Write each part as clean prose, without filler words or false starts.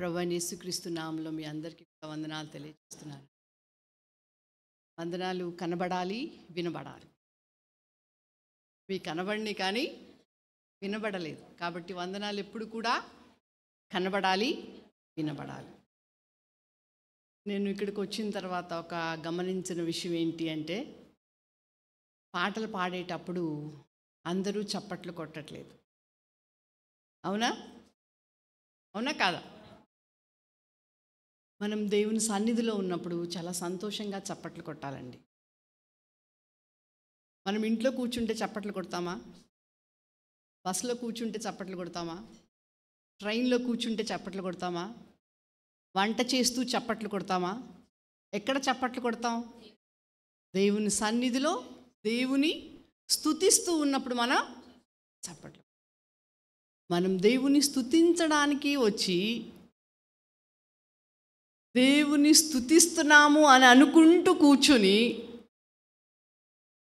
ప్రభువైన యేసుక్రీస్తు నామములో మీ అందరికీ కూడా వందనాలు తెలియజేస్తున్నాను. వందనాలు కనబడాలి, వినబడాలి. మీ కనబడిని కానీ వినబడలేదు కాబట్టి వందనాలు ఎప్పుడు కూడా కనబడాలి, వినబడాలి. నేను ఇక్కడికి వచ్చిన తర్వాత ఒక గమనించిన విషయం ఏంటి అంటే, పాటలు పాడేటప్పుడు అందరూ చప్పట్లు కొట్టట్లేదు. అవునా అవునా కాదా? మనం దేవుని సన్నిధిలో ఉన్నప్పుడు చాలా సంతోషంగా చప్పట్లు కొట్టాలండి. మనం ఇంట్లో కూర్చుంటే చప్పట్లు కొడతామా? బస్సులో కూర్చుంటే చప్పట్లు కొడతామా? ట్రైన్లో కూర్చుంటే చప్పట్లు కొడతామా? వంట చేస్తూ చప్పట్లు కొడతామా? ఎక్కడ చప్పట్లు కొడతాం? దేవుని సన్నిధిలో దేవుని స్తుతిస్తూ ఉన్నప్పుడు మనం దేవుని స్తుతించడానికి వచ్చి దేవుని స్తుతిస్తున్నాము అని అనుకుంటూ కూర్చుని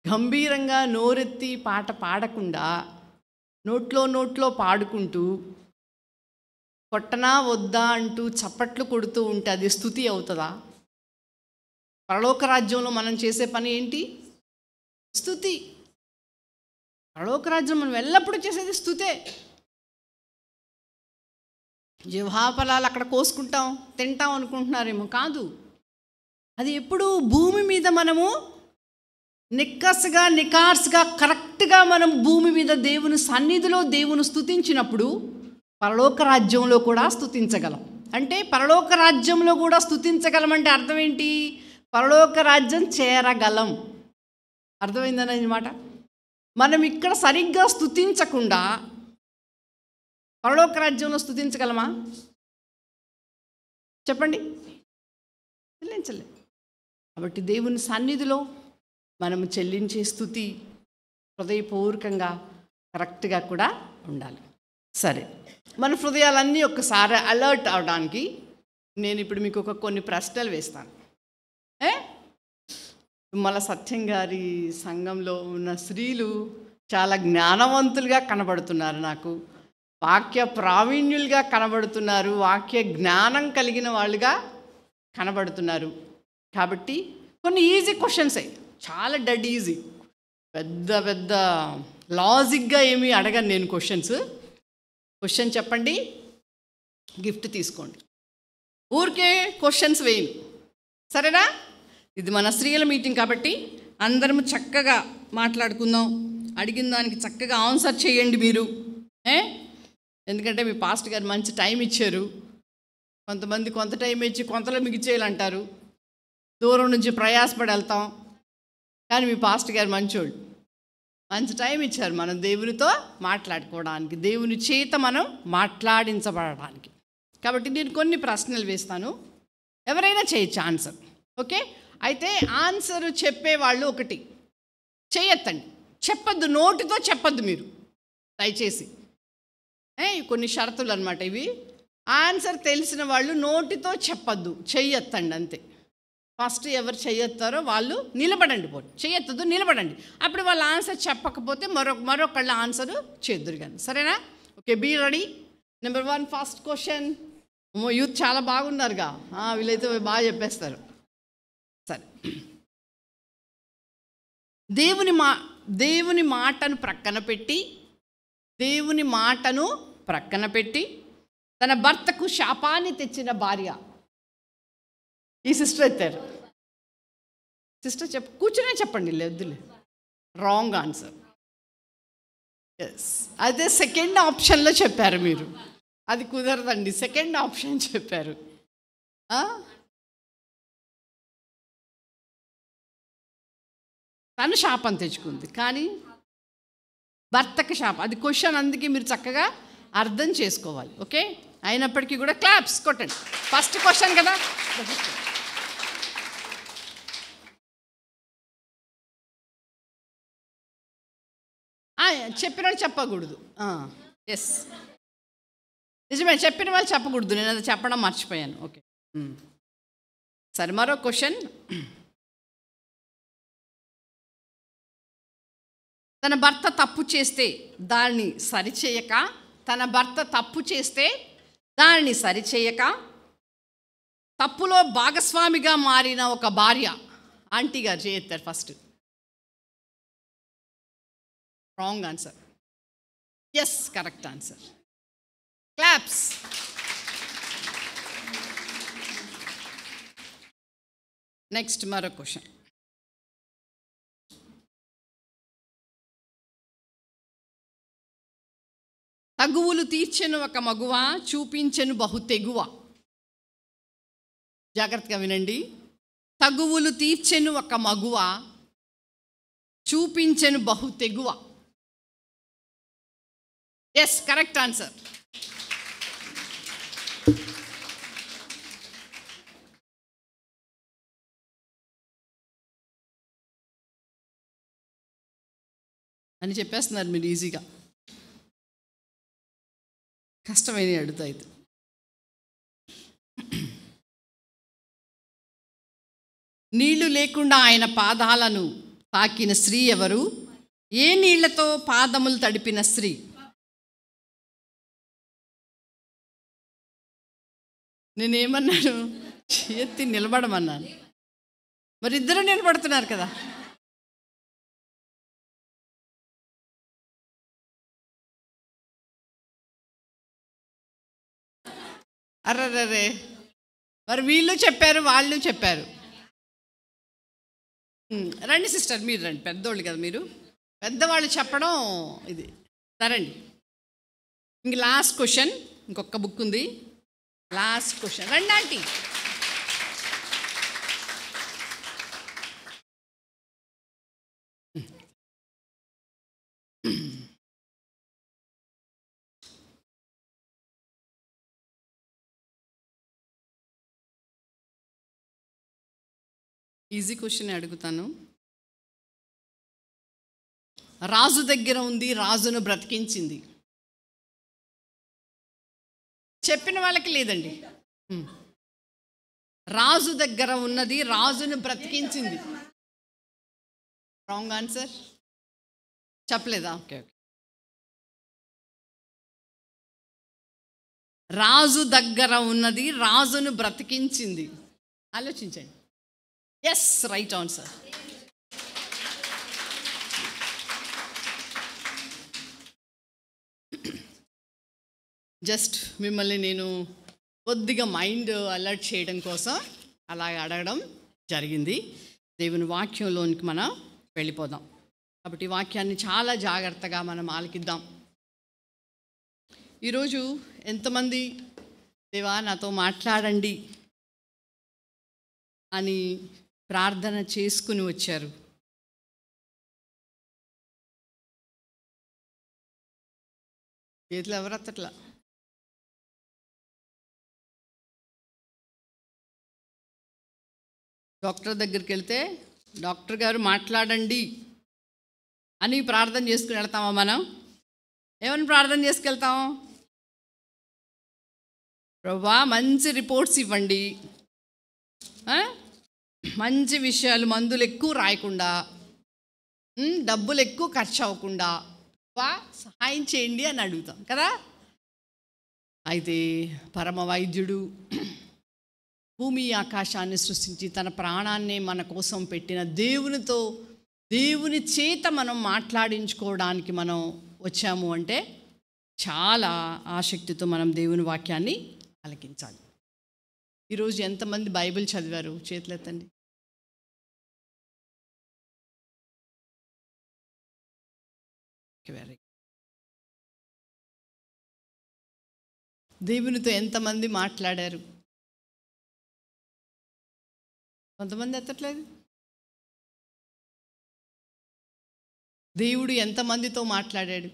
గంభీరంగా నోరెత్తి పాట పాడకుండా నోట్లో పాడుకుంటూ కొట్టనా వద్దా అంటూ చప్పట్లు కొడుతూ ఉంటే అది స్తుతి అవుతుందా? పరలోక రాజ్యంలో మనం చేసే పని ఏంటి? స్తుతి. పరలోక రాజ్యం మనం ఎల్లప్పుడూ చేసేది స్తుతే. జీవఫలాలు అక్కడ కోసుకుంటాం తింటాం అనుకుంటున్నారేమో, కాదు. అది ఎప్పుడు భూమి మీద మనము నికార్స్గా కరెక్ట్గా మనం భూమి మీద దేవుని సన్నిధిలో దేవుని స్తుతించినప్పుడు పరలోక రాజ్యంలో కూడా స్తుతించగలం. అంటే పరలోక రాజ్యంలో కూడా స్తుతించగలం అంటే అర్థం ఏంటి? పరలోక రాజ్యం చేరగలం. అర్థమైందన్నమాట. మనం ఇక్కడ సరిగ్గా స్తుతించకుండా పరలోక రాజ్యంలో స్తుతించగలమా? చెప్పండి. చెల్లించలే. కాబట్టి దేవుని సన్నిధిలో మనము చెల్లించే స్తుతి హృదయపూర్వకంగా కరెక్ట్గా కూడా ఉండాలి. సరే, మన హృదయాలన్నీ ఒక్కసారి అలర్ట్ అవడానికి నేను ఇప్పుడు మీకు కొన్ని ప్రశ్నలు వేస్తాను. తుమ్మల సత్యం గారి సంఘంలో ఉన్న స్త్రీలు చాలా జ్ఞానవంతులుగా కనబడుతున్నారు, నాకు వాక్య ప్రావీణ్యులుగా కనబడుతున్నారు, వాక్య జ్ఞానం కలిగిన వాళ్ళుగా కనబడుతున్నారు. కాబట్టి కొన్ని ఈజీ క్వశ్చన్సే, చాలా డెడ్ ఈజీ, పెద్ద లాజిక్గా ఏమీ అడగను నేను. క్వశ్చన్ చెప్పండి, గిఫ్ట్ తీసుకోండి. ఊరికే క్వశ్చన్స్ వేయను, సరేనా? ఇది మన స్త్రీల మీటింగ్ కాబట్టి అందరం చక్కగా మాట్లాడుకుందాం. అడిగిన దానికి చక్కగా ఆన్సర్ చేయండి మీరు. ఎందుకంటే మీ పాస్ట్ గారు మంచి టైం ఇచ్చారు. కొంతమంది కొంత టైం ఇచ్చి కొంతలో మిగిచేయాలంటారు. దూరం నుంచి ప్రయాసపడి వెళ్తాం, కానీ మీ పాస్ట్ గారు మంచోళ్ళు, మంచి టైం ఇచ్చారు మనం దేవునితో మాట్లాడుకోవడానికి, దేవుని చేత మనం మాట్లాడించబడడానికి. కాబట్టి నేను కొన్ని ప్రశ్నలు వేస్తాను, ఎవరైనా చేయొచ్చు ఆన్సర్. ఓకే, అయితే ఆన్సర్ చెప్పేవాళ్ళు ఒకటి చేయొద్దండి, చెప్పొద్దు, నోటితో చెప్పొద్దు మీరు దయచేసి. కొన్ని షరతులు అనమాట ఇవి. ఆన్సర్ తెలిసిన వాళ్ళు నోటితో చెప్పొద్దు, చెయ్యొద్దండి అంతే. ఫస్ట్ ఎవరు చెయ్యొత్తారో వాళ్ళు నిలబడండి, చెయ్యొద్దు, నిలబడండి. అప్పుడు వాళ్ళు ఆన్సర్ చెప్పకపోతే మరొకళ్ళ ఆన్సర్ చేద్దురు కానీ, సరేనా? Okay, be ready. Number 1 first question. Youth చాలా బాగున్నారుగా, వీళ్ళైతే బాగా చెప్పేస్తారు. సరే, దేవుని మాటను ప్రక్కన పెట్టి తన భర్తకు శాపాన్ని తెచ్చిన భార్య. ఈ సిస్టర్ ఎత్తారు. సిస్టర్ కూర్చునే చెప్పండి, లేదులే. Wrong answer. ఎస్, అదే సెకండ్ ఆప్షన్లో చెప్పారు మీరు. అది కుదరదండి, సెకండ్ ఆప్షన్ చెప్పారు. తను శాపం తెచ్చుకుంది, కానీ భర్తకి శాపం. అది క్వశ్చన్, అందుకే మీరు చక్కగా అర్థం చేసుకోవాలి. ఓకే, అయినప్పటికీ కూడా క్లాప్స్ కొట్టండి. ఫస్ట్ క్వశ్చన్ కదా. చెప్పిన వాళ్ళు చెప్పకూడదు. ఎస్, నిజమే, చెప్పిన వాళ్ళు చెప్పకూడదు. నేను అది చెప్పడం మర్చిపోయాను. ఓకే, సరే, మరో క్వశ్చన్. తన భర్త తప్పు చేస్తే దాన్ని సరిచేయక, తన భర్త తప్పు చేస్తే దానిని సరిచేయక తప్పులో భాగస్వామిగా మారిన ఒక భార్య. ఆంటీ గారు చేయెత్తారు first. Wrong answer. Yes, correct answer. Claps. Next మరో క్వశ్చన్. తగువులు తీర్చెను ఒక మగువ, చూపించెను బహు తెగువ. జాగ్రత్తగా వినండి. తగువులు తీర్చెను ఒక మగువ, చూపించెను బహు తెగువ. Yes, correct answer. అని చెప్పేస్తున్నారు మీరు ఈజీగా. కష్టమైన అడుగుతా అయితే. నీళ్లు లేకుండా ఆయన పాదాలను తాకిన స్త్రీ ఎవరు? ఏ నీళ్లతో పాదములు తడిపిన స్త్రీ? నేనేమన్నాను? ఎత్తి నిలబడమన్నాను. మరి ఇద్దరు నిలబడుతున్నారు కదా. అర్రరే, మరి వీళ్ళు చెప్పారు, వాళ్ళు చెప్పారు. రండి సిస్టర్, మీరు రండి, పెద్దోళ్ళు కదా మీరు. పెద్దవాళ్ళు చెప్పడం ఇది. సరండి. ఇంక లాస్ట్ క్వశ్చన్. ఇంకొక బుక్ ఉంది. Last question. రండి ఆంటీ. ఈజీ క్వశ్చన్ అడుగుతాను. రాజు దగ్గర ఉంది, రాజును బ్రతికించింది. చెప్పిన వాళ్ళకి లేదండి. రాజు దగ్గర ఉన్నది, రాజును బ్రతికించింది. Wrong answer. చెప్పలేదా? Okay okay. రాజు దగ్గర ఉన్నది, రాజును బ్రతికించింది. ఆలోచించండి. Yes, right answer. జస్ట్ మిమ్మల్ని నేను కొద్దిగా మైండ్ అలర్ట్ చేయడం కోసం అలాగ అడగడం జరిగింది. దేవుని వాక్యంలోనికి మనం వెళ్ళిపోదాం. కాబట్టి వాక్యాన్ని చాలా జాగ్రత్తగా మనం ఆలకిద్దాం. ఈరోజు ఎంతమంది దేవా నాతో మాట్లాడండి అని ప్రార్థన చేసుకుని వచ్చారు? చేతులు ఎవరత్తట్లా? డాక్టర్ దగ్గరికి వెళ్తే డాక్టర్ గారు మాట్లాడండి అని ప్రార్థన చేసుకుని వెళ్తామా మనం? ఏమని ప్రార్థన చేసుకెళ్తాం? ప్రభువా మంచి రిపోర్ట్స్ ఇవ్వండి, మంచి విషయాలు, మందులు ఎక్కువ రాయకుండా, డబ్బులు ఎక్కువ ఖర్చు అవ్వకుండా సహాయం చేయండి అని అడుగుతాం కదా. అయితే పరమ వైద్యుడు, భూమి ఆకాశాన్ని సృష్టించి తన ప్రాణాన్ని మన కోసం పెట్టిన దేవునితో, దేవుని చేత మనం మాట్లాడించుకోవడానికి మనం వచ్చాము అంటే చాలా ఆసక్తితో మనం దేవుని వాక్యాన్ని ఆలకించాలి. ఈరోజు ఎంతమంది బైబిల్ చదివారు? చేతులు ఎత్తండి. వెరీ. దేవునితో ఎంతమంది మాట్లాడారు? కొంతమంది ఎత్తట్లేదు. దేవుడు ఎంతమందితో మాట్లాడాడు?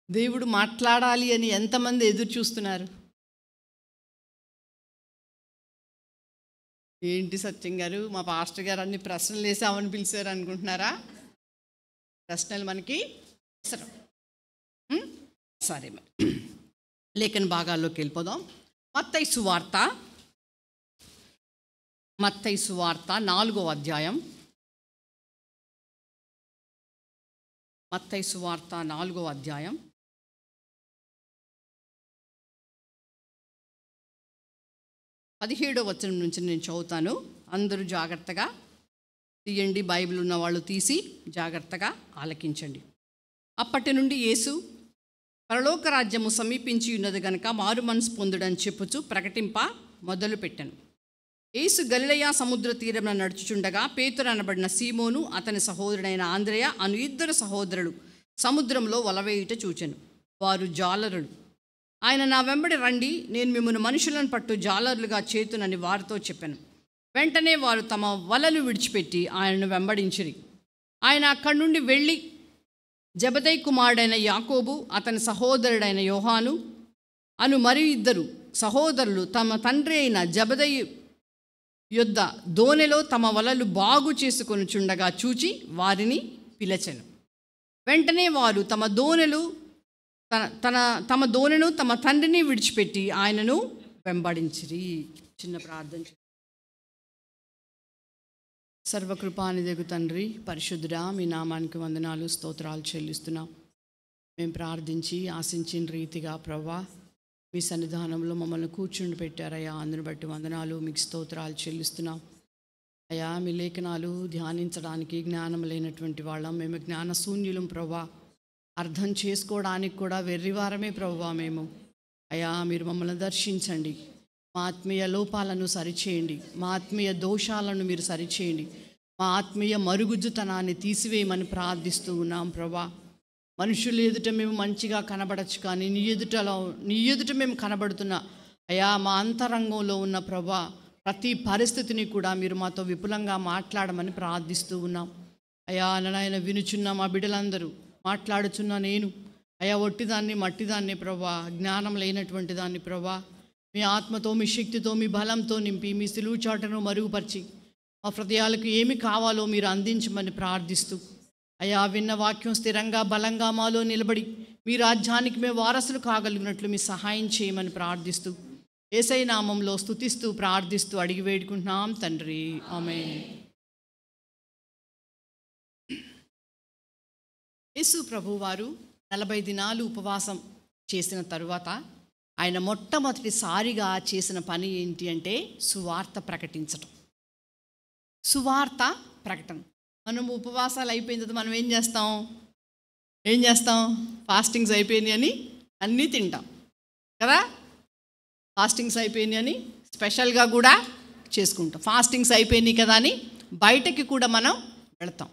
దేవుడు మాట్లాడాలి అని ఎంతమంది ఎదురు చూస్తున్నారు? ఏంటి సత్యం గారు, మా పాస్టర్ గారు అన్ని ప్రశ్నలు వేసామని పిలిచారు అనుకుంటున్నారా? ప్రశ్నలు మనకి అవసరం. సరే, మరి లేఖన భాగాల్లోకి వెళ్ళిపోదాం. మత్తయి సువార్త 4వ అధ్యాయం. మత్తయి సువార్త 4వ అధ్యాయం 17వ వచనం నుంచి నేను చదువుతాను. అందరూ జాగ్రత్తగా తీయండి. బైబిల్ ఉన్న వాళ్ళు తీసి జాగ్రత్తగా ఆలకించండి. అప్పటి నుండి యేసు పరలోక రాజ్యము సమీపించి ఉన్నది గనుక మారు మనసు పొందుడని చెప్పుచు ప్రకటింప మొదలుపెట్టాను. యేసు గలిలయ సముద్ర తీరమున నడుచుచుండగా పేతురు అనబడిన సీమోను అతని సహోదరుడైన ఆంద్రెయ అను 2 సహోదరులు సముద్రంలో వలవేయుట చూచెను. వారు జాలరులు. ఆయన, నా వెంబడి రండి, నేను మిమ్మల్ని మనుషులను పట్టు జాలరులుగా చేతునని వారితో చెప్పాను. వెంటనే వారు తమ వలలు విడిచిపెట్టి ఆయనను వెంబడించిరి. ఆయన అక్కడి నుండి వెళ్ళి జెబెదయి కుమారుడైన యాకోబు అతని సహోదరుడైన యోహాను అను మరి 2 సహోదరులు తమ తండ్రి అయిన జెబెదయి యొద్ద దోణెలో తమ వలలు బాగు చేసుకొనుచుండగా చూచి వారిని పిలిచెను. వెంటనే వారు తమ దోణెను తమ తండ్రిని విడిచిపెట్టి ఆయనను వెంబడించిరి. చిన్న ప్రార్థన. సర్వకృపానిధియగు తండ్రి, పరిశుద్ధుడా, మీ నామానికి వందనాలు, స్తోత్రాలు చెల్లిస్తున్నాం. మేము ప్రార్థించి ఆశించిన రీతిగా ప్రభువా మీ సన్నిధానంలో మమ్మల్ని కూర్చుండి పెట్టారయ్యా. అందుని బట్టి వందనాలు, మీకు స్తోత్రాలు చెల్లిస్తున్నాం అయ్యా. మీ లేఖనాలు ధ్యానించడానికి జ్ఞానం లేనటువంటి వాళ్ళం మేము, జ్ఞాన శూన్యులం ప్రభువా. అర్థం చేసుకోవడానికి కూడా వెర్రివారమే ప్రభువా మేము. అయ్యా, మీరు మమ్మల్ని దర్శించండి, మా ఆత్మీయ లోపాలను సరిచేయండి, మా ఆత్మీయ దోషాలను మీరు సరిచేయండి, మా ఆత్మీయ మరుగుజ్జుతనాన్ని తీసివేయమని ప్రార్థిస్తూ ఉన్నాం ప్రభా. మనుషులు ఎదుట మేము మంచిగా కనబడచ్చు, కానీ నీ ఎదుట మేము కనబడుతున్నా అయ్యా, మా అంతరంగంలో ఉన్న ప్రభా ప్రతి పరిస్థితిని కూడా మీరు మాతో విపులంగా మాట్లాడమని ప్రార్థిస్తూ ఉన్నాం అయ్యా. నాయన, వినుచున్న మా బిడ్డలందరూ, మాట్లాడుచున్న నేను అయ్యా ఒట్టిదాన్ని మట్టిదాన్ని ప్రభా, జ్ఞానం లేనటువంటి దాన్ని ప్రభా, మీ ఆత్మతో మీ శక్తితో మీ బలంతో నింపి మీ సిలువు చాటను మరుగుపరిచి మా హృదయాలకు ఏమి కావాలో మీరు అందించమని ప్రార్థిస్తూ అయ్యా, విన్న వాక్యం స్థిరంగా బలంగా మాలో నిలబడి మీ రాజ్యానికి మేము వారసులు కాగలిగినట్లు మీ సహాయం చేయమని ప్రార్థిస్తూ యేసయ్య నామంలో స్తుతిస్తూ ప్రార్థిస్తూ అడిగి వేడుకుంటున్నాం తండ్రి, ఆమేన్. యేసు ప్రభువారు 40 దినాలు ఉపవాసం చేసిన తరువాత ఆయన మొట్టమొదటిసారిగా చేసిన పని ఏంటి అంటే సువార్త ప్రకటించటం. సువార్త ప్రకటన. మనం ఉపవాసాలు అయిపోయిన తర్వాత మనం ఏం చేస్తాం? ఫాస్టింగ్స్ అయిపోయినాయి అని అన్నీ తింటాం కదా. ఫాస్టింగ్స్ అయిపోయినాయి అని స్పెషల్గా కూడా చేసుకుంటాం. ఫాస్టింగ్స్ అయిపోయినాయి కదా అని బయటకి కూడా మనం వెళతాం.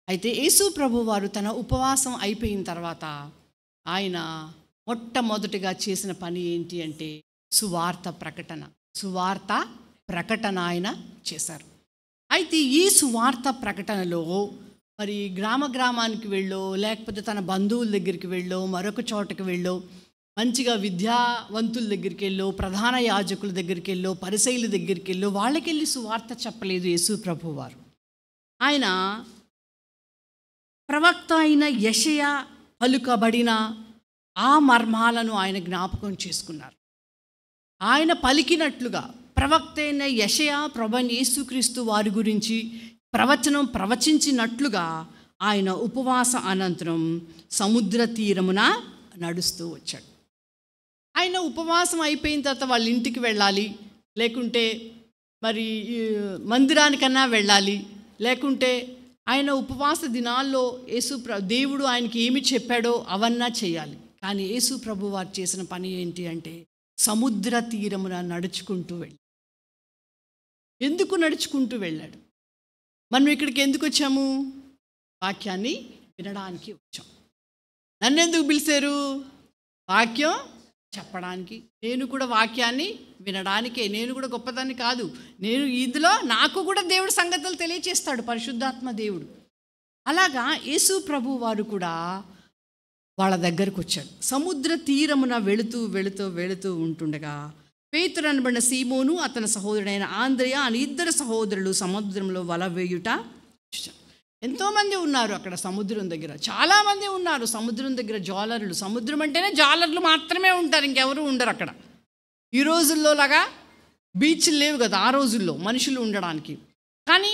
అయితే యేసు ప్రభు వారు తన ఉపవాసం అయిపోయిన తర్వాత ఆయన మొట్టమొదటిగా చేసిన పని ఏంటి అంటే సువార్త ప్రకటన ఆయన చేశారు. అయితే ఈ సువార్త ప్రకటనలో మరి గ్రామానికి వెళ్ళో, లేకపోతే తన బంధువుల దగ్గరికి వెళ్ళో, మరొక చోటకి వెళ్ళో, మంచిగా విద్యావంతుల దగ్గరికి వెళ్ళో, ప్రధాన యాజకుల దగ్గరికి వెళ్ళో, పరిసయ్యుల దగ్గరికి వెళ్ళో వాళ్ళకెళ్ళి సువార్త చెప్పలేదు యేసు ప్రభు వారు. ఆయన ప్రవక్త అయిన యెషయా పలుకబడిన ఆ మర్మాలను ఆయన జ్ఞాపకం చేసుకున్నారు. ఆయన పలికినట్లుగా ప్రవక్త అయిన యెషయా ప్రభువైన యేసుక్రీస్తు వారి గురించి ప్రవచించినట్లుగా ఆయన ఉపవాస అనంతరం సముద్ర తీరమున నడుస్తూ వచ్చాడు. ఆయన ఉపవాసం అయిపోయిన తర్వాత వాళ్ళ ఇంటికి వెళ్ళాలి, లేకుంటే మరి మందిరానికన్నా వెళ్ళాలి, లేకుంటే ఆయన ఉపవాస దినాల్లో దేవుడు ఆయనకి ఏమి చెప్పాడో అవన్నా చేయాలి. కానీ యేసు ప్రభు వారు చేసిన పని ఏంటి అంటే సముద్ర తీరమున నడుచుకుంటూ వెళ్ళి. ఎందుకు నడుచుకుంటూ వెళ్ళాడు? మనం ఇక్కడికి ఎందుకు వచ్చాము? వాక్యాన్ని వినడానికి వచ్చాం. నన్ను ఎందుకు పిలిచారు? వాక్యం చెప్పడానికి. నేను కూడా వాక్యాన్ని వినడానికే. నేను కూడా గొప్పదాన్ని కాదు. ఇందులో నాకు కూడా దేవుడి సంగతులు తెలియచేస్తాడు పరిశుద్ధాత్మ దేవుడు. అలాగా యేసు ప్రభు వారు కూడా వాళ్ళ దగ్గరకు వచ్చాడు. సముద్ర తీరమున వెళుతూ ఉంటుండగా పేతురు అనబడిన సీమోను అతని సహోదరుడైన ఆంద్రెయ అని 2 సహోదరులు సముద్రంలో వల వేయుట. ఎంతోమంది ఉన్నారు అక్కడ సముద్రం దగ్గర, చాలామంది ఉన్నారు సముద్రం దగ్గర జాలరులు. సముద్రం అంటేనే జాలర్లు మాత్రమే ఉంటారు, ఇంకెవరు ఉండరు అక్కడ. ఈ రోజుల్లో లాగా బీచ్లు లేవు కదా ఆ రోజుల్లో మనుషులు ఉండడానికి. కానీ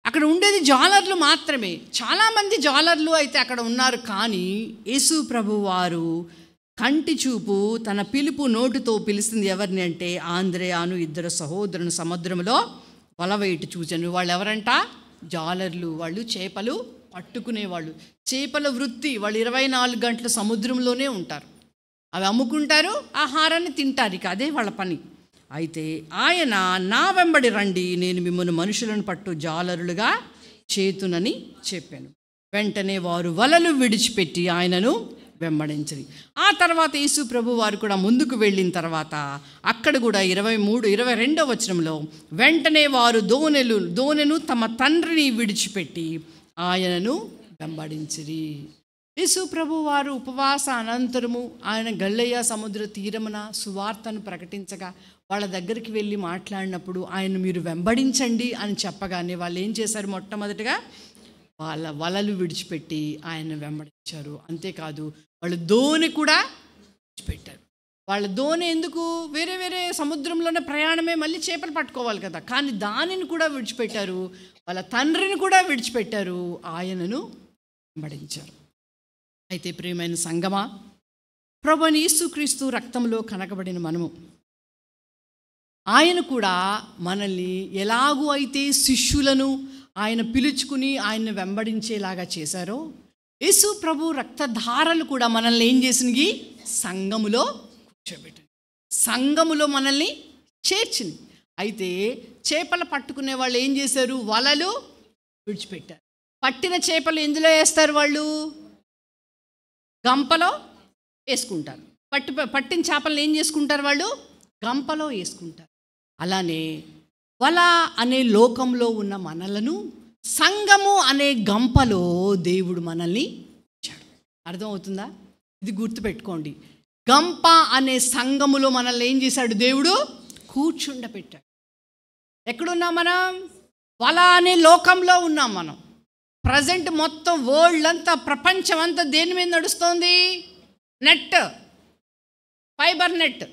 అక్కడ ఉండేది జాలర్లు మాత్రమే. చాలామంది జాలర్లు అయితే అక్కడ ఉన్నారు. కానీ యేసు ప్రభు వారు కంటి చూపు తన పిలుపు నోటితో పిలిచింది ఎవరిని అంటే ఆంద్రేయాను, ఇద్దరు సహోదరుని సముద్రంలో వలవేయట చూచాను. వాళ్ళు ఎవరంట? జాలర్లు. వాళ్ళు చేపలు పట్టుకునేవాళ్ళు. చేపల వృత్తి. వాళ్ళు 24 గంటలు సముద్రంలోనే ఉంటారు. అవి అమ్ముకుంటారు, ఆహారాన్ని తింటారు. ఇక అదే వాళ్ళ పని. అయితే ఆయన, నా వెంబడి రండి, నేను మిమ్మల్ని మనుషులను పట్టు జాలరులుగా చేతునని చెప్పాను. వెంటనే వారు వలలు విడిచిపెట్టి ఆయనను వెంబడించరి. ఆ తర్వాత యేసు ప్రభు వారు కూడా ముందుకు వెళ్ళిన తర్వాత అక్కడ కూడా 22వ వచనంలో, వెంటనే వారు దోనెను తమ తండ్రిని విడిచిపెట్టి ఆయనను వెంబడించిరి. యేసు ప్రభు వారు ఉపవాస అనంతరము ఆయన గలిలయ సముద్ర తీరమున సువార్తను ప్రకటించగా వాళ్ళ దగ్గరికి వెళ్ళి మాట్లాడినప్పుడు ఆయన మీరు వెంబడించండి అని చెప్పగానే వాళ్ళు ఏం చేశారు? మొట్టమొదటిగా వాళ్ళ వలలు విడిచిపెట్టి ఆయన వెంబడించారు. అంతేకాదు వాళ్ళు దోణి కూడా విడిచిపెట్టారు. వాళ్ళ దోణి ఎందుకు? వేరే వేరే సముద్రంలోనే ప్రయాణమే, మళ్ళీ చేపలు పట్టుకోవాలి కదా. కానీ దానిని కూడా విడిచిపెట్టారు, వాళ్ళ తండ్రిని కూడా విడిచిపెట్టారు, ఆయనను వెంబడించారు. అయితే ప్రియమైన సంగమా, ప్రభువైన యేసుక్రీస్తు రక్తంలో కనకబడిన మనము, ఆయన కూడా మనల్ని ఎలాగూ అయితే శిష్యులను ఆయన పిలుచుకుని ఆయన్ని వెంబడించేలాగా చేశారో, యేసు ప్రభు రక్తధారలు కూడా మనల్ని ఏం చేసినవి? సంఘములో కూర్చోబెట్టింది, సంఘములో మనల్ని చేర్చింది. అయితే చేపలు పట్టుకునే వాళ్ళు ఏం చేశారు? వలలు విడిచిపెట్టారు. పట్టిన చేపలు ఎందులో వేస్తారు? వాళ్ళు గంపలో వేసుకుంటారు. పట్టిన చేపలను ఏం చేసుకుంటారు? వాళ్ళు గంపలో వేసుకుంటారు. అలానే వల అనే లోకంలో ఉన్న మనలను సంఘము అనే గంపలో దేవుడు మనల్ని ఉంచాడు. అర్థమవుతుందా? ఇది గుర్తుపెట్టుకోండి. గంప అనే సంఘములో మనల్ని ఏం చేశాడు? దేవుడు కూర్చుండపెట్టాడు. ఎక్కడున్నాం మనం? వల అనే లోకంలో ఉన్నాం మనం. ప్రజెంట్ మొత్తం వరల్డ్ అంతా, ప్రపంచం అంతా దేని మీద నడుస్తోంది? Net, fibre net,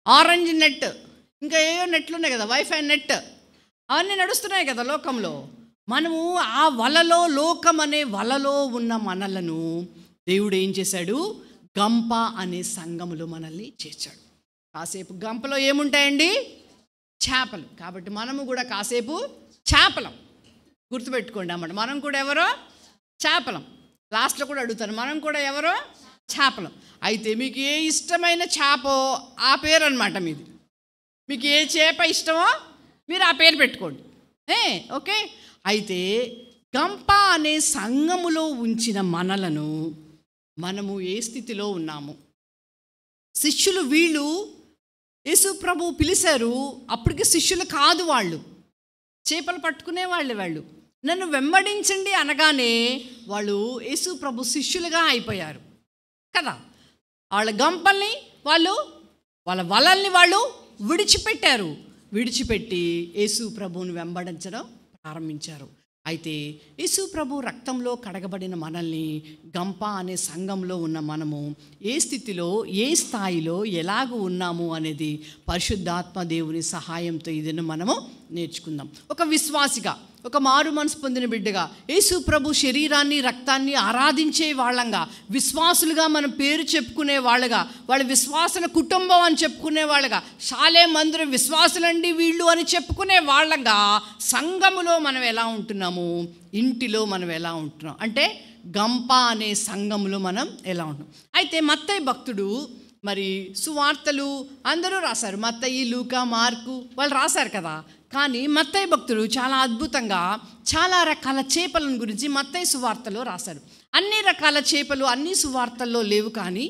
orange net, ఇంకా ఏవో నెట్లు ఉన్నాయి కదా, వైఫై నెట్, అవన్నీ నడుస్తున్నాయి కదా లోకంలో. మనము ఆ వలలో, లోకం అనే వలలో ఉన్న మనలను దేవుడు ఏం చేశాడు? గంప అనే సంఘములో మనల్ని చేర్చాడు. కాసేపు గంపలో ఏముంటాయండి? చేపలు. కాబట్టి మనము కూడా కాసేపు చేపలం. గుర్తుపెట్టుకోండి అన్నమాట. మనం కూడా ఎవరో చేపలం. లాస్ట్లో కూడా అడుగుతాను, మనం కూడా ఎవరో చేపలం. అయితే మీకు ఏ ఇష్టమైన చేపో ఆ పేరు అనమాట మీది. మీకు ఏ చేప ఇష్టమో మీరు ఆ పేరు పెట్టుకోండి. ఓకే. అయితే గంప అనే సంఘములో ఉంచిన మనలను మనము ఏ స్థితిలో ఉన్నాము? శిష్యులు వీళ్ళు యేసు ప్రభు పిలిచారు, అప్పటికి శిష్యులు కాదు, వాళ్ళు చేపలు పట్టుకునే వాళ్ళు. నన్ను వెంబడించండి అనగానే వాళ్ళు యేసు ప్రభు శిష్యులుగా అయిపోయారు కదా. వాళ్ళ గంపల్ని వాళ్ళు, వాళ్ళ వలల్ని వాళ్ళు విడిచిపెట్టారు. విడిచిపెట్టి యేసు ప్రభువుని వెంబడించడం ప్రారంభించారు. అయితే యేసు ప్రభు రక్తంలో కడగబడిన మనల్ని, గంప అనే సంఘంలో ఉన్న మనము ఏ స్థితిలో, ఏ స్థాయిలో ఎలాగ ఉన్నాము అనేది పరిశుద్ధాత్మ దేవుని సహాయంతో ఇదిని మనము నేర్చుకుందాం. ఒక విశ్వాసిగా, ఒక మారు మనసు పొందిన బిడ్డగా, యేసు ప్రభు శరీరాన్ని, రక్తాన్ని ఆరాధించే వాళ్ళంగా, విశ్వాసులుగా మనం పేరు చెప్పుకునే వాళ్ళగా, వాళ్ళ విశ్వాసుల కుటుంబం అని చెప్పుకునే వాళ్ళగా, శాలే మందిర విశ్వాసులండి వీళ్ళు అని చెప్పుకునే వాళ్ళగా సంఘములో మనం ఎలా ఉంటున్నాము, ఇంటిలో మనం ఎలా ఉంటున్నాం అంటే గంప అనే సంఘములో మనం ఎలా ఉంటున్నాం. అయితే మత్తయి భక్తుడు మరి సువార్తలు అందరూ రాశారు. మత్తయి, లూకా, మార్కు వాళ్ళు రాశారు కదా. కానీ మత్తయి భక్తుడు చాలా అద్భుతంగా చాలా రకాల చేపలను గురించి మత్తయి సువార్తలో రాశారు. అన్ని రకాల చేపలు అన్ని సువార్తల్లో లేవు, కానీ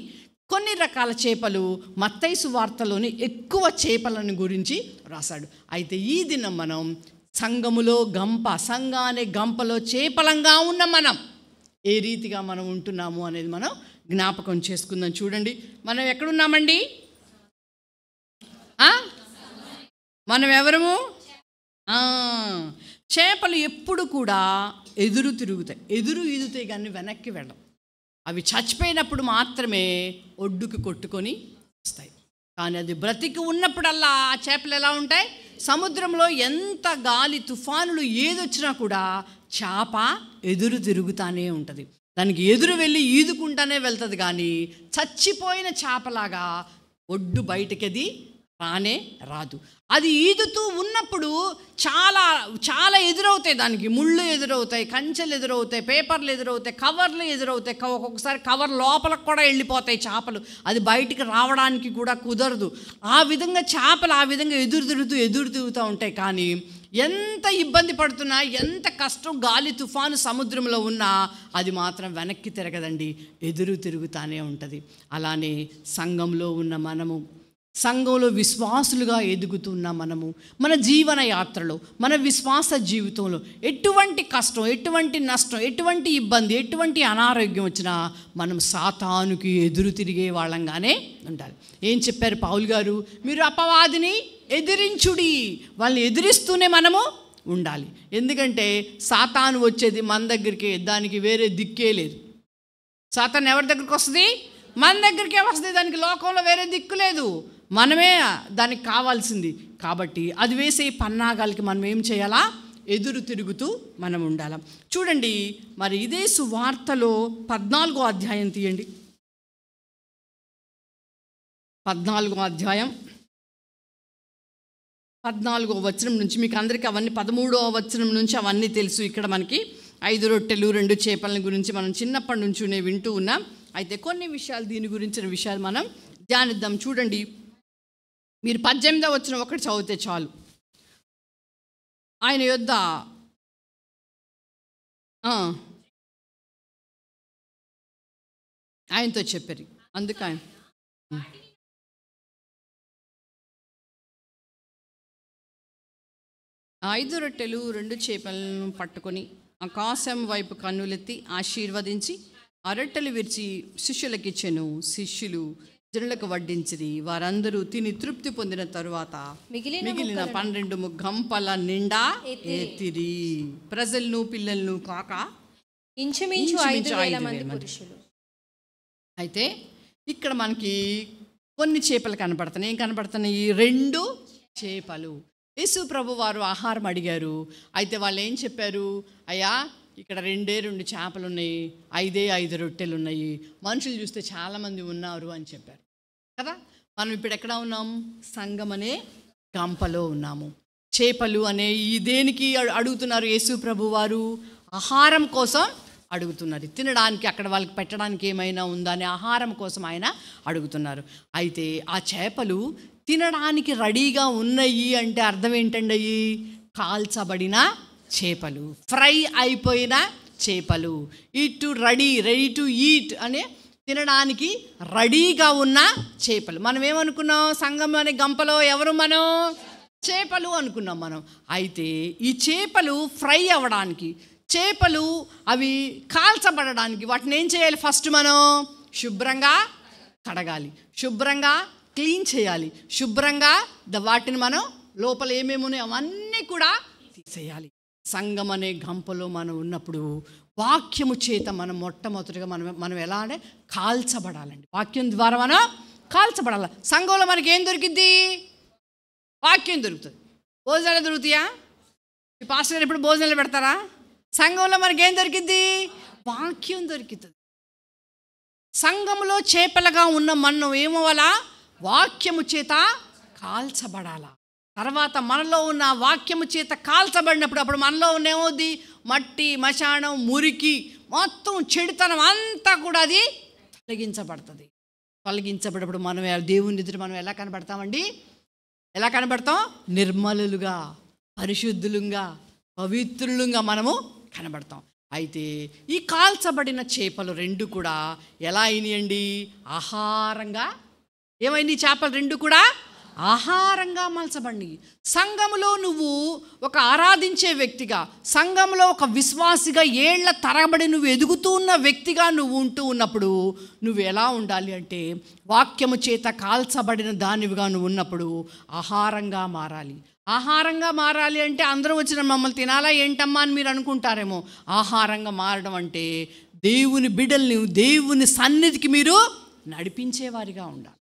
కొన్ని రకాల చేపలు మత్తయి సువార్తలోని ఎక్కువ చేపలను గురించి రాశాడు. అయితే ఈ దినం మనం సంఘములో గంప, సంఘ అనే గంపలో చేపలంగా ఉన్న మనం ఏ రీతిగా మనం ఉంటున్నాము అనేది మనం జ్ఞాపకం చేసుకుందాం. చూడండి, మనం ఎక్కడున్నామండి? మనం ఎవరము? చేపలు ఎప్పుడు కూడా ఎదురు తిరుగుతాయి, ఎదురు ఈదుతాయి కానీ వెనక్కి వెళ్ళం. అవి చచ్చిపోయినప్పుడు మాత్రమే ఒడ్డుకు కొట్టుకొని వస్తాయి. కానీ అది బ్రతికి ఉన్నప్పుడల్లా ఆ చేపలు ఎలా ఉంటాయి? సముద్రంలో ఎంత గాలి తుఫానులు ఏదొచ్చినా కూడా చేప ఎదురు తిరుగుతానే ఉంటుంది. దానికి ఎదురు వెళ్ళి ఈదుకుంటానే వెళ్తుంది, కానీ చచ్చిపోయిన చేపలాగా ఒడ్డు బయటకి రానే రాదు. అది ఈదుతూ ఉన్నప్పుడు చాలా చాలా ఎదురవుతాయి, దానికి ముళ్ళు ఎదురవుతాయి, కంచెలు ఎదురవుతాయి, పేపర్లు ఎదురవుతాయి, కవర్లు ఎదురవుతాయి, ఒక్కొక్కసారి కవర్ లోపలకు కూడా వెళ్ళిపోతాయి చేపలు, అది బయటికి రావడానికి కూడా కుదరదు. ఆ విధంగా చేపలు ఆ విధంగా ఎదురు తిరుగుతూ ఉంటాయి. కానీ ఎంత ఇబ్బంది పడుతున్నా, ఎంత కష్టం, గాలి తుఫాను సముద్రంలో ఉన్నా అది మాత్రం వెనక్కి తిరగదండి, ఎదురు తిరుగుతానే ఉంటుంది. అలానే సంఘంలో ఉన్న మనము, సంఘంలో విశ్వాసులుగా ఎదుగుతున్న మనము, మన జీవన యాత్రలో, మన విశ్వాస జీవితంలో ఎటువంటి కష్టం, ఎటువంటి నష్టం, ఎటువంటి ఇబ్బంది, ఎటువంటి అనారోగ్యం వచ్చినా మనం సాతానుకి ఎదురు తిరిగే వాళ్ళంగానే ఉండాలి. ఏం చెప్పారు పౌలు గారు? మీరు అపవాదిని ఎదిరించుడి. వాళ్ళని ఎదిరిస్తూనే మనము ఉండాలి. ఎందుకంటే సాతాను వచ్చేది మన దగ్గరికి, దానికి వేరే దిక్కే లేదు. సాతాను ఎవరి దగ్గరికి వస్తుంది? మన దగ్గరికే వస్తుంది. దానికి లోకంలో వేరే దిక్కు లేదు, మనమే దానికి కావాల్సింది. కాబట్టి అది వేసే పన్నాగాలకి మనం ఏం చేయాలా? ఎదురు తిరుగుతూ మనం ఉండాలి. చూడండి, మరి ఇదే సువార్తలో 14వ అధ్యాయం తీయండి. 14వ అధ్యాయం 14వ వచనం నుంచి, మీకు అందరికీ అవన్నీ 13వ వచనం నుంచి అవన్నీ తెలుసు. ఇక్కడ మనకి 5 రొట్టెలు 2 చేపల గురించి మనం చిన్నప్పటి నుంచి వింటూ ఉన్నాం. అయితే కొన్ని విషయాలు, దీని గురించిన విషయాలు మనం ధ్యానిద్దాం. చూడండి, మీరు 18వ వచనం ఒకటి చదివితే చాలు. ఆయన యొద్ద ఆయనతో చెప్పారు. అందుకు ఆయన 5 రొట్టెలు 2 చేపలను పట్టుకొని ఆకాశం వైపు కన్నులెత్తి ఆశీర్వదించి ఆ రొట్టెలు విరిచి శిష్యులకిచ్చెను. శిష్యులు జనులకు వడ్డించిరి. వారందరూ తిని తృప్తి పొందిన తరువాత మిగిలిన 12 గంపల నిండా ఎత్తిరి. ప్రజలను పిల్లలను కాక ఇంచుమించు 5,000 మంది పురుషులు. అయితే ఇక్కడ మనకి కొన్ని చేపలు కనపడుతున్నాయి. ఏం కనపడుతున్నాయి? 2 చేపలు. యేసు ప్రభు వారు ఆహారం అడిగారు. అయితే వాళ్ళు ఏం చెప్పారు? అయ్యా, ఇక్కడ 2 చేపలు ఉన్నాయి, 5 రొట్టెలు ఉన్నాయి, మనుషులు చూస్తే చాలామంది ఉన్నారు అని చెప్పారు కదా. మనం ఇప్పుడు ఎక్కడ ఉన్నాం? సంఘం అనే గంపలో ఉన్నాము. చేపలు అనే ఈ దేనికి అడుగుతున్నారు? యేసు ప్రభు వారు ఆహారం కోసం అడుగుతున్నారు. తినడానికి అక్కడ వాళ్ళకి పెట్టడానికి ఏమైనా ఉందా అని ఆహారం కోసం ఆయన అడుగుతున్నారు. అయితే ఆ చేపలు తినడానికి రెడీగా ఉన్నాయి అంటే అర్థం ఏంటండి? అయ్యి కాల్చబడిన చేపలు, ఫ్రై అయిపోయిన చేపలు. Eat to ready to eat అనే తినడానికి రెడీగా ఉన్న చేపలు. మనం ఏమనుకున్నాం? సంఘం అనే గంపలో ఎవరు? మనం చేపలు అనుకున్నాం మనం. అయితే ఈ చేపలు ఫ్రై అవ్వడానికి, చేపలు అవి కాల్చబడడానికి వాటిని ఏం చేయాలి? ఫస్ట్ మనం శుభ్రంగా కడగాలి, శుభ్రంగా క్లీన్ చేయాలి, శుభ్రంగా వాటిని మనం లోపల ఏమేమి ఉన్నాయో అవన్నీ కూడా తీసేయాలి. సంఘం అనే గంపలో మనం ఉన్నప్పుడు వాక్యము చేత మనం మొట్టమొదటిగా మనం ఎలా అంటే కాల్చబడాలండి. వాక్యం ద్వారా మనం కాల్చబడాలి. సంఘంలో మనకి ఏం దొరికిద్ది? వాక్యం దొరుకుతుంది. భోజనాలు దొరుకుతాయా? ఈ పాస్టర్ గారు ఎప్పుడు భోజనాలు పెడతారా? సంఘంలో మనకి ఏం దొరికిద్ది? వాక్యం దొరుకుతుంది. సంఘంలో చేపలుగా ఉన్న మనం ఏమవ్వాలా? వాక్యము చేత కాల్చబడాలా. తర్వాత మనలో ఉన్న వాక్యము చేత కాల్చబడినప్పుడు అప్పుడు మనలో ఉన్న ఏమవుద్ది? మట్టి, మశానం, మురికి, మొత్తం చెడుతనం అంతా కూడా అది తొలగించబడుతుంది. తొలగించబడినప్పుడు మనం దేవుని ఎదుట మనం ఎలా కనబడతామండి? ఎలా కనబడతాం? నిర్మలులుగా, పరిశుద్ధులుగా, పవిత్రులుగా మనము కనబడతాం. అయితే ఈ కాల్చబడిన చేపలు 2 కూడా ఎలా అయినాయండి? ఆహారంగా ఏమైంది? చేపలు 2 కూడా ఆహారంగా మలచబడి. సంఘములో నువ్వు ఒక ఆరాధించే వ్యక్తిగా, సంఘంలో ఒక విశ్వాసిగా ఏళ్ల తరబడి నువ్వు ఎదుగుతూ ఉన్న వ్యక్తిగా నువ్వు ఉంటూ ఉన్నప్పుడు నువ్వు ఎలా ఉండాలి అంటే వాక్యము చేత కాల్చబడిన దానివిగా నువ్వు ఉన్నప్పుడు ఆహారంగా మారాలి. ఆహారంగా మారాలి అంటే అందరూ వచ్చిన మమ్మల్ని తినాలా ఏంటమ్మా అని మీరు అనుకుంటారేమో. ఆహారంగా మారడం అంటే దేవుని బిడ్డల్ని దేవుని సన్నిధికి మీరు నడిపించేవారిగా ఉండాలి.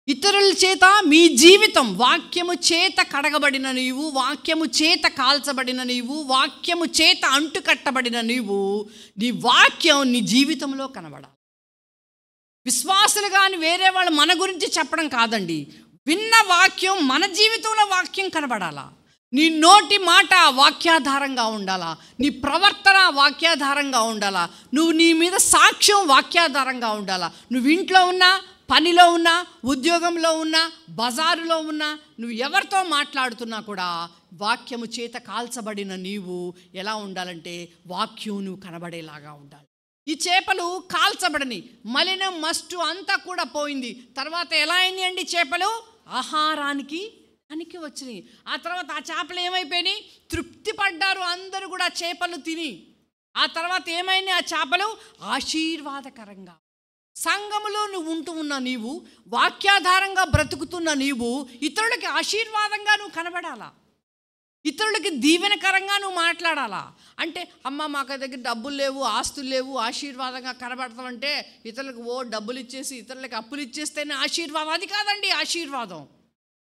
ఇతరుల చేత మీ జీవితం వాక్యము చేత కడగబడిన నీవు, వాక్యము చేత కాల్చబడిన నీవు, వాక్యము చేత అంటుకట్టబడిన నీవు, నీ వాక్యం నీ జీవితంలో కనబడాలి. విశ్వాసులు కానీ వేరే వాళ్ళు మన గురించి చెప్పడం కాదండి, విన్న వాక్యం మన జీవితంలో వాక్యం కనబడాలా. నీ నోటి మాట వాక్యాధారంగా ఉండాలా, నీ ప్రవర్తన వాక్యాధారంగా ఉండాలా, నువ్వు నీ మీద సాక్ష్యం వాక్యాధారంగా ఉండాలా. నువ్వు ఇంట్లో ఉన్నా, పనిలో ఉన్నా, ఉద్యోగంలో ఉన్నా, బజారులో ఉన్నా, నువ్వు ఎవరితో మాట్లాడుతున్నా కూడా వాక్యము చేత కాల్చబడిన నీవు ఎలా ఉండాలంటే వాక్యం నువ్వు కనబడేలాగా ఉండాలి. ఈ చేపలు కాల్చబడని, మలినం మస్టు అంతా కూడా పోయింది. తర్వాత ఎలా అయింది అండి? చేపలు ఆహారానికి పనికి వచ్చినాయి. ఆ తర్వాత ఆ చేపలు ఏమైపోయినాయి? తృప్తి పడ్డారు అందరూ కూడా చేపలు తిని. ఆ తర్వాత ఏమైంది? ఆ చేపలు ఆశీర్వాదకరంగా. సంఘములో నువ్వు ఉంటూ ఉన్న నీవు, వాక్యాధారంగా బ్రతుకుతున్న నీవు, ఇతరులకి ఆశీర్వాదంగా నువ్వు కనబడాలా, ఇతరులకి దీవెనకరంగా నువ్వు మాట్లాడాలా. అంటే అమ్మ మాకు దగ్గర డబ్బులు లేవు, ఆస్తులు లేవు, ఆశీర్వాదంగా కనబడతామంటే ఇతరులకు డబ్బులు ఇచ్చేసి ఇతరులకి అప్పులు ఇచ్చేస్తేనే ఆశీర్వాదం. అది కాదండి ఆశీర్వాదం,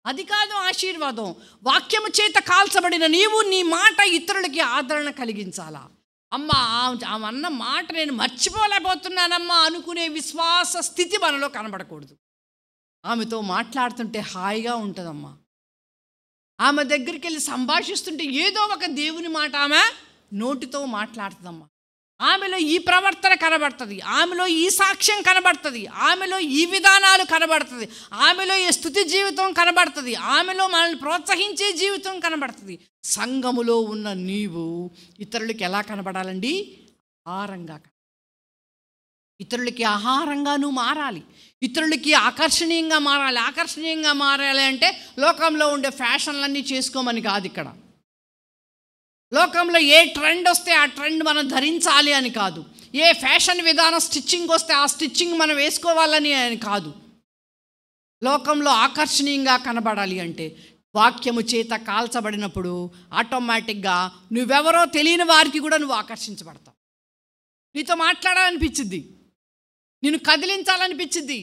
అది కాదు ఆశీర్వాదం. వాక్యము చేత కాల్చబడిన నీవు, నీ మాట ఇతరులకి ఆదరణ కలిగించాలా. అమ్మ ఆమె అన్న మాట నేను మర్చిపోలేకపోతున్నానమ్మా అనుకునే విశ్వాస స్థితి మనలో కనబడకూడదు. ఆమెతో మాట్లాడుతుంటే హాయిగా ఉంటుందమ్మా, ఆమె దగ్గరికి వెళ్ళి సంభాషిస్తుంటే ఏదో ఒక దేవుని మాట ఆమె నోటితో మాట్లాడుతుందమ్మా. ఆమెలో ఈ ప్రవర్తన కనబడుతుంది, ఆమెలో ఈ సాక్ష్యం కనబడుతుంది, ఆమెలో ఈ విధానాలు కనబడుతుంది, ఆమెలో ఈ స్తుతి జీవితం కనబడుతుంది, ఆమెలో మనల్ని ప్రోత్సహించే జీవితం కనబడుతుంది. సంఘములో ఉన్న నీవు ఇతరులకి ఎలా కనబడాలండి? ఆహారంగా, ఇతరులకి ఆహారంగా నువ్వు మారాలి, ఇతరులకి ఆకర్షణీయంగా మారాలి. ఆకర్షణీయంగా మారాలి అంటే లోకంలో ఉండే ఫ్యాషన్లన్నీ చేసుకోమని కాదు. ఇక్కడ లోకంలో ఏ ట్రెండ్ వస్తే ఆ ట్రెండ్ మనం ధరించాలి అని కాదు, ఏ ఫ్యాషన్ విధానం స్టిచ్చింగ్ వస్తే ఆ స్టిచ్చింగ్ మనం వేసుకోవాలని అని కాదు. లోకంలో ఆకర్షణీయంగా కనబడాలి అంటే వాక్యము చేత కాల్చబడినప్పుడు ఆటోమేటిక్గా నువ్వెవరో తెలియని వారికి కూడా నువ్వు ఆకర్షించబడతావు. నీతో మాట్లాడాలనిపించింది, నిన్ను కదిలించాలనిపించింది.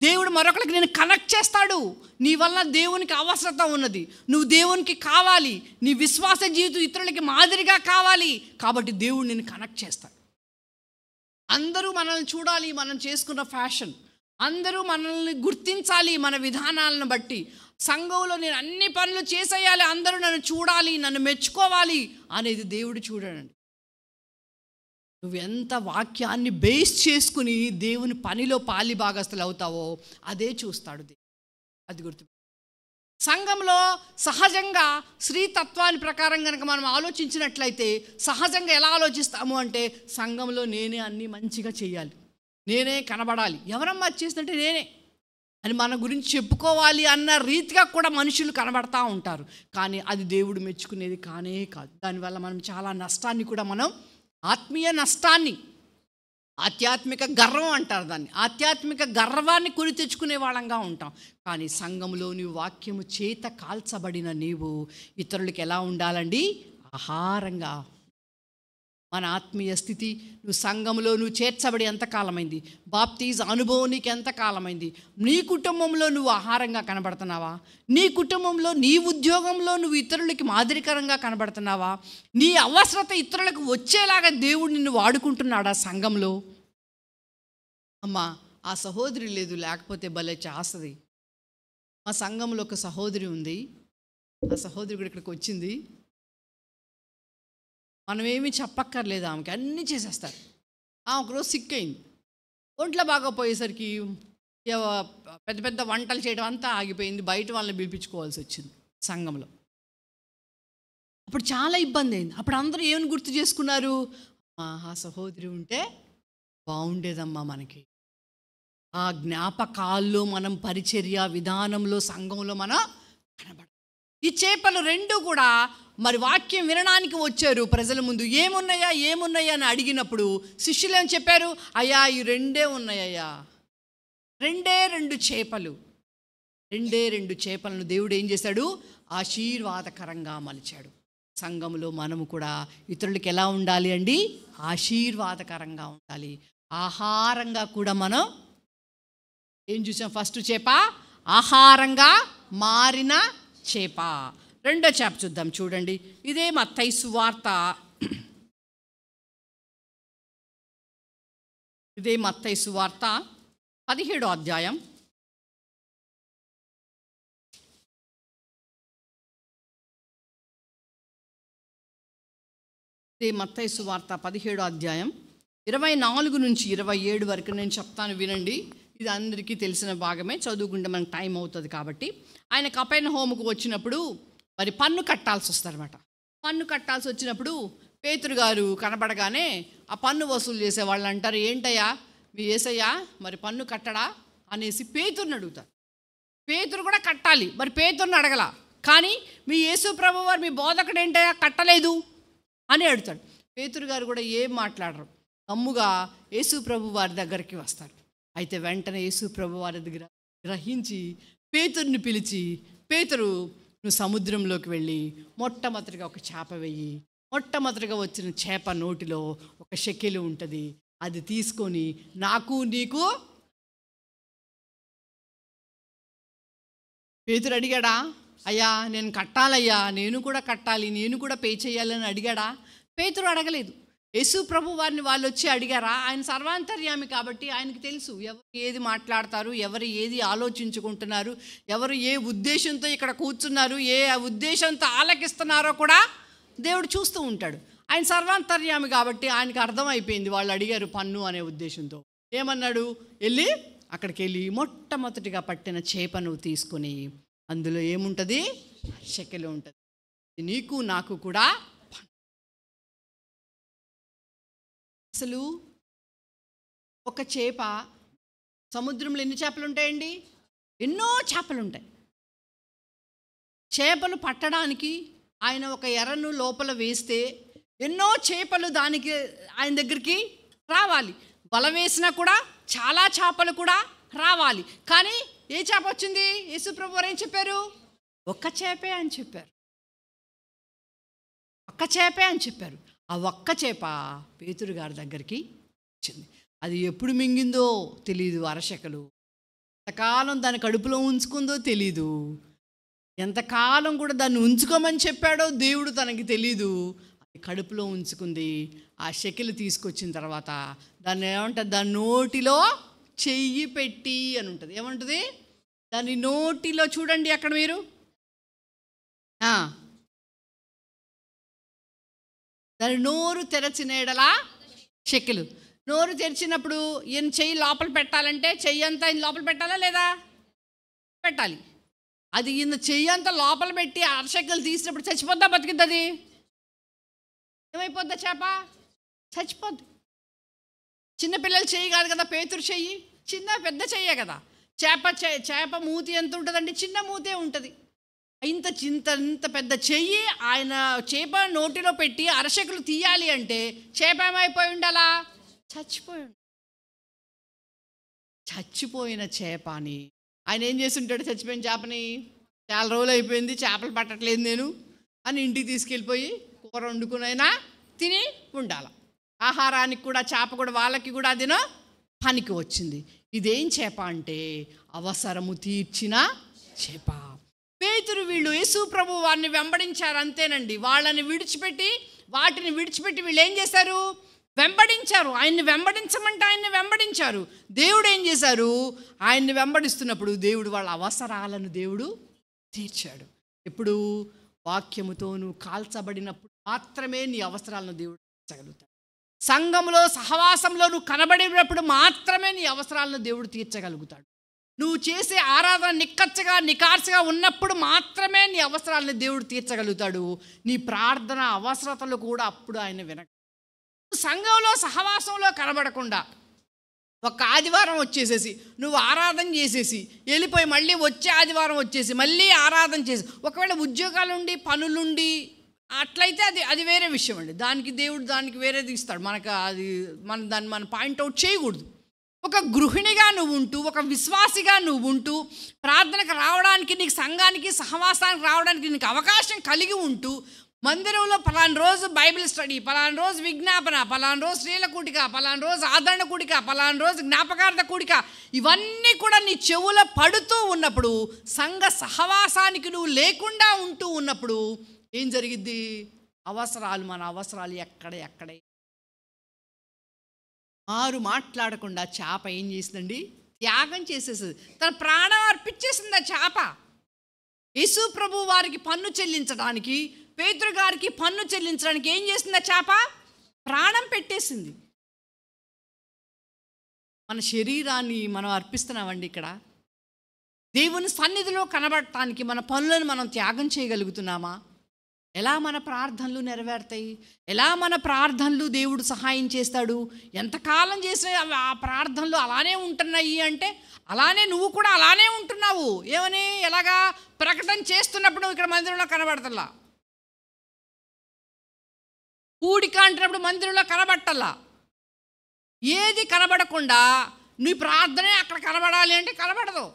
దేవుడు మరొకరికి నేను కనెక్ట్ చేస్తాడు. నీ వల్ల దేవునికి అవసరత ఉన్నది, నువ్వు దేవునికి కావాలి, నీ విశ్వాస జీవితం ఇతరులకి మాదిరిగా కావాలి. కాబట్టి దేవుడు నిన్ను కనెక్ట్ చేస్తాడు. అందరూ మనల్ని చూడాలి, మనం చేసుకున్న ఫ్యాషన్, అందరూ మనల్ని గుర్తించాలి మన విధానాలను బట్టి. సంఘంలో నేను అన్ని పనులు చేసేయాలి, అందరూ నన్ను చూడాలి, నన్ను మెచ్చుకోవాలి అనేది దేవుడు చూడండి. నువ్వు ఎంత వాక్యాన్ని బేస్ చేసుకుని దేవుని పనిలో పాలి భాగస్తులు అవుతావో అదే చూస్తాడు దేవుడు. అది గుర్తు. సంఘంలో సహజంగా స్త్రీతత్వాన్ని ప్రకారం కనుక మనం ఆలోచించినట్లయితే సహజంగా ఎలా ఆలోచిస్తాము అంటే సంఘంలో నేనే అన్నీ మంచిగా చేయాలి, నేనే కనబడాలి, ఎవరమ్మా చేసినట్టే నేనే అని మన గురించి చెప్పుకోవాలి అన్న రీతిగా కూడా మనుషులు కనబడతా ఉంటారు. కానీ అది దేవుడు మెచ్చుకునేది కానే కాదు. దానివల్ల మనం చాలా నష్టాన్ని కూడా, మనం ఆత్మీయ నష్టాన్ని, ఆధ్యాత్మిక గర్వం అంటారు దాన్ని, ఆధ్యాత్మిక గర్వాన్ని కొని తెచ్చుకునే వాళ్ళంగా ఉంటాం. కానీ సంఘములో నీవు వాక్యము చేత కాల్చబడిన నీవు ఇతరులకి ఎలా ఉండాలండి? ఆహారంగా. మన ఆత్మీయ స్థితి, నువ్వు సంఘంలో నువ్వు చేర్చబడి ఎంతకాలమైంది, బాప్తీజ్ అనుభవం నీకు ఎంతకాలమైంది, నీ కుటుంబంలో నువ్వు ఆహారంగా కనబడుతున్నావా, నీ కుటుంబంలో నీ ఉద్యోగంలో నువ్వు ఇతరులకి మాదిరికరంగా కనబడుతున్నావా, నీ అవసరత ఇతరులకు వచ్చేలాగా దేవుడు నిన్ను వాడుకుంటున్నాడా సంఘంలో? అమ్మా ఆ సహోదరి లేదు, లేకపోతే భలే చేస్తుంది. మా సంఘంలో ఒక సహోదరి ఉంది, ఆ సహోదరి కూడా ఇక్కడికి వచ్చింది. మనం ఏమీ చెప్పక్కర్లేదు, ఆమెకి అన్నీ చేసేస్తారు. ఆమె ఒకరోజు సిక్ అయింది, ఒంట్లో బాగోపోయేసరికి పెద్ద పెద్ద వంటలు చేయడం అంతా ఆగిపోయింది. బయట వాళ్ళని పిలిపించుకోవాల్సి వచ్చింది సంఘంలో. అప్పుడు చాలా ఇబ్బంది అయింది. అప్పుడు అందరూ ఏమని గుర్తు చేసుకున్నారు? ఆ సహోదరి ఉంటే బాగుండేదమ్మా మనకి. ఆ జ్ఞాపకాల్లో మనం పరిచర్య విధానంలో సంఘంలో మనం కనబడ. ఈ చేపలు రెండు కూడా మరి వాక్యం వినడానికి వచ్చారు ప్రజల ముందు. ఏమున్నాయా అని అడిగినప్పుడు శిష్యులు ఏం చెప్పారు? అయ్యా ఈ రెండే ఉన్నాయ్యా, రెండు చేపలు, రెండు చేపలను దేవుడు ఏం చేశాడు? ఆశీర్వాదకరంగా మలిచాడు. సంఘంలో మనము కూడా ఇతరులకి ఎలా ఉండాలి అండి? ఆశీర్వాదకరంగా ఉండాలి. ఆహారంగా కూడా మనం ఏం చూసాం? ఫస్ట్ చేప ఆహారంగా మారిన చేప. రెండో చేప చూద్దాం, చూడండి. ఇదే మత్తయి సువార్త, ఇదే మత్తయి సువార్త 17వ అధ్యాయం. ఇదే మత్తయి సువార్త 17వ అధ్యాయం 24 నుంచి 27 వరకు నేను చెప్తాను, వినండి. ఇది అందరికీ తెలిసిన భాగమే, చదువుకుంటే మనకు టైం అవుతుంది కాబట్టి. ఆయన కపెర్నహూముకు వచ్చినప్పుడు మరి పన్ను కట్టాల్సి వస్తుందన్నమాట. పన్ను కట్టాల్సి వచ్చినప్పుడు పేతురు గారు కనబడగానే ఆ పన్ను వసూలు చేసే వాళ్ళు అంటారు, ఏంటయ్యా మీ యేసయ్యా మరి పన్ను కట్టడా అనేసి పేతురుని అడుగుతారు. పేతురు కూడా కట్టాలి, మరి పేతురుని అడగల. కానీ మీ యేసు ప్రభు వారు మీ బోధకుడు ఏంటయ్యా కట్టలేదు అని అడుగుతాడు. పేతురు గారు కూడా ఏం మాట్లాడరు, తమ్ముగా యేసు ప్రభు వారి దగ్గరికి వస్తారు. అయితే వెంటనే యేసు ప్రభు వారి దగ్గర గ్రహించి పేతురుని పిలిచి, పేతురు నువ్వు సముద్రంలోకి వెళ్ళి మొట్టమొదటిగా ఒక చేప వెయ్యి, మొట్టమొదటిగా వచ్చిన చేప నోటిలో ఒక షెకెలు ఉంటుంది, అది తీసుకొని నాకు నీకు. పేతురు అడిగాడా, అయ్యా నేను కట్టాలయ్యా, నేను కూడా కట్టాలి, నేను కూడా పే చేయాలని అడిగాడా? పేతురు అడగలేదు. యేసు ప్రభు వారిని వాళ్ళు వచ్చి అడిగారా? ఆయన సర్వాంతర్యామి కాబట్టి ఆయనకు తెలుసు ఎవరు ఏది మాట్లాడతారు, ఎవరు ఏది ఆలోచించుకుంటున్నారు, ఎవరు ఏ ఉద్దేశంతో ఇక్కడ కూర్చున్నారు, ఏ ఉద్దేశంతో ఆలకిస్తున్నారో కూడా దేవుడు చూస్తూ ఉంటాడు. ఆయన సర్వాంతర్యామి కాబట్టి ఆయనకు అర్థమైపోయింది వాళ్ళు అడిగారు పన్ను అనే ఉద్దేశంతో. ఏమన్నాడు, వెళ్ళి అక్కడికి వెళ్ళి మొట్టమొదటిగా పట్టిన చేపను తీసుకొని అందులో ఏముంటుంది, షెకెలు ఉంటుంది, నీకు నాకు కూడా. అసలు ఒక చేప, సముద్రంలో ఎన్ని చేపలు ఉంటాయండి? ఎన్నో చేపలు ఉంటాయి. చేపలు పట్టడానికి ఆయన ఒక ఎరను లోపల వేస్తే ఎన్నో చేపలు దానికి ఆయన దగ్గరికి రావాలి. వల వేసినా కూడా చాలా చేపలు కూడా రావాలి. కానీ ఏ చేప వచ్చింది? యేసు ప్రభు వారు ఏం చెప్పారు? ఒక్క చేపే అని చెప్పారు. ఒక్క చేపే అని చెప్పారు. ఆ ఒక్క చేప పేతురు గారి దగ్గరికి వచ్చింది. అది ఎప్పుడు మింగిందో తెలీదు, అరశకలు ఎంతకాలం దాని కడుపులో ఉంచుకుందో తెలీదు, ఎంతకాలం కూడా దాన్ని ఉంచుకోమని చెప్పాడో దేవుడు తనకి తెలీదు. అది కడుపులో ఉంచుకుంది. ఆ షెకెలు తీసుకొచ్చిన తర్వాత దాన్ని ఏమంటుంది, దాని నోటిలో చెయ్యి పెట్టి అని ఉంటుంది. ఏమంటుంది? దాని నోటిలో చూడండి అక్కడ మీరు, దాని నోరు తెరచిన ఎడలా షెకెలు. నోరు తెరిచినప్పుడు ఈయన చెయ్యి లోపల పెట్టాలంటే చెయ్యి అంతా ఈయన లోపల పెట్టాలా లేదా? పెట్టాలి. అది ఈయన చెయ్యి అంతా లోపల పెట్టి అరశెక్కలు తీసినప్పుడు చచ్చిపోద్దా బతికిద్ది? అది ఏమైపోద్దా? చేప చచ్చిపోద్ది. చిన్నపిల్లలు చెయ్యి కాదు కదా పేతురు చెయ్యి, చిన్న పెద్ద చెయ్యే కదా. చేప మూతి ఎంత ఉంటుందండి? చిన్న మూతే ఉంటుంది. ఇంత ఇంత పెద్ద చెయ్యి ఆయన చేప నోటిలో పెట్టి అరశకులు తీయాలి అంటే చేప ఏమైపోయి ఉండాలా? చచ్చిపోయిన చేపని ఆయన ఏం చేసి ఉంటాడు? చచ్చిపోయిన చేపని చాలా రోజులు అయిపోయింది, చేపలు పట్టట్లేదు నేను అని ఇంటికి తీసుకెళ్ళిపోయి కూర వండుకునైనా తిని ఉండాలి. ఆహారానికి కూడా చేప కూడా వాళ్ళకి కూడా అదినో పనికి వచ్చింది. ఇదేం చేప అంటే అవసరము తీర్చిన చేప. పేతురు వీళ్ళు యేసు ప్రభు వారిని వెంబడించారు, అంతేనండి. వాటిని విడిచిపెట్టి వీళ్ళు ఏం చేశారు? వెంబడించారు. ఆయన్ని వెంబడించమంటే ఆయన్ని వెంబడించారు. దేవుడు ఏం చేశారు? ఆయన్ని వెంబడిస్తున్నప్పుడు దేవుడు వాళ్ళ అవసరాలను దేవుడు తీర్చాడు. ఎప్పుడు? వాక్యముతో నువ్వు కాల్చబడినప్పుడు మాత్రమే నీ అవసరాలను దేవుడు తీర్చగలుగుతాడు. సంఘంలో సహవాసంలో నువ్వు కనబడినప్పుడు మాత్రమే నీ అవసరాలను దేవుడు తీర్చగలుగుతాడు. నువ్వు చేసే ఆరాధన నిక్కచ్చగా నికార్సుగా ఉన్నప్పుడు మాత్రమే నీ అవసరాలను దేవుడు తీర్చగలుగుతాడు. నీ ప్రార్థన అవసరతలు కూడా అప్పుడు ఆయన వినక. సంఘంలో సహవాసంలో కనబడకుండా ఒక ఆదివారం వచ్చేసేసి నువ్వు ఆరాధన చేసేసి వెళ్ళిపోయి మళ్ళీ వచ్చే ఆదివారం వచ్చేసి మళ్ళీ ఆరాధన చేసి, ఒకవేళ ఉద్యోగాలుండి పనులుండి అట్లయితే అది వేరే విషయం అండి. దేవుడు దానికి వేరేది ఇస్తాడు మనకు. దాన్ని మనం పాయింట్అవుట్ చేయకూడదు. ఒక గృహిణిగా నువ్వు ఉంటూ, ఒక విశ్వాసిగా నువ్వు ఉంటూ, ప్రార్థనకు రావడానికి, నీకు సంఘానికి సహవాసానికి రావడానికి నీకు అవకాశం కలిగి ఉంటూ మందిరంలో పలానా రోజు బైబిల్ స్టడీ, పలానా రోజు విజ్ఞాపన, పలానా రోజు స్త్రీల కూడిక, పలానా రోజు ఆదరణ కూడిక, పలానా రోజు జ్ఞాపకార్థ కూడిక, ఇవన్నీ కూడా నీ చెవులో పడుతూ ఉన్నప్పుడు, సంఘ సహవాసానికి నువ్వు లేకుండా ఉంటూ ఉన్నప్పుడు ఏం జరిగిద్ది? మన అవసరాలు ఎక్కడే. ఆరు మాట్లాడకుండా చేప ఏం చేసిందండి? త్యాగం చేసేసింది, తన ప్రాణం అర్పించేసింది. ఆ చేప యేసు ప్రభు వారికి పన్ను చెల్లించడానికి, పేతురు గారికి పన్ను చెల్లించడానికి ఏం చేసింది? ఆ చేప ప్రాణం పెట్టేసింది. మన శరీరాన్ని మనం అర్పిస్తున్నామండి. ఇక్కడ దేవుని సన్నిధిలో కనబడటానికి మన పనులను మనం త్యాగం చేయగలుగుతున్నామా? ఎలా మన ప్రార్థనలు నెరవేరుతాయి? ఎలా మన ప్రార్థనలు దేవుడు సహాయం చేస్తాడు? ఎంతకాలం చేసిన ఆ ప్రార్థనలు అలానే ఉంటున్నాయి అంటే, అలానే నువ్వు కూడా అలానే ఉంటున్నావు. ఏమని? ఎలాగా? ప్రకటన చేస్తున్నప్పుడు ఇక్కడ మందిరంలో కనబడతల్లా, కూడిక అంటున్నప్పుడు మందిరంలో కనబట్టల్లా. ఏది కనబడకుండా నీ ప్రార్థనే అక్కడ కనబడాలి అంటే కనబడదు.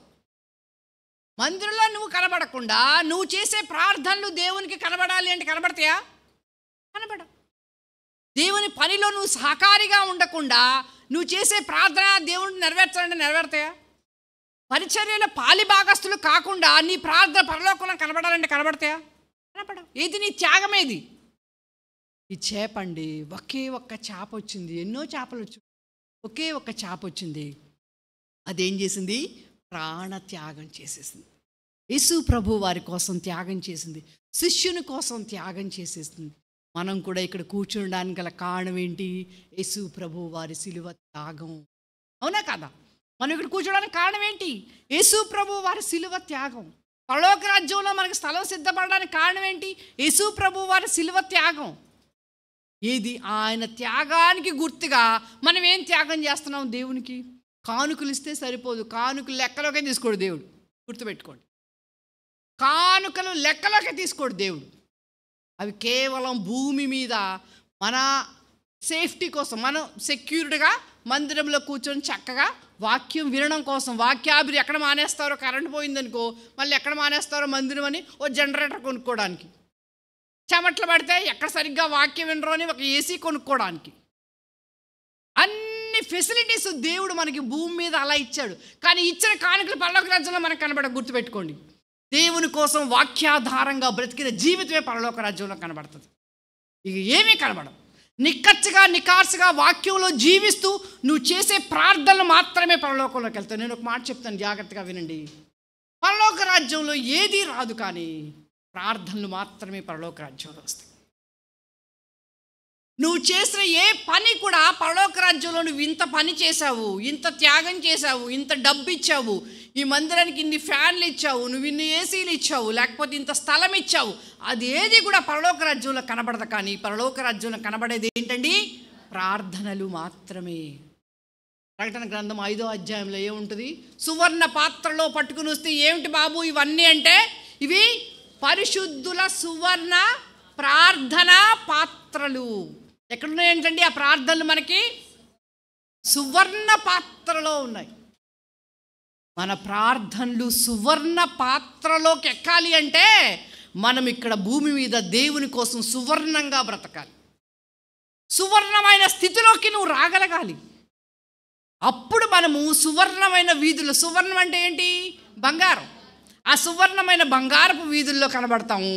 మందిరంలో నువ్వు కనబడకుండా నువ్వు చేసే ప్రార్థనలు దేవునికి కనబడాలి అంటే కనబడతాయా? కనబడవు. దేవుని పనిలో నువ్వు సహకారిగా ఉండకుండా నువ్వు చేసే ప్రార్థన దేవుడిని నెరవేర్చాలంటే నెరవేరుతాయా? పరిచర్యలో పాలి భాగస్తులు కాకుండా నీ ప్రార్థన పరలోకంలో కనబడాలంటే కనబడతాయా? కనబడవు. ఏది నీ త్యాగమేది? ఈ చేపండి, ఒకే ఒక్క చేప వచ్చింది. ఎన్నో చేపలు వచ్చి ఒకే ఒక్క చేప వచ్చింది. అదేం చేసింది? ప్రాణత్యాగం చేసేసింది. యేసు ప్రభు వారి కోసం త్యాగం చేసింది, శిష్యుని కోసం త్యాగం చేసేసింది. మనం కూడా ఇక్కడ కూర్చుండడానికి గల కారణం ఏంటి? యేసు ప్రభు వారి సిలువ త్యాగం. అవునా కదా? మనం ఇక్కడ కూర్చోడానికి కారణం ఏంటి? యేసు ప్రభు వారి సిలువ త్యాగం. పరలోక రాజ్యంలో మనకి స్థలం సిద్ధపడడానికి కారణం ఏంటి? యేసు ప్రభు వారి సిలువ త్యాగం. ఏది? ఆయన త్యాగానికి గుర్తుగా మనం ఏం త్యాగం చేస్తున్నాం దేవునికి? కానుకలు ఇస్తే సరిపోదు, కానుకలు లెక్కలోకే తీసుకోడు దేవుడు. గుర్తుపెట్టుకోండి, కానుకలు లెక్కలోకే తీసుకోడు దేవుడు. అవి కేవలం భూమి మీద మన సేఫ్టీ కోసం, మనం సెక్యూర్డ్గా మందిరంలో కూర్చొని చక్కగా వాక్యం వినడం కోసం. వాక్యాభిరి ఎక్కడ మానేస్తారో, కరెంట్ పోయిందనుకో మళ్ళీ ఎక్కడ మానేస్తారో మందిరం అని ఓ జనరేటర్ కొనుక్కోవడానికి, చెమట్లు పడితే ఎక్కడ సరిగ్గా వాక్యం వినరో అని ఒక ఏసీ కొనుక్కోవడానికి. అన్ని ఫెసిలిటీస్ దేవుడు మనకి భూమి మీద అలా ఇచ్చాడు. కానీ ఇచ్చిన కానుకలు పరలోక రాజ్యంలో మనకు కనబడ. గుర్తుపెట్టుకోండి, దేవుని కోసం వాక్యాధారంగా బ్రతికిన జీవితమే పరలోక రాజ్యంలో కనబడుతుంది. ఇక ఏమీ కనబడవు. నిక్కచ్చిగా నికార్సుగా వాక్యంలో జీవిస్తూ నువ్వు చేసే ప్రార్థనలు మాత్రమే పరలోకంలోకి వెళ్తావు. నేను ఒక మాట చెప్తాను, జాగ్రత్తగా వినండి. పరలోక రాజ్యంలో ఏదీ రాదు, కానీ ప్రార్థనలు మాత్రమే పరలోక రాజ్యంలో వస్తాయి. నువ్వు చేసిన ఏ పని కూడా పరలోక రాజ్యంలో, నువ్వు ఇంత పని చేశావు, ఇంత త్యాగం చేశావు, ఇంత డబ్బు ఇచ్చావు, ఈ మందిరానికి ఇన్ని ఫ్యాన్లు ఇచ్చావు, నువ్వు ఇన్ని ఏసీలు ఇచ్చావు, లేకపోతే ఇంత స్థలం ఇచ్చావు, అది ఏది కూడా పరలోక రాజ్యంలో కనబడదు. కానీ పరలోక రాజ్యంలో కనబడేది ఏంటండి? ప్రార్థనలు మాత్రమే. ప్రకటన గ్రంథం 5వ అధ్యాయంలో ఏముంటుంది? సువర్ణ పాత్రలో పట్టుకుని వస్తే ఏమిటి బాబు ఇవన్నీ అంటే, ఇవి పరిశుద్ధుల సువర్ణ ప్రార్థనా పాత్రలు. ఎక్కడున్నాయి ఏంటండి ఆ ప్రార్థనలు? మనకి సువర్ణ పాత్రలో ఉన్నాయి. మన ప్రార్థనలు సువర్ణ పాత్రలోకి ఎక్కాలి అంటే మనం ఇక్కడ భూమి మీద దేవుని కోసం సువర్ణంగా బ్రతకాలి. సువర్ణమైన స్థితిలోకి నువ్వు రాగలగాలి. అప్పుడు మనము సువర్ణమైన వీధులు, సువర్ణం అంటే ఏంటి? బంగారం. ఆ సువర్ణమైన బంగారపు వీధుల్లో కనబడతాము.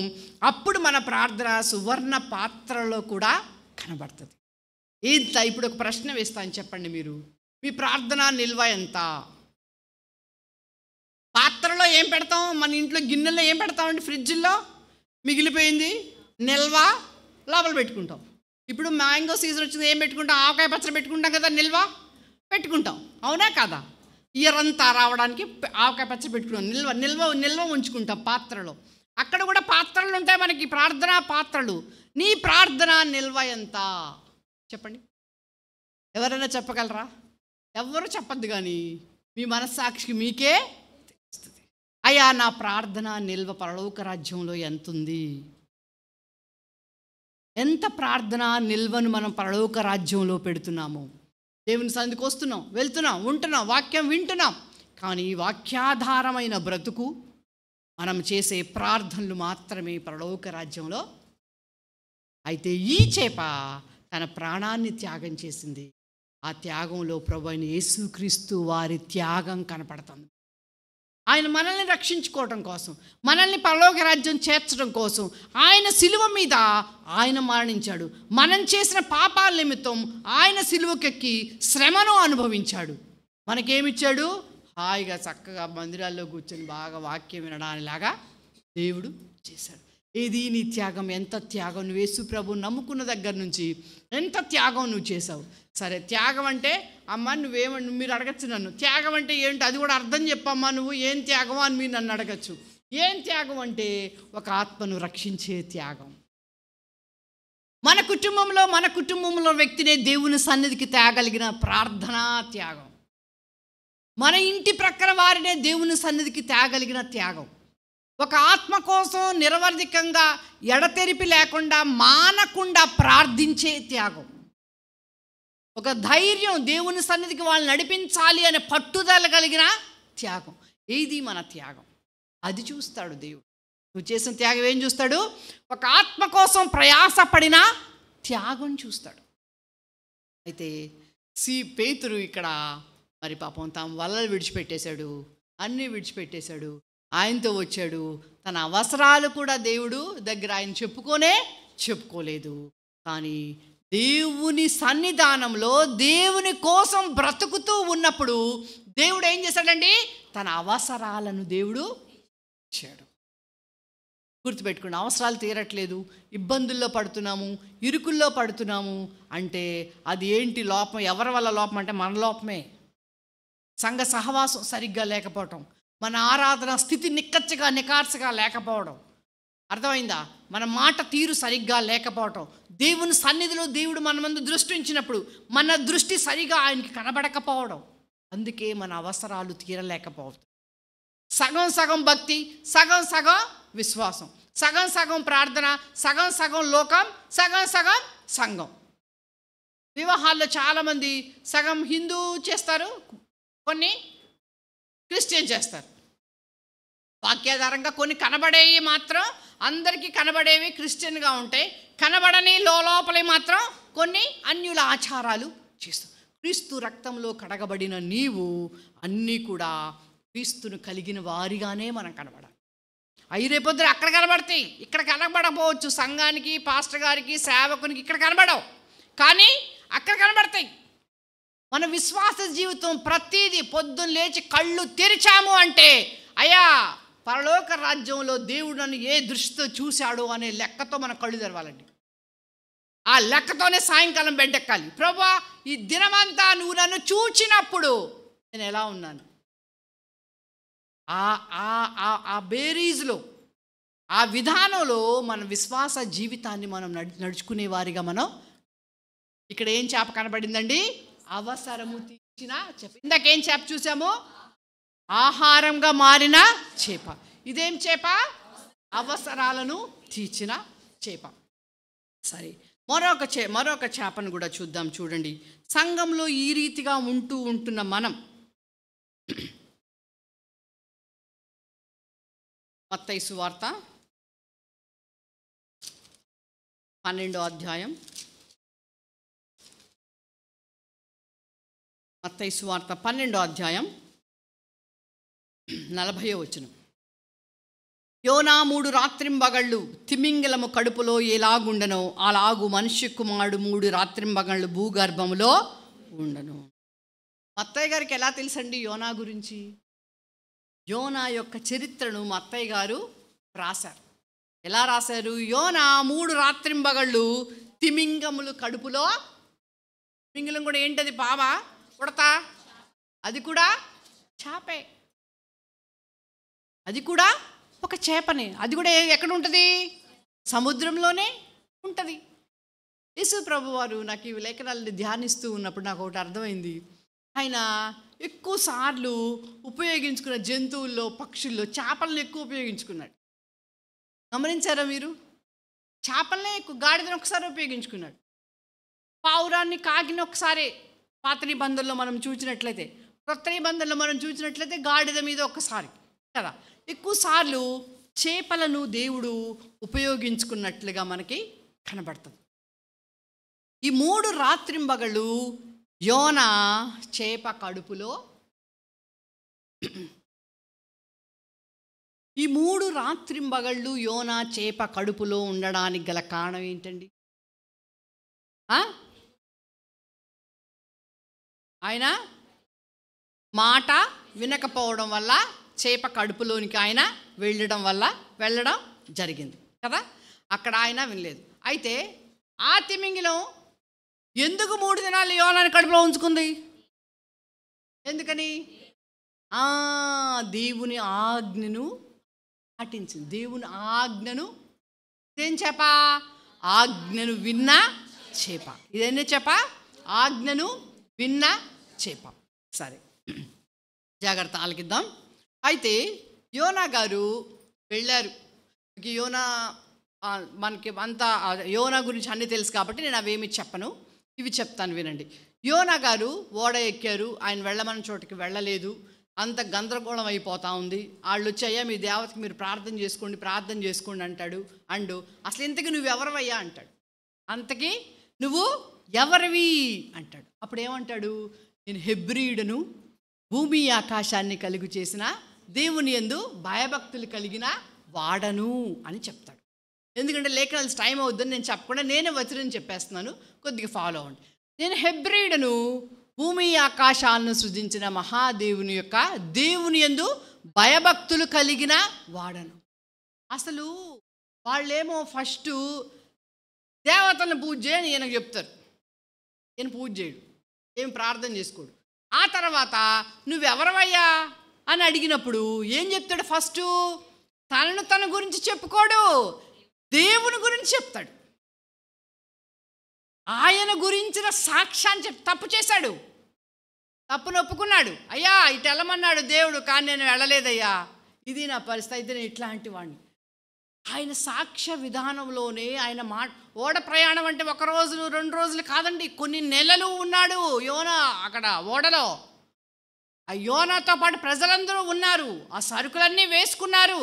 అప్పుడు మన ప్రార్థన సువర్ణ పాత్రలో కూడా కనబడుతుంది. ఇంత ఇప్పుడు ఒక ప్రశ్న వేస్తాను, చెప్పండి మీరు, మీ ప్రార్థన నిల్వ ఎంత? పాత్రలో ఏం పెడతాం? మన ఇంట్లో గిన్నెల్లో ఏం పెడతామండి? ఫ్రిడ్జ్లో మిగిలిపోయింది నిల్వ లోపల పెట్టుకుంటాం. ఇప్పుడు మ్యాంగో సీజన్ వచ్చింది, ఏం పెట్టుకుంటాం? ఆవకాయ పచ్చడి పెట్టుకుంటాం కదా, నిల్వ పెట్టుకుంటాం. అవునా కదా? ఇయర్ అంతా రావడానికి ఆవకాయ పచ్చడి పెట్టుకున్నాం, నిల్వ ఉంచుకుంటాం పాత్రలో. అక్కడ కూడా పాత్రలు ఉంటాయి మనకి, ప్రార్థనా పాత్రలు. నీ ప్రార్థన నిల్వ ఎంత? చెప్పండి, ఎవరైనా చెప్పగలరా? ఎవరు చెప్పద్దు, కానీ మీ మనస్సాక్షికి మీకే తెలుస్తుంది. అయ్యా, నా ప్రార్థన నిల్వ పరలోక రాజ్యంలో ఎంతుంది? ఎంత ప్రార్థన నిల్వను మనం పరలోక రాజ్యంలో పెడుతున్నాము? దేవుని సన్నిధికి వస్తున్నాం, వెళ్తున్నాం, ఉంటున్నాం, వాక్యం వింటున్నాం, కానీ వాక్యాధారమైన బ్రతుకు, మనం చేసే ప్రార్థనలు మాత్రమే పరలోక రాజ్యంలో అయితే ఈ చేప తన ప్రాణాన్ని త్యాగం చేసింది. ఆ త్యాగంలో ప్రభువైన యేసుక్రీస్తు వారి త్యాగం కనపడుతుంది. ఆయన మనల్ని రక్షించుకోవటం కోసం, మనల్ని పరలోక రాజ్యం చేర్చడం కోసం ఆయన సిలువ మీద ఆయన మరణించాడు. మనం చేసిన పాపాల నిమిత్తం ఆయన సిలువకెక్కి శ్రమను అనుభవించాడు. మనకేమిచ్చాడు? హాయిగా చక్కగా మందిరాల్లో కూర్చొని బాగా వాక్యం వినడానిలాగా దేవుడు చేశాడు. ఏది నీ త్యాగం? ఎంత త్యాగం! నువ్వు యేసు ప్రభు నమ్ముకున్న దగ్గర నుంచి ఎంత త్యాగం నువ్వు చేసావు. సరే, త్యాగం అంటే అమ్మ నువ్వేమని మీరు అడగచ్చు నన్ను. త్యాగం అంటే ఏంటి? అది కూడా అర్థం చెప్పమ్మా, నువ్వు ఏం త్యాగం అని మీరు నన్ను అడగచ్చు. ఏం త్యాగం అంటే ఒక ఆత్మను రక్షించే త్యాగం. మన కుటుంబంలో వ్యక్తినే దేవుని సన్నిధికి తేగలిగిన ప్రార్థనా త్యాగం. మన ఇంటి ప్రక్కన వారినే దేవుని సన్నిధికి తేగలిగిన త్యాగం. ఒక ఆత్మ కోసం నిరవధికంగా ఎడతెరిపి లేకుండా మానకుండా ప్రార్థించే త్యాగం. ఒక ధైర్యం, దేవుని సన్నిధికి వాళ్ళని నడిపించాలి అనే పట్టుదల కలిగిన త్యాగం. ఏది మన త్యాగం? అది చూస్తాడు దేవుడు. నువ్వు చేసిన త్యాగం ఏం చూస్తాడు? ఒక ఆత్మ కోసం ప్రయాసపడిన త్యాగం చూస్తాడు. అయితే పేతురు ఇక్కడ మరి పాపం తాము వలలు విడిచిపెట్టేశాడు, అన్నీ విడిచిపెట్టేశాడు, ఆయనతో వచ్చాడు. తన అవసరాలు కూడా దేవుడు దగ్గర ఆయన చెప్పుకోలేదు. కానీ దేవుని సన్నిధానంలో దేవుని కోసం బ్రతుకుతూ ఉన్నప్పుడు దేవుడు ఏం చేశాడండి? తన అవసరాలను దేవుడు ఇచ్చాడు. గుర్తుపెట్టుకోండి, అవసరాలు తీరట్లేదు, ఇబ్బందుల్లో పడుతున్నాము, ఇరుకుల్లో పడుతున్నాము అంటే అది ఏంటి లోపం? ఎవరి వల్ల లోపం అంటే మన లోపమే. సంఘ సహవాసం సరిగ్గా లేకపోవటం, మన ఆరాధన స్థితి నికార్సగా లేకపోవడం, అర్థమైందా? మన మాట తీరు సరిగ్గా లేకపోవటం, దేవుని సన్నిధిలో దేవుడు మన ముందు దృష్టి ఉంచినప్పుడు మన దృష్టి సరిగా ఆయనకి కనబడకపోవడం, అందుకే మన అవసరాలు తీరలేకపోవడం. సగం భక్తి, సగం విశ్వాసం, సగం ప్రార్థన, సగం లోకం, సగం సంఘం. వివాహాల్లో చాలామంది సగం హిందూ చేస్తారు, కొన్ని క్రిస్టియన్ చేస్తారు. వాక్యాధారంగా కొన్ని కనబడేవి మాత్రం అందరికీ కనబడేవి క్రిస్టియన్గా ఉంటాయి, కనబడని లోపలే మాత్రం కొన్ని అన్యుల ఆచారాలు చేస్తాం. క్రీస్తు రక్తంలో కడగబడిన నీవు అన్నీ కూడా క్రీస్తును కలిగిన వారిగానే మనం కనబడాలి. అవి రేపొద్దున అక్కడ కనబడతాయి, ఇక్కడ కనబడకపోవచ్చు. సంఘానికి, పాస్టర్ గారికి, సేవకునికి ఇక్కడ కనబడవు, కానీ అక్కడ కనబడతాయి. మన విశ్వాస జీవితం ప్రతిదీ పొద్దున్న లేచి కళ్ళు తెరిచాము అంటే అయ్యా పరలోక రాజ్యంలో దేవుడు నన్ను ఏ దృష్టితో చూశాడు అనే లెక్కతో మన కళ్ళు తెరవాలండి. ఆ లెక్కతోనే సాయంకాలం బెడ్డెక్కాలి. ప్రభువా, ఈ దినమంతా నువ్వు నన్ను చూచినప్పుడు నేను ఎలా ఉన్నాను? ఆ బేరీజ్లో, ఆ విధానంలో మన విశ్వాస జీవితాన్ని మనం నడుచుకునే వారిగా మనం. ఇక్కడ ఏం చేప కనబడిందండి? అవసరము తీర్చిన చేప. ఇందాకేం చేప చూసాము? ఆహారంగా మారిన చేప. ఇదేం చేప? అవసరాలను తీర్చిన చేప. సరే, మరొక చేపను కూడా చూద్దాం. చూడండి, సంఘంలో ఈ రీతిగా ఉంటున్న మనం మత్తయి సువార్త 12వ అధ్యాయం, మత్తయి సువార్త 12వ అధ్యాయం 40వ వచనం. యోనా 3 రాత్రింబగళ్ళు తిమింగలము కడుపులో ఎలాగుండనో అలాగు మనుష్య కుమారుడు 3 రాత్రింబగళ్ళు భూగర్భములో ఉండను. మత్తయ్య గారికి ఎలా తెలుసండి యోనా గురించి? యోనా యొక్క చరిత్రను మత్తయ్య గారు రాశారు. ఎలా రాశారు? యోనా 3 రాత్రింబగళ్ళు తిమింగములు కడుపులో. తిమింగలం కూడా ఏంటది? బావా ఉడతా, అది కూడా చేపే, అది కూడా ఒక చేపనే. అది కూడా ఎక్కడ ఉంటుంది? సముద్రంలోనే ఉంటుంది. యేసు ప్రభు వారు నాకు ఈ లేఖనాలను ధ్యానిస్తూ ఉన్నప్పుడు నాకు ఒకటి అర్థమైంది. ఆయన ఎక్కువ సార్లు ఉపయోగించుకున్న జంతువుల్లో, పక్షుల్లో చేపలను ఎక్కువ ఉపయోగించుకున్నాడు. గమనించారా మీరు? చేపలనే ఎక్కువ. గాడిదని ఒకసారి ఉపయోగించుకున్నాడు, పావురాన్ని, కాకిని ఒకసారి. పాత నిబంధనలో మనం చూసినట్లయితే, కొత్త నిబంధనలో మనం చూసినట్లయితే గాడిద మీద ఒక్కసారి కదా. ఎక్కువ సార్లు చేపలను దేవుడు ఉపయోగించుకున్నట్లుగా మనకి కనబడుతుంది. ఈ 3 రాత్రింబగళ్ళు యోనా చేప కడుపులో, ఈ 3 రాత్రింబగళ్ళు యోనా చేప కడుపులో ఉండడానికి గల కారణం ఏంటండి? ఆయన మాట వినకపోవడం వల్ల చేప కడుపులోనికి ఆయన వెళ్ళడం జరిగింది కదా. అక్కడ ఆయన వినలేదు. అయితే ఆ తిమింగిలం ఎందుకు 3 దినాలు యోనాని కడుపులో ఉంచుకుంది? ఎందుకని? దేవుని ఆజ్ఞను పాటించింది. దేవుని ఆజ్ఞను, ఇదేం చేప? ఆజ్ఞను విన్న చేప. ఇదేంటి చేప? ఆజ్ఞను విన్న చేప. సరే, జాగ్రత్త ఆలకిద్దాం. అయితే యోనా గారు వెళ్ళారు. యోనా మనకి అంతా యోనా గురించి అన్నీ తెలుసు కాబట్టి నేను అవేమి చెప్పను, ఇవి చెప్తాను వినండి. యోనా గారు ఓడ ఎక్కారు. ఆయన వెళ్ళమన్న చోటికి వెళ్ళలేదు. అంత గందరగోళం అయిపోతూ ఉంది. వాళ్ళు వచ్చి, అయ్యా మీ దేవతకి మీరు ప్రార్థన చేసుకోండి అంటాడు. అసలు ఇంతకీ నువ్వు ఎవరివయ్యా అంటాడు. అంతకీ నువ్వు ఎవరివి అంటాడు. అప్పుడు ఏమంటాడు? నేను హెబ్రీయుడను, భూమి ఆకాశాన్ని కలుగు చేసిన దేవుని యందు భయభక్తులు కలిగిన వాడను అని చెప్తాడు. ఎందుకంటే లేఖనాలు టైం అవుద్దని నేను చెప్పకుండా నేనే వచనం చెప్పేస్తున్నాను, కొద్దిగా ఫాలో అవ్వండి. నేను హెబ్రీయుడను, భూమి ఆకాశాలను సృజించిన మహాదేవుని యొక్క దేవుని యందు భయభక్తులు కలిగిన వాడను. అసలు వాళ్ళేమో ఫస్ట్ దేవతలను పూజ చేయని ఈయనకు చెప్తారు. ఈయన పూజ చేయడు, ఏం ప్రార్థన చేసుకోడు. ఆ తర్వాత నువ్వెవరవయ్యా అని అడిగినప్పుడు ఏం చెప్తాడు? ఫస్ట్ తన గురించి చెప్పుకోడు, దేవుని గురించి చెప్తాడు. ఆయన గురించిన సాక్ష్యాన్ని తప్పు చేశాడు, తప్పును ఒప్పుకున్నాడు. అయ్యా ఇటు వెళ్ళమన్నాడు దేవుడు, కానీ నేను వెళ్ళలేదయ్యా, ఇది నా పరిస్థితి, అయితే నేను ఇట్లాంటి వాడిని. ఆయన సాక్ష్య విధానంలోనే ఆయన ఓడ ప్రయాణం అంటే 1 రోజు 2 రోజులు కాదండి, కొన్ని నెలలు ఉన్నాడు యోనా అక్కడ ఓడలో. ఆ యోనాతో పాటు ప్రజలందరూ ఉన్నారు, ఆ సరుకులన్నీ వేసుకున్నారు,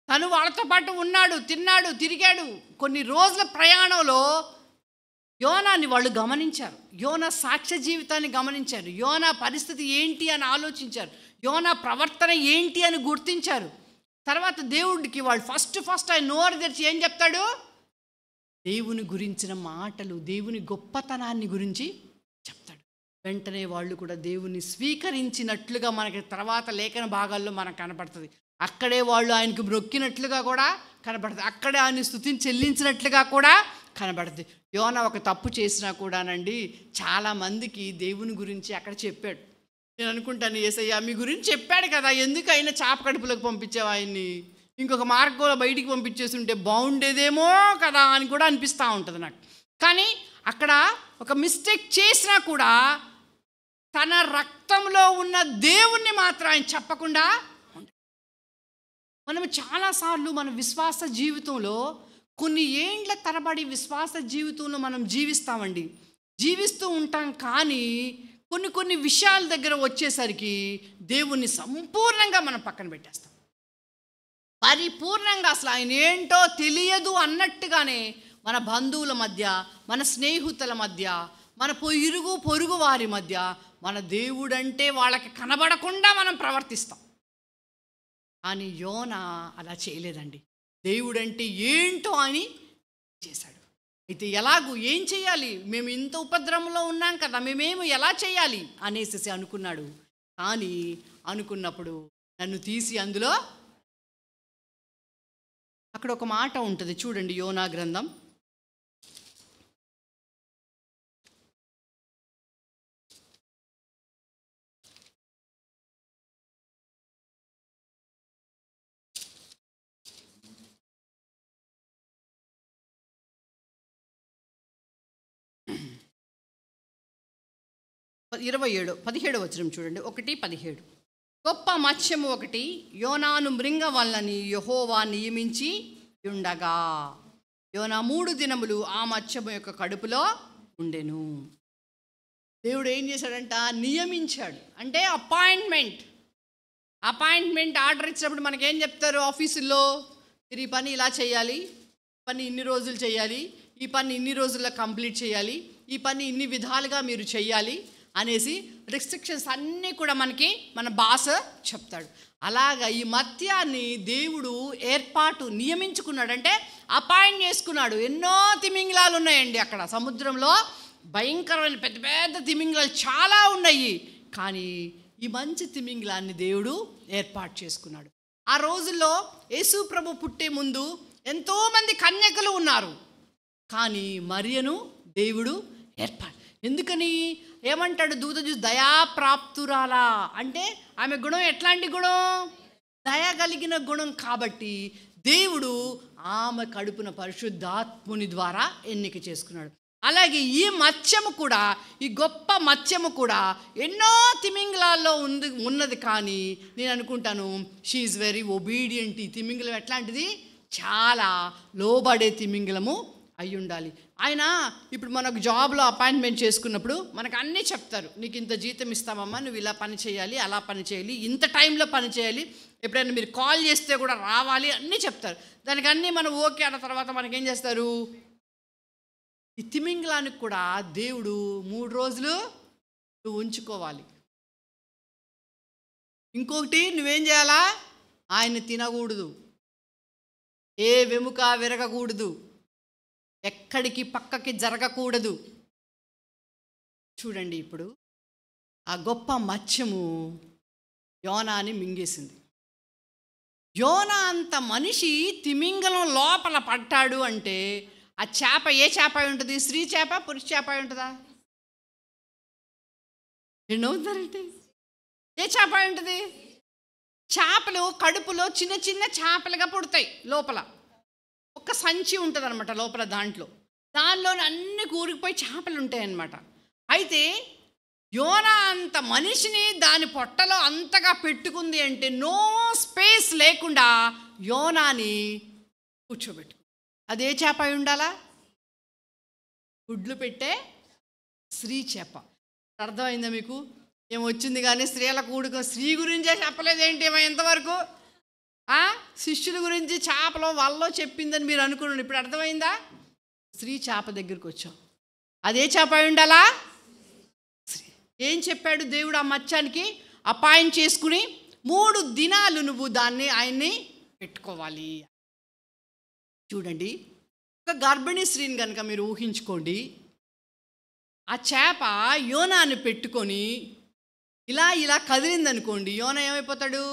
తను వాళ్ళతో పాటు ఉన్నాడు, తిన్నాడు, తిరిగాడు. కొన్ని రోజుల ప్రయాణంలో యోనాని వాళ్ళు గమనించారు, యోనా సాక్ష్య జీవితాన్ని గమనించారు, యోనా పరిస్థితి ఏంటి అని ఆలోచించారు, యోనా ప్రవర్తన ఏంటి అని గుర్తించారు. తర్వాత దేవుడికి వాళ్ళు ఫస్ట్ ఆయన నోరు తెరిచి ఏం చెప్తాడు? దేవుని గురించిన మాటలు, దేవుని గొప్పతనాన్ని గురించి చెప్తాడు. వెంటనే వాళ్ళు కూడా దేవుని స్వీకరించినట్లుగా మనకి తర్వాత లేఖన భాగాల్లో మనకు కనపడుతుంది. అక్కడే వాళ్ళు ఆయనకు మొక్కినట్లుగా కూడా కనబడుతుంది, అక్కడే ఆయన స్తుతిని చెల్లించినట్లుగా కూడా కనబడుతుంది. యోనా ఒక తప్పు చేసినా కూడానండి చాలామందికి దేవుని గురించి అక్కడ చెప్పాడు. నేను అనుకుంటాను, యేసయ్య మీ గురించి చెప్పాడు కదా, ఎందుకు అయినా చాప కడుపులోకి పంపించావు ఆయన్ని, ఇంకొక మార్గంలో బయటికి పంపించేసి ఉంటే బాగుండేదేమో కదా అని కూడా అనిపిస్తూ ఉంటుంది నాకు. కానీ అక్కడ ఒక మిస్టేక్ చేసినా కూడా తన రక్తంలో ఉన్న దేవుణ్ణి మాత్రం ఆయన చెప్పకుండా ఉంటాడు. మనం చాలాసార్లు మన విశ్వాస జీవితంలో కొన్ని ఏండ్ల తరబడి విశ్వాస జీవితంలో మనం జీవిస్తూ ఉంటాం. కానీ కొన్ని విషయాల దగ్గర వచ్చేసరికి దేవుణ్ణి సంపూర్ణంగా మనం పక్కన పెట్టేస్తాం. పరిపూర్ణంగా అసలు ఆయన ఏంటో తెలియదు అన్నట్టుగానే మన బంధువుల మధ్య, మన స్నేహితుల మధ్య, మన ఇరుగు పొరుగు వారి మధ్య మన దేవుడంటే వాళ్ళకి కనబడకుండా మనం ప్రవర్తిస్తాం. కానీ యోనా అలా చేయలేదండి. దేవుడంటే ఏంటో అని చేశాడు. అయితే ఏం చేయాలి, మేము ఇంత ఉపద్రవంలో ఉన్నాం కదా, మేమేమి ఎలా చేయాలి అనేసి అనుకున్నాడు. కానీ అనుకున్నప్పుడు నన్ను తీసి అందులో, అక్కడ ఒక మాట ఉంటుంది చూడండి, యోనా గ్రంథం 17వ వచనం చూడండి, 1:17. గొప్ప మత్స్యము ఒకటి యోనాను మృంగ వలనని యెహోవా నియమించి ఉండగా యోనా 3 దినములు ఆ మత్స్యము యొక్క కడుపులో ఉండెను. దేవుడు ఏం చేశాడంట? నియమించాడు. అంటే అపాయింట్మెంట్ ఆర్డర్ ఇచ్చినప్పుడు మనకేం చెప్తారు ఆఫీసుల్లో, మీరు ఈ పని ఇలా చేయాలి, పని ఇన్ని రోజులు చేయాలి, ఈ పని ఇన్ని రోజుల్లో కంప్లీట్ చేయాలి, ఈ పని ఇన్ని విధాలుగా మీరు చేయాలి అనేసి రిస్ట్రిక్షన్స్ అన్నీ కూడా మనకి మన బాస్ చెప్తాడు. అలాగా ఈ మత్యాన్ని దేవుడు నియమించుకున్నాడు, అంటే అపాయింట్ చేసుకున్నాడు. ఎన్నో తిమింగలాలు ఉన్నాయండి అక్కడ సముద్రంలో, భయంకరమైన పెద్ద పెద్ద తిమింగలాలు చాలా ఉన్నాయి. కానీ ఈ మంచి తిమింగలాన్ని దేవుడు ఏర్పాటు చేసుకున్నాడు. ఆ రోజుల్లో యేసు ప్రభు పుట్టే ముందు ఎంతోమంది కన్యకలు ఉన్నారు, కానీ మరియను దేవుడు ఎందుకని ఏమంటాడు దూత చూసి, దయాప్రాప్తురాలా అంటే ఆమె గుణం ఎట్లాంటి గుణం? దయ కలిగిన గుణం. కాబట్టి దేవుడు ఆమె కడుపున పరిశుద్ధాత్ముని ద్వారా ఎన్నిక చేసుకున్నాడు. అలాగే ఈ మత్స్యము కూడా, ఈ గొప్ప మత్స్యము కూడా ఎన్నో తిమింగలాల్లో ఉన్నది. కానీ నేను అనుకుంటాను షీఈ్ వెరీ ఒబీడియంట్. ఈ తిమింగలం ఎట్లాంటిది? చాలా లోబడే తిమింగలము అయి ఉండాలి. ఆయన ఇప్పుడు మనకు జాబ్లో అపాయింట్మెంట్ చేసుకున్నప్పుడు మనకు అన్నీ చెప్తారు. నీకు ఇంత జీతం ఇస్తామమ్మా, నువ్వు ఇలా పని చేయాలి, అలా పని చేయాలి, ఇంత టైంలో పని చేయాలి, ఎప్పుడైనా మీరు కాల్ చేస్తే కూడా రావాలి, అన్నీ చెప్తారు. దానికి అన్నీ మనం ఓకే అన్న తర్వాత మనకేం చేస్తారు? ఈ తిమింగలానికి కూడా దేవుడు 3 రోజులు నువ్వు ఉంచుకోవాలి. ఇంకొకటి నువ్వేం చేయాలా? ఆయన తినకూడదు, ఏ వెముక విరగకూడదు, ఎక్కడికి పక్కకి జరగకూడదు. చూడండి, ఇప్పుడు ఆ గొప్ప మత్స్యము యోనాని మింగేసింది. యోనా అంత మనిషి తిమింగలం లోపల పట్టాడు అంటే ఆ చేప ఏ చేప అయి ఉంటుంది? స్త్రీ చేప, పురుష చేప అయి ఉంటుందా? ఎన్నవుతారంటే ఏ చేప అయి ఉంటుంది? చేపలు కడుపులో చిన్న చిన్న చేపలుగా పుడతాయి. లోపల ఒక సంచి ఉంటుంది అనమాట, లోపల దానిలోని అన్ని కూరుకుపోయి చేపలు ఉంటాయి అన్నమాట. అయితే యోనా అంత మనిషిని దాని పొట్టలో అంతగా పెట్టుకుంది అంటే నో స్పేస్ లేకుండా యోనాని కూర్చోబెట్టు. అదే చేప అయి ఉండాలా? గుడ్లు పెట్టే స్త్రీ చేప. అర్థమైందా మీకు? ఏమొచ్చింది కానీ స్త్రీల కూడుకో, స్త్రీ గురించే చెప్పలేదేంటి ఏమో ఎంతవరకు? శిష్యుల గురించి చేపలో వాళ్ళలో చెప్పిందని మీరు అనుకున్నాను. ఇప్పుడు అర్థమైందా? స్త్రీ చేప దగ్గరికి వచ్చాం. అదే చేప అయి ఉండాలా? ఏం చెప్పాడు దేవుడు ఆ మత్స్యానికి? అపాయింట్ చేసుకుని 3 దినాలు నువ్వు ఆయన్ని పెట్టుకోవాలి. చూడండి, ఒక గర్భిణీ స్త్రీని కనుక మీరు ఊహించుకోండి. ఆ చేప యోనాన్ని పెట్టుకొని ఇలా ఇలా కదిలిందనుకోండి, యోనా ఏమైపోతాడు?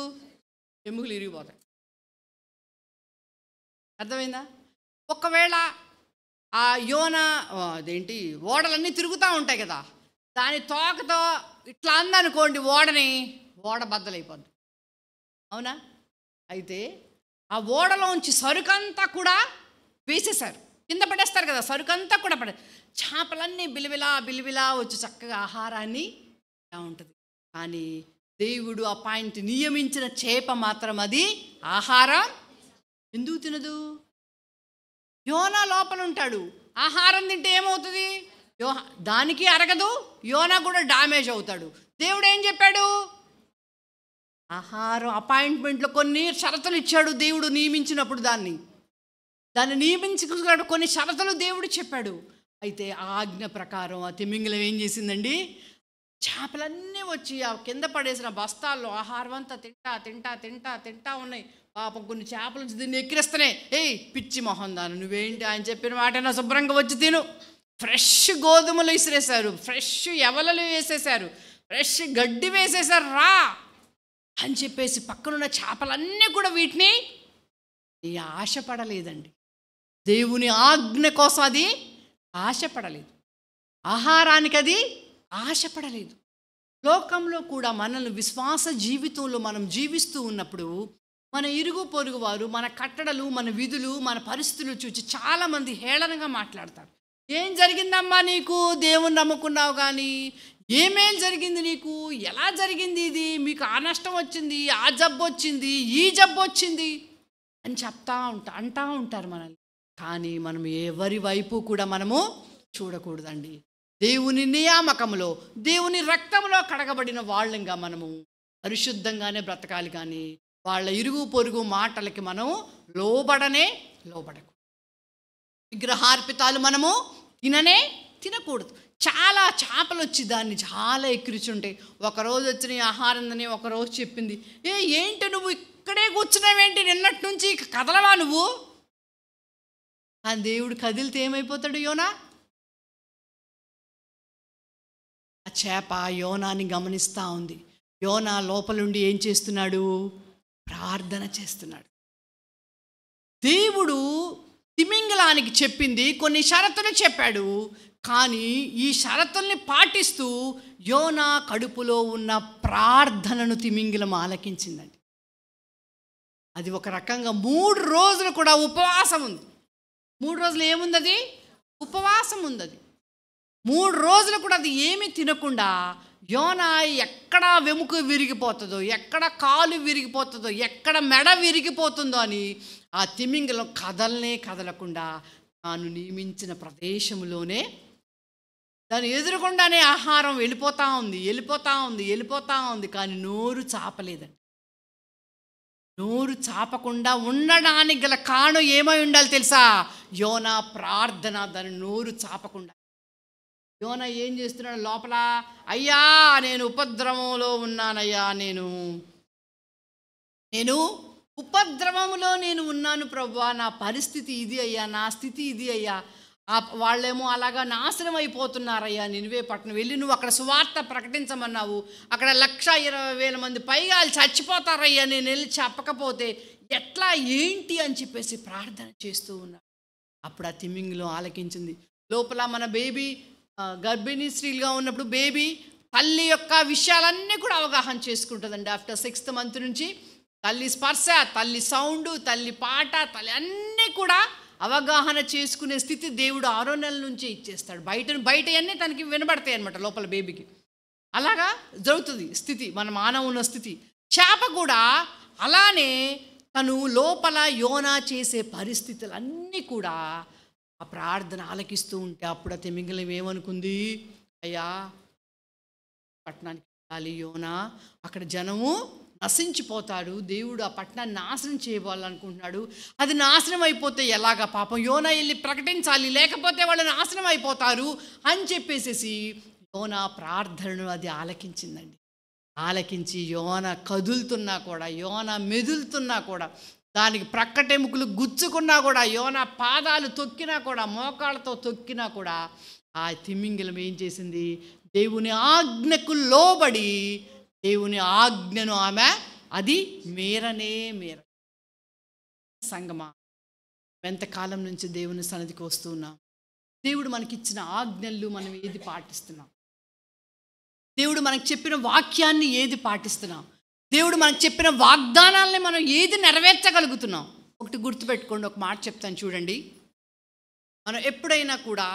ఎముకలు ఇరిగిపోతాయి. అర్థమైందా? ఒకవేళ ఆ యోనా అదేంటి ఓడలన్నీ తిరుగుతూ ఉంటాయి కదా, దాని తోకతో ఇట్లా అందనుకోండి ఓడ బద్దలైపోద్ది. అవునా? అయితే ఆ ఓడలోంచి సరుకంతా కూడా వేసేశారు, కింద పడేస్తారు కదా, సరుకంతా కూడా చేపలన్నీ బిలిబిలా వచ్చి చక్కగా ఆహారాన్ని ఉంటుంది. కానీ దేవుడు నియమించిన చేప మాత్రం అది ఆహారం ఎందుకు తినదు? యోనా లోపల ఉంటాడు, ఆహారం తింటే ఏమవుతుంది? దానికి అరగదు, యోనా కూడా డ్యామేజ్ అవుతాడు. దేవుడు ఏం చెప్పాడు? ఆహారం అపాయింట్మెంట్లో కొన్ని షరతులు ఇచ్చాడు దేవుడు. నియమించినప్పుడు దాన్ని నియమించుకున్నాడు, కొన్ని షరతులు దేవుడు చెప్పాడు. అయితే ఆ ఆజ్ఞ ప్రకారం ఆ తిమింగలం ఏం చేసిందండి? చేపలన్నీ వచ్చి ఆ కింద పడేసిన బస్తాల్లో ఆహారం అంతా తింటా ఉన్నాయి. పాపం కొన్ని చేపలు దీన్ని ఎక్కిరిస్తున్నాయి. పిచ్చి మొహం దాన్ని, నువ్వేంటి ఆయన చెప్పిన మాటైనా శుభ్రంగా వచ్చి తిను. ఫ్రెష్ గోధుమలు విసిరేశారు, ఫ్రెష్ ఎవలలు వేసేశారు, ఫ్రెష్ గడ్డి వేసేశారు, రా అని చెప్పేసి పక్కనున్న చేపలన్నీ కూడా వీటిని ఆశపడలేదండి. దేవుని ఆజ్ఞ కోసం అది ఆశపడలేదు, ఆహారానికి అది ఆశపడలేదు. లోకంలో కూడా మనల్ని విశ్వాస జీవితంలో మనం జీవిస్తూ ఉన్నప్పుడు మన ఇరుగు పొరుగు వారు మన కట్టడలు, మన విధులు, మన పరిస్థితులు చూసి చాలామంది హేళనగా మాట్లాడతారు. ఏం జరిగిందమ్మా నీకు? దేవుని నమ్ముకున్నావు కానీ ఏమేం జరిగింది నీకు? ఎలా జరిగింది ఇది? మీకు ఆ నష్టం వచ్చింది, ఆ జబ్బు వచ్చింది, ఈ జబ్బు వచ్చింది అని అంటూ ఉంటారు మనల్ని. కానీ మనం ఎవరి వైపు కూడా మనము చూడకూడదండి. దేవుని నియామకంలో, దేవుని రక్తంలో కడగబడిన వాళ్ళంగా మనము పరిశుద్ధంగానే బ్రతకాలి. కానీ వాళ్ళ ఇరుగు పొరుగు మాటలకి మనం లోబడకూడదు. విగ్రహార్పితాలు మనము తినకూడదు. చాలా చేపలు వచ్చి దాన్ని చాలా ఎక్కిరిచుంటాయి. ఒకరోజు వచ్చిన ఆహారందని ఒకరోజు చెప్పింది, ఏంటి నువ్వు ఇక్కడే కూర్చున్నావేంటి, నిన్నటి నుంచి కదలవా నువ్వు? ఆ దేవుడు కదిలితే ఏమైపోతాడు యోనా? ఆ చేప యోనాని గమనిస్తూ ఉంది. యోనా లోపలుండి ఏం చేస్తున్నాడు? ప్రార్థన చేస్తున్నాడు. దేవుడు తిమింగలానికి చెప్పింది, కొన్ని షరతులు చెప్పాడు. కానీ ఈ షరతుల్ని పాటిస్తూ యోనా కడుపులో ఉన్న ప్రార్థనను తిమింగలం ఆలకించిందండి. అది ఒక రకంగా 3 రోజులు కూడా ఉపవాసం ఉంది. 3 రోజులు ఏముంది? అది ఉపవాసం ఉంది. అది 3 రోజులు కూడా అది ఏమీ తినకుండా యోనా ఎక్కడ వెముక విరిగిపోతుందో, ఎక్కడ కాలు విరిగిపోతుందో, ఎక్కడ మెడ విరిగిపోతుందో అని ఆ తిమింగలం కదలకుండా తాను నియమించిన ప్రదేశంలోనే దాని ఎదురుకుండానే ఆహారం వెళ్ళిపోతూ ఉంది. కానీ నోరు చాపలేదండి. నోరు చాపకుండా ఉండడానికి గల కారణం ఏమై ఉండాలి తెలుసా? యోనా ప్రార్థన. దాని నోరు చాపకుండా యోనా ఏం చేస్తున్నాడు లోపల? అయ్యా, నేను ఉపద్రవంలో ఉన్నానయ్యా, నేను ఉపద్రవంలో ఉన్నాను ప్రభువా, నా పరిస్థితి ఇది అయ్యా, నా స్థితి ఇది అయ్యా, వాళ్ళేమో అలాగా నాశనం అయిపోతున్నారయ్యా, నినివే పట్టణం వెళ్ళి నువ్వు అక్కడ సువార్త ప్రకటించమన్నావు, అక్కడ 1,20,000 మంది పైగా వాళ్ళు చచ్చిపోతారయ్యా, నేను వెళ్ళి చెప్పకపోతే ఎట్లా ఏంటి అని చెప్పేసి ప్రార్థన చేస్తూ ఉన్నాడు. అప్పుడు ఆ తిమింగలం ఆలకించింది. లోపల మన బేబీ గర్భిణీ స్త్రీలుగా ఉన్నప్పుడు బేబీ తల్లి యొక్క విషయాలన్నీ కూడా అవగాహన చేసుకుంటుందండి. ఆఫ్టర్ 6th month నుంచి తల్లి స్పర్శ, తల్లి సౌండ్, తల్లి పాట, తల్లి అన్నీ కూడా అవగాహన చేసుకునే స్థితి దేవుడు 6వ నెల నుంచి ఇచ్చేస్తాడు. బయట అన్నీ తనకి వినబడతాయి అనమాట లోపల బేబీకి. అలాగా జరుగుతుంది స్థితి, మన మానవ ఉన్న స్థితి. చేప కూడా అలానే తను లోపల యోనా చేసే పరిస్థితులు అన్నీ కూడా ఆ ప్రార్థన ఆలకిస్తూ ఉంటే అప్పుడు ఆ తిమింగలం ఏమనుకుంది? అయ్యా, పట్టణానికి వెళ్ళాలి యోనా, అక్కడ జనము నశించిపోతాడు, దేవుడు ఆ పట్టణాన్ని నాశనం చేయాలనుకుంటున్నాడు, అది నాశనం అయిపోతే ఎలాగా, పాపం యోనా వెళ్ళి ప్రకటించాలి, లేకపోతే వాళ్ళు నాశనం అయిపోతారు అని చెప్పేసేసి యోనా ప్రార్థనను అది ఆలకించిందండి. ఆలకించి యోనా కదులుతున్నా కూడా, యోనా మెదులుతున్నా కూడా, దానికి ప్రక్కటెముకలు గుచ్చుకున్నా కూడా, యోనా పాదాలు తొక్కినా కూడా, మోకాళ్ళతో తొక్కినా కూడా ఆ తిమింగలం ఏం చేసింది? దేవుని ఆజ్ఞకు లోబడి దేవుని ఆజ్ఞను ఆమె అది మేరనే మేర. సంగమా, ఎంతకాలం నుంచి దేవుని సన్నిధికి వస్తున్నాం? దేవుడు మనకిచ్చిన ఆజ్ఞలు మనం ఏది పాటిస్తున్నాం? దేవుడు మనకు చెప్పిన వాక్యాన్ని ఏది పాటిస్తున్నాం? దేవుడు మనకు చెప్పిన వాగ్దానాలని మనం ఏది నెరవేర్చగలుగుతున్నాం? ఒకటి గుర్తుపెట్టుకోండి, ఒక మాట చెప్తాను చూడండి. మనం ఎప్పుడైనా కూడా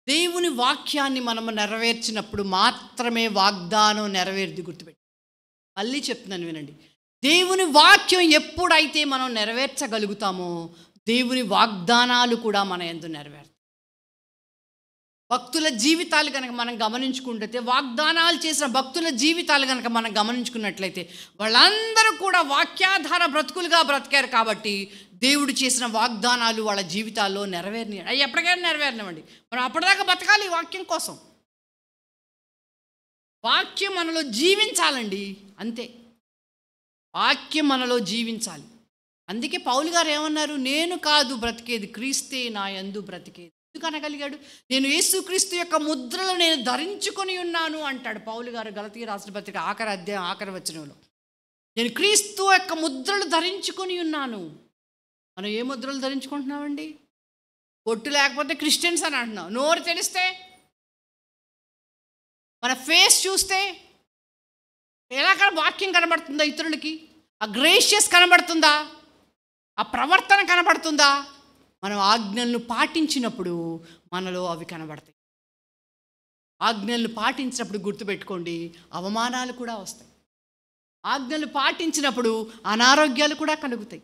దేవుని వాక్యాన్ని మనం నెరవేర్చినప్పుడు మాత్రమే వాగ్దానం నెరవేరుది. గుర్తుపెట్టి మళ్ళీ చెప్తున్నాను వినండి. దేవుని వాక్యం ఎప్పుడైతే మనం నెరవేర్చగలుగుతామో దేవుని వాగ్దానాలు కూడా మన యందు నెరవేరుతాయి. భక్తుల జీవితాలు కనుక మనం గమనించుకుంటే, వాగ్దానాలు చేసిన భక్తుల జీవితాలు కనుక మనం గమనించుకున్నట్లయితే వాళ్ళందరూ కూడా వాక్యాధార బ్రతుకులుగా బ్రతికారు. కాబట్టి దేవుడు చేసిన వాగ్దానాలు వాళ్ళ జీవితాల్లో నెరవేరినాయి. అవి ఎప్పటికైనా నెరవేరినవండి. మనం అప్పటిదాకా బతకాలి ఈ వాక్యం కోసం. వాక్యం మనలో జీవించాలండి, అంతే. వాక్యం మనలో జీవించాలి. అందుకే పౌలు గారు ఏమన్నారు? నేను కాదు బ్రతికేది, క్రీస్తే నా యందు బ్రతికేది. ఎందుకు అనగలిగాడు? నేను యేసుక్రీస్తు యొక్క ముద్రలు నేను ధరించుకొని ఉన్నాను అంటాడు పౌలు గారు గలతీ రాసిన పత్రిక ఆఖరి అధ్యాయం ఆఖరి వచనంలో. నేను క్రీస్తు యొక్క ముద్రలు ధరించుకొని ఉన్నాను. మనం ఏ ముద్రలు ధరించుకుంటున్నామండి? ఒట్టు లేకపోతే క్రిస్టియన్స్ అని అంటున్నాం. నోరు తెలిస్తే, మన ఫేస్ చూస్తే ఎలా వాక్యం కనబడుతుందా ఇతరులకి? ఆ గ్రేషియస్ కనబడుతుందా? ఆ ప్రవర్తన కనబడుతుందా? మనం ఆజ్ఞలను పాటించినప్పుడు మనలో అవి కనబడతాయి. ఆజ్ఞలను పాటించినప్పుడు గుర్తుపెట్టుకోండి, అవమానాలు కూడా వస్తాయి. ఆజ్ఞలు పాటించినప్పుడు అనారోగ్యాలు కూడా కలుగుతాయి.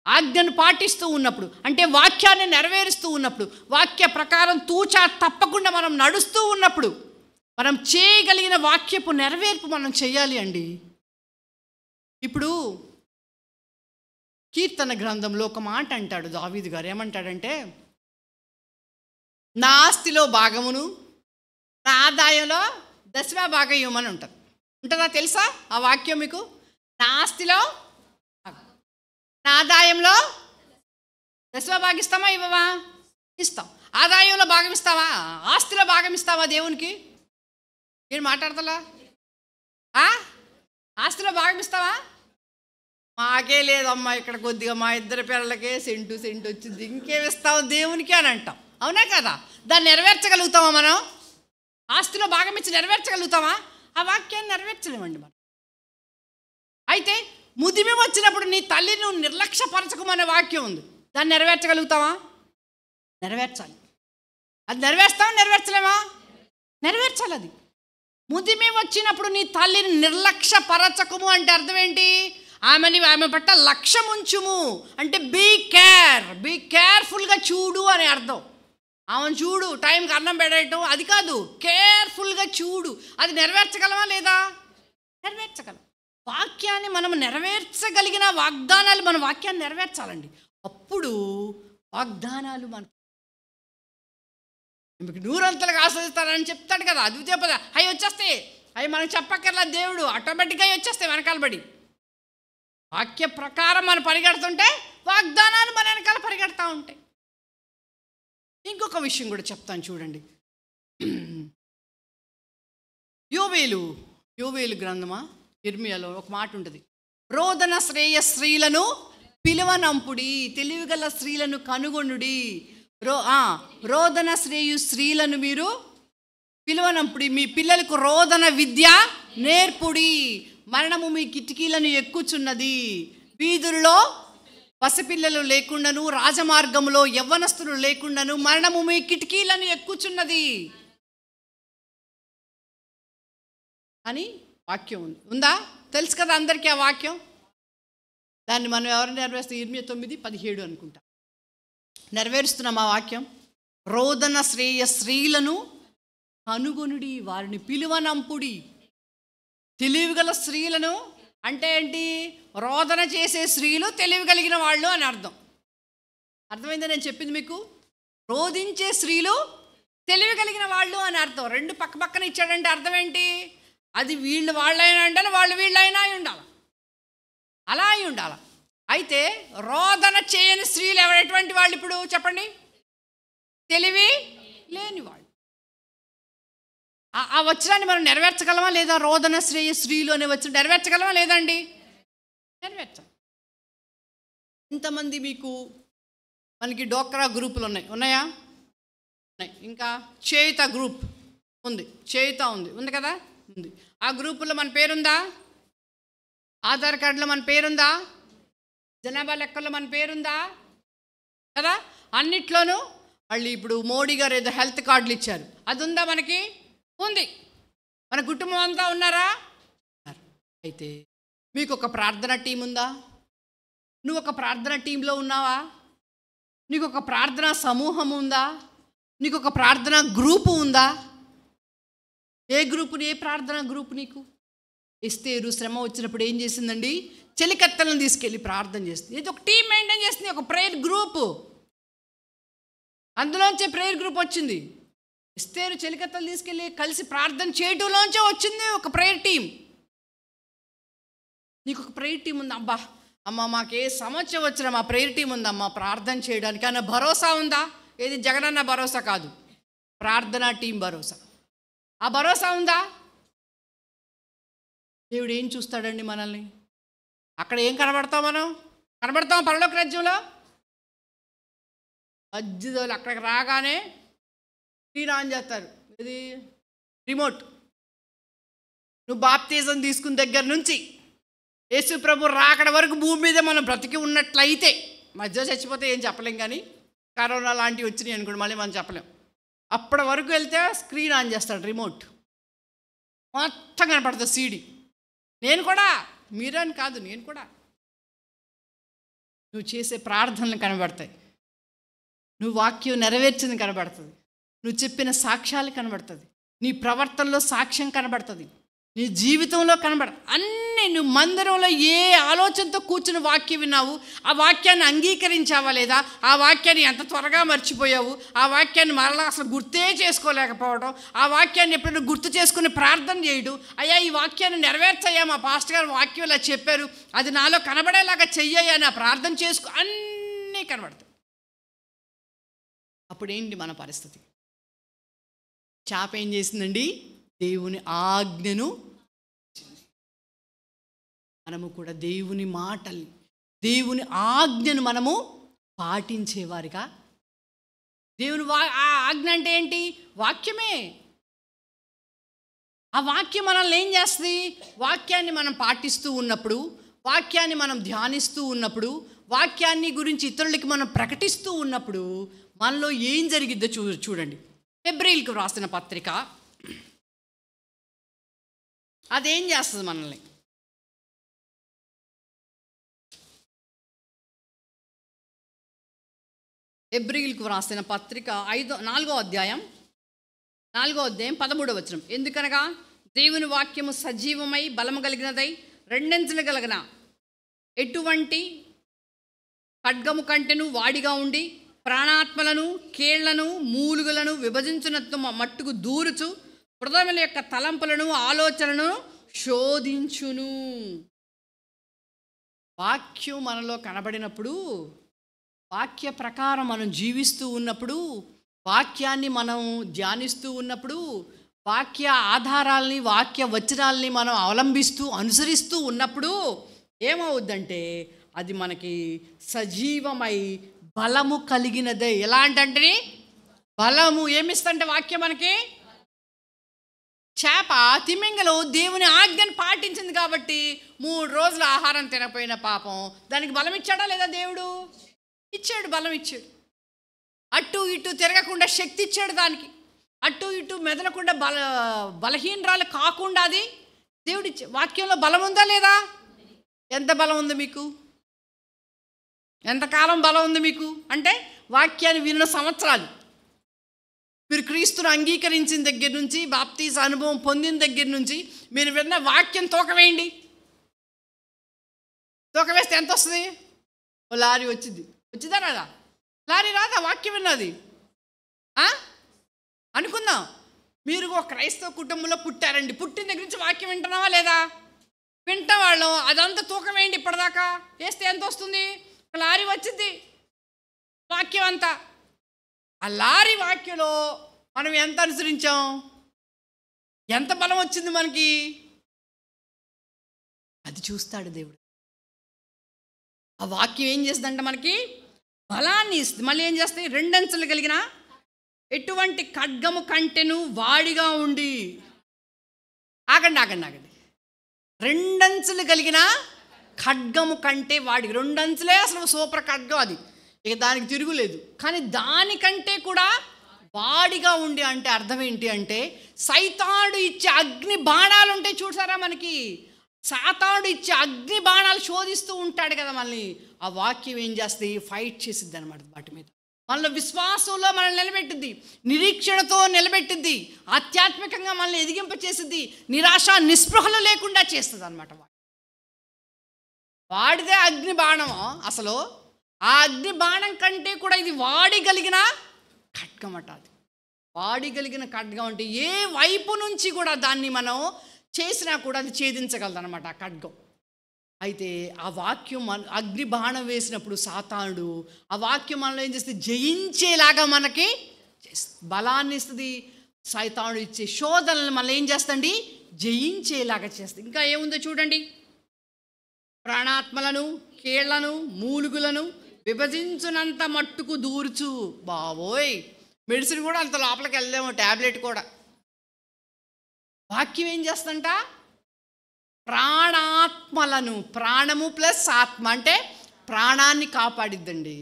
ఆజ్ఞను పాటిస్తూ ఉన్నప్పుడు, అంటే వాక్యాన్ని నెరవేరుస్తూ ఉన్నప్పుడు, వాక్య ప్రకారం తూచా తప్పకుండా మనం నడుస్తూ ఉన్నప్పుడు, మనం చేయగలిగిన వాక్యపు నెరవేర్పు మనం చేయాలి అండి. ఇప్పుడు కీర్తన గ్రంథంలో ఒక మాట అంటాడు దావీదు గారు. ఏమంటాడంటే, నా ఆస్తిలో భాగమును, నా ఆదాయంలో దశమ భాగం ఇవ్వమని ఉంటుంది. ఉంటుందా తెలుసా ఆ వాక్యం మీకు? నా ఆస్తిలో భాగం, నా ఆదాయంలో దశమ భాగం ఇస్తామా ఇవ్వవా? ఇస్తాం. ఆదాయంలో భాగం ఇస్తావా? ఆస్తిలో భాగం ఇస్తావా దేవునికి? నేను మాట్లాడతలా? ఆస్తిలో భాగం ఇస్తావా? మాకే లేదమ్మా, ఇక్కడ కొద్దిగా మా ఇద్దరి పిల్లలకే సెంటు వచ్చింది, ఇంకేమి ఇస్తావు దేవునికి అని అంటాం. అవునా కదా? దాన్ని నెరవేర్చగలుగుతామా మనం? ఆస్తిలో భాగం ఇచ్చి నెరవేర్చగలుగుతామా? ఆ వాక్యాన్ని నెరవేర్చలేమండి మనం. అయితే ముదిమి వచ్చినప్పుడు నీ తల్లిని నువ్వు నిర్లక్ష్యపరచకమనే వాక్యం ఉంది. దాన్ని నెరవేర్చగలుగుతావా? నెరవేర్చాలి. అది నెరవేర్స్తావా? నెరవేర్చలేమా? నెరవేర్చాలి. అది ముదిమి వచ్చినప్పుడు నీ తల్లిని నిర్లక్ష్యపరచకము అంటే అర్థం ఏంటి? ఆమె పట్ల లక్ష్యం ఉంచుము అంటే బీ కేర్ఫుల్గా చూడు అని అర్థం. ఆమెను చూడు, టైంకి అన్నం పెట్టడం అది కాదు, కేర్ఫుల్గా చూడు. అది నెరవేర్చగలమా లేదా? నెరవేర్చగలం. వాక్యాన్ని మనం నెరవేర్చగలిగిన వాగ్దానాలు, మన వాక్యాన్ని నెరవేర్చాలండి. అప్పుడు వాగ్దానాలు మనకి మీకు నూరంతలుగా ఆస్వాదిస్తారని చెప్తాడు కదా. అది చెప్పదా? అవి వచ్చేస్తాయి, అవి మనకు చెప్పక్కర్లా, దేవుడు ఆటోమేటిక్గా వచ్చేస్తాయి వెనకాల పడి. వాక్య ప్రకారం మనం పరిగెడుతుంటే వాగ్దానాలు మన వెనకాల పరిగెడతా ఉంటాయి. ఇంకొక విషయం కూడా చెప్తాను చూడండి. యోవేలు గ్రంథమా ఇర్మియాలో ఒక మాట ఉంటుంది, రోదన శ్రేయ స్త్రీలను పిలువనంపుడి, తెలివిగల స్త్రీలను కనుగొనుడి. రోదన శ్రేయు స్త్రీలను మీరు పిలువనంపుడి, మీ పిల్లలకు రోదన విద్య నేర్పుడి. మరణము మీ కిటికీలను ఎక్కుచున్నది, వీధుల్లో పసిపిల్లలు లేకుండాను, రాజమార్గములో యవ్వనస్తులు లేకుండాను మరణము మీ కిటికీలను ఎక్కుచున్నది అని వాక్యం ఉంది. ఉందా? తెలుసు కదా అందరికీ ఆ వాక్యం. దాన్ని మనం ఎవరు నెరవేరుస్తాం? ఇర్మియా 9:17 అనుకుంటా నెరవేరుస్తున్నాం ఆ వాక్యం. రోదన శ్రేయ స్త్రీలను కనుగొనుడి, వారిని పిలువనంపుడి. తెలివిగల స్త్రీలను అంటే ఏంటి? రోదన చేసే స్త్రీలు తెలివి కలిగిన వాళ్ళు అని అర్థం. అర్థమైందా నేను చెప్పింది మీకు? రోధించే స్త్రీలు తెలివి కలిగిన వాళ్ళు అని అర్థం. రెండు పక్క పక్కన ఇచ్చాడంటే అర్థం ఏంటి? అది వాళ్ళైనా ఉండాలి, వాళ్ళు వీళ్ళైనా ఉండాలి, అలా అయి ఉండాలి. అయితే రోదన చేయని స్త్రీలు ఎటువంటి వాళ్ళు ఇప్పుడు చెప్పండి? తెలివి లేని వాళ్ళు. ఆ వచనాన్ని మనం నెరవేర్చగలమా లేదా? రోదన శ్రేయ స్త్రీలు అనే వచనం నెరవేర్చగలమా లేదండి? నెరవేర్చాలి. ఇంతమంది మీకు మనకి డోక్రా గ్రూపులు ఉన్నాయా? ఉన్నాయి. ఇంకా చేయుత గ్రూప్ ఉంది, చేయుత ఉంది కదా, ఉంది. ఆ గ్రూపులో మన పేరుందా? ఆధార్ కార్డులో మన పేరుందా? జనాభా లెక్కల్లో మన పేరుందా? కదా. అన్నిట్లోనూ వాళ్ళు ఇప్పుడు మోడీ గారు ఏదో హెల్త్ కార్డులు ఇచ్చారు, అది ఉందా? మనకి ఉంది. మన కుటుంబం అంతా ఉన్నారా? అయితే మీకు ఒక ప్రార్థన టీం ఉందా? నువ్వు ఒక ప్రార్థన టీంలో ఉన్నావా? నీకు ఒక ప్రార్థనా సమూహం ఉందా? నీకు ఒక ప్రార్థనా గ్రూపు ఉందా? ఏ గ్రూపుని, ఏ ప్రార్థనా గ్రూపు నీకు? ఎస్తేరు శ్రమ వచ్చినప్పుడు ఏం చేసిందండి? చెలికత్తలను తీసుకెళ్ళి ప్రార్థన చేస్తుంది. ఇది ఒక టీం మెయింటైన్ చేస్తుంది, ఒక ప్రేయర్ గ్రూపు. అందులోంచే ప్రేయర్ గ్రూప్ వచ్చింది. ఎస్తేరు చెలికత్తలు తీసుకెళ్ళి కలిసి ప్రార్థన చేయటంలోంచే వచ్చింది ఒక ప్రేయర్ టీం. నీకు ఒక ప్రేయర్ టీం ఉంది. అమ్మ మాకు ఏ సమస్య వచ్చినా మా ప్రేయర్ టీం ఉందమ్మా ప్రార్థన చేయడానికి అన్న భరోసా ఉందా? ఏది జగనన్న భరోసా కాదు, ప్రార్థనా టీం భరోసా. ఆ భరోసా ఉందా? దేవుడు ఏం చూస్తాడండి మనల్ని? అక్కడ ఏం కనబడతాం? మనం కనబడతాం పరలోక రాజ్యంలో. అజ్జిదోలు అక్కడికి రాగానే స్క్రీన్ ఆన్ చేస్తారు, ఇది రిమోట్. నువ్వు బాప్తిజం తీసుకున్న దగ్గర నుంచి యేసు ప్రభు రాకడ వరకు భూమి మీద మనం బ్రతికి ఉన్నట్లయితే, మధ్య చచ్చిపోతే ఏం చెప్పలేం, కానీ కరోనా లాంటివి వచ్చినాయి అనుకోండి మళ్ళీ మనం చెప్పలేం. అప్పటి వరకు వెళ్తే స్క్రీన్ ఆన్ చేస్తాడు, రిమోట్ మొత్తం కనపడుతుంది సీడీ. నేను కూడా, మీరని కాదు, నేను కూడా. నువ్వు చేసే ప్రార్థనలు కనబడతాయి, నువ్వు వాక్యం నెరవేర్చింది కనబడుతుంది, నువ్వు చెప్పిన సాక్ష్యాలు కనబడుతుంది, నీ ప్రవర్తనలో సాక్ష్యం కనబడుతుంది, నీ జీవితంలో అన్నీ నువ్వు మందిరంలో ఏ ఆలోచనతో కూర్చుని వాక్యం విన్నావు, ఆ వాక్యాన్ని అంగీకరించావా లేదా, ఆ వాక్యాన్ని ఎంత త్వరగా మర్చిపోయావు, ఆ వాక్యాన్ని మరలా అసలు గుర్తే చేసుకోలేకపోవడం, ఆ వాక్యాన్ని ఎప్పుడైనా గుర్తు చేసుకుని ప్రార్థన చేయడం, అయ్యా ఈ వాక్యాన్ని నెరవేర్చయ్యా, మా పాస్టర్ గారు వాక్యం ఇలా చెప్పారు, అది నాలో కనబడేలాగా చెయ్యయ్యా నా ప్రార్థన చేసుకో, అన్నీ కనబడతాయి. అప్పుడేంటి మన పరిస్థితి? చాప ఏం చేసిందండి? దేవుని ఆజ్ఞను. మనము కూడా దేవుని మాటల్ని, దేవుని ఆజ్ఞను మనము పాటించేవారిగా. దేవుని ఆ ఆజ్ఞ అంటే ఏంటి? వాక్యమే. ఆ వాక్యం మనల్ని ఏం చేస్తుంది? వాక్యాన్ని మనం పాటిస్తూ ఉన్నప్పుడు, వాక్యాన్ని మనం ధ్యానిస్తూ ఉన్నప్పుడు, వాక్యాన్ని గురించి ఇతరులకి మనం ప్రకటిస్తూ ఉన్నప్పుడు మనలో ఏం జరిగిద్దో చూడండి. హెబ్రీయులకు వ్రాసిన పత్రిక అదేం చేస్తుంది మనల్ని? హెబ్రీయులకు వ్రాసిన పత్రిక 4వ అధ్యాయం 13వ వచనం. ఎందుకనగా దేవుని వాక్యము సజీవమై బలము కలిగినదై రెండంచులు కలిగిన ఎటువంటి ఖడ్గము కంటెను వాడిగా ఉండి ప్రాణాత్మలను, కీళ్లను, మూలుగులను విభజించునట్టు మట్టుకు దూరుచు హృదయముల యొక్క తలంపులను, ఆలోచనను శోధించును. వాక్యం మనలో కనబడినప్పుడు, వాక్య ప్రకారం మనం జీవిస్తూ ఉన్నప్పుడు, వాక్యాన్ని మనం ధ్యానిస్తూ ఉన్నప్పుడు, వాక్య ఆధారాల్ని, వాక్య వచనాల్ని మనం అవలంబిస్తూ అనుసరిస్తూ ఉన్నప్పుడు ఏమవుద్దంటే అది మనకి సజీవమై బలము కలిగినదే. ఎలాంటి బలము ఏమిస్తుంటే వాక్యం మనకి? చేప తిమింగలు దేవుని ఆజ్ఞను పాటించింది కాబట్టి 3 రోజులు ఆహారం తినకపోయిన పాపం దానికి బలం ఇచ్చాడా లేదా? దేవుడు ఇచ్చాడు, బలం ఇచ్చాడు. అటు ఇటు తిరగకుండా శక్తి ఇచ్చాడు దానికి. అటు ఇటు మెదలకుండా బలహీనరాలు కాకుండా అది దేవుడు ఇచ్చే. వాక్యంలో బలం ఉందా లేదా? ఎంత బలం ఉంది మీకు? ఎంతకాలం బలం ఉంది మీకు అంటే వాక్యాన్ని విన్న సంవత్సరాలు. మీరు క్రీస్తును అంగీకరించిన దగ్గర నుంచి, బాప్తీస అనుభవం పొందిన దగ్గర నుంచి మీరు విన్న వాక్యం తూకవేయండి. తూకవేస్తే ఎంత వస్తుంది? ఓ లారీ వచ్చిందా రాదా? లారీ రాదా? వాక్యం విన్నది అనుకుందాం. మీరు ఒక క్రైస్తవ కుటుంబంలో పుట్టారండి. పుట్టిన దగ్గర నుంచి వాక్యం వింటున్నావా లేదా? వింటాం వాళ్ళు. అదంతా తూకం వేయండి. ఇప్పటిదాకా వేస్తే ఎంత వస్తుంది? ఒక లారీ వచ్చింది వాక్యం అంతా. ఆ లారీ వాక్యంలో మనం ఎంత అనుసరించాం? ఎంత బలం వచ్చింది మనకి? అది చూస్తాడు దేవుడు. ఆ వాక్యం ఏం చేస్తుందంటే మనకి బలాన్ని ఇస్తుంది. మళ్ళీ ఏం చేస్తాయి? రెండంచులు కలిగిన ఎటువంటి ఖడ్గము కంటెను వాడిగా ఉండి. ఆగండి. రెండంచులు కలిగిన ఖడ్గము కంటే వాడి. రెండంచులే అసలు సూపర్ ఖడ్గం అది, ఇక దానికి తిరుగులేదు. కానీ దానికంటే కూడా వాడిగా ఉండి అంటే అర్థం ఏంటి అంటే సైతానుడు ఇచ్చే అగ్ని బాణాలు ఉంటాయి చూసారా మనకి. సాతానుడు ఇచ్చే అగ్ని బాణాలు శోధిస్తూ ఉంటాడు కదా మనల్ని. ఆ వాక్యం ఏం చేస్తుంది? ఫైట్ చేసిద్ది అనమాట వాటి మీద. మనలో విశ్వాసంలో మనల్ని నిలబెట్టిద్ది, నిరీక్షణతో నిలబెట్టిద్ది, ఆధ్యాత్మికంగా మనల్ని ఎదిగింప చేసిద్ది, నిరాశ నిస్పృహలు లేకుండా చేస్తుంది అనమాట. వాడిదే అగ్ని బాణం. అసలు ఆ అగ్ని బాణం కంటే కూడా ఇది వాడిగలిగిన ఖడ్గం అట. అది వాడిగలిగిన ఖడ్గం అంటే ఏ వైపు నుంచి కూడా దాన్ని మనం చేసినా కూడా అది ఛేదించగలదనమాట ఆ ఖడ్గం. అయితే ఆ వాక్యం అగ్ని బాణం వేసినప్పుడు సాతానుడు ఆ వాక్యం మనలో ఏం చేస్తుంది? జయించేలాగా మనకి బలాన్ని ఇస్తుంది. సైతానుడు ఇచ్చే శోధనలు మనల్ని ఏం చేస్తండి? జయించేలాగా చేస్తుంది. ఇంకా ఏముందో చూడండి. ప్రాణాత్మలను, కీళ్లను, మూలుగులను విభజించునంత మట్టుకు దూర్చు. బావోయ్, మెడిసిన్ కూడా అంత లోపలికి వెళ్దాము, ట్యాబ్లెట్ కూడా. వాక్యం ఏం చేస్తుందంట? ప్రాణాత్మలను, ప్రాణము ప్లస్ ఆత్మ అంటే ప్రాణాన్ని కాపాడిద్దండి,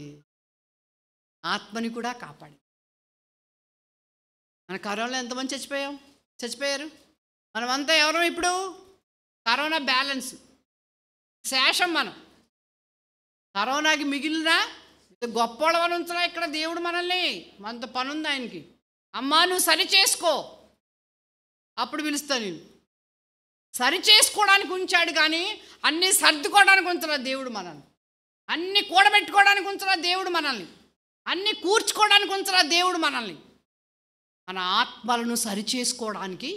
ఆత్మని కూడా కాపాడి. మన కరోనాలో ఎంతమంది చచ్చిపోయారు. మనమంతా ఎవరు ఇప్పుడు? కరోనా బ్యాలెన్స్ శేషం. మనం కరోనాకి మిగిలిన గొప్పోళ్ళవని ఉంచరా ఇక్కడ దేవుడు మనల్ని. మనతో పని ఉంది ఆయనకి. అమ్మా నువ్వు సరి చేసుకో, అప్పుడు పిలుస్తా నేను. సరి చేసుకోవడానికి ఉంచాడు, కానీ అన్నీ సర్దుకోవడానికి ఉంచరా దేవుడు మనల్ని. అన్నీ కూడబెట్టుకోవడానికి ఉంచరా దేవుడు మనల్ని. అన్నీ కూర్చుకోవడానికి ఉంచరా దేవుడు మనల్ని. మన ఆత్మలను సరిచేసుకోవడానికి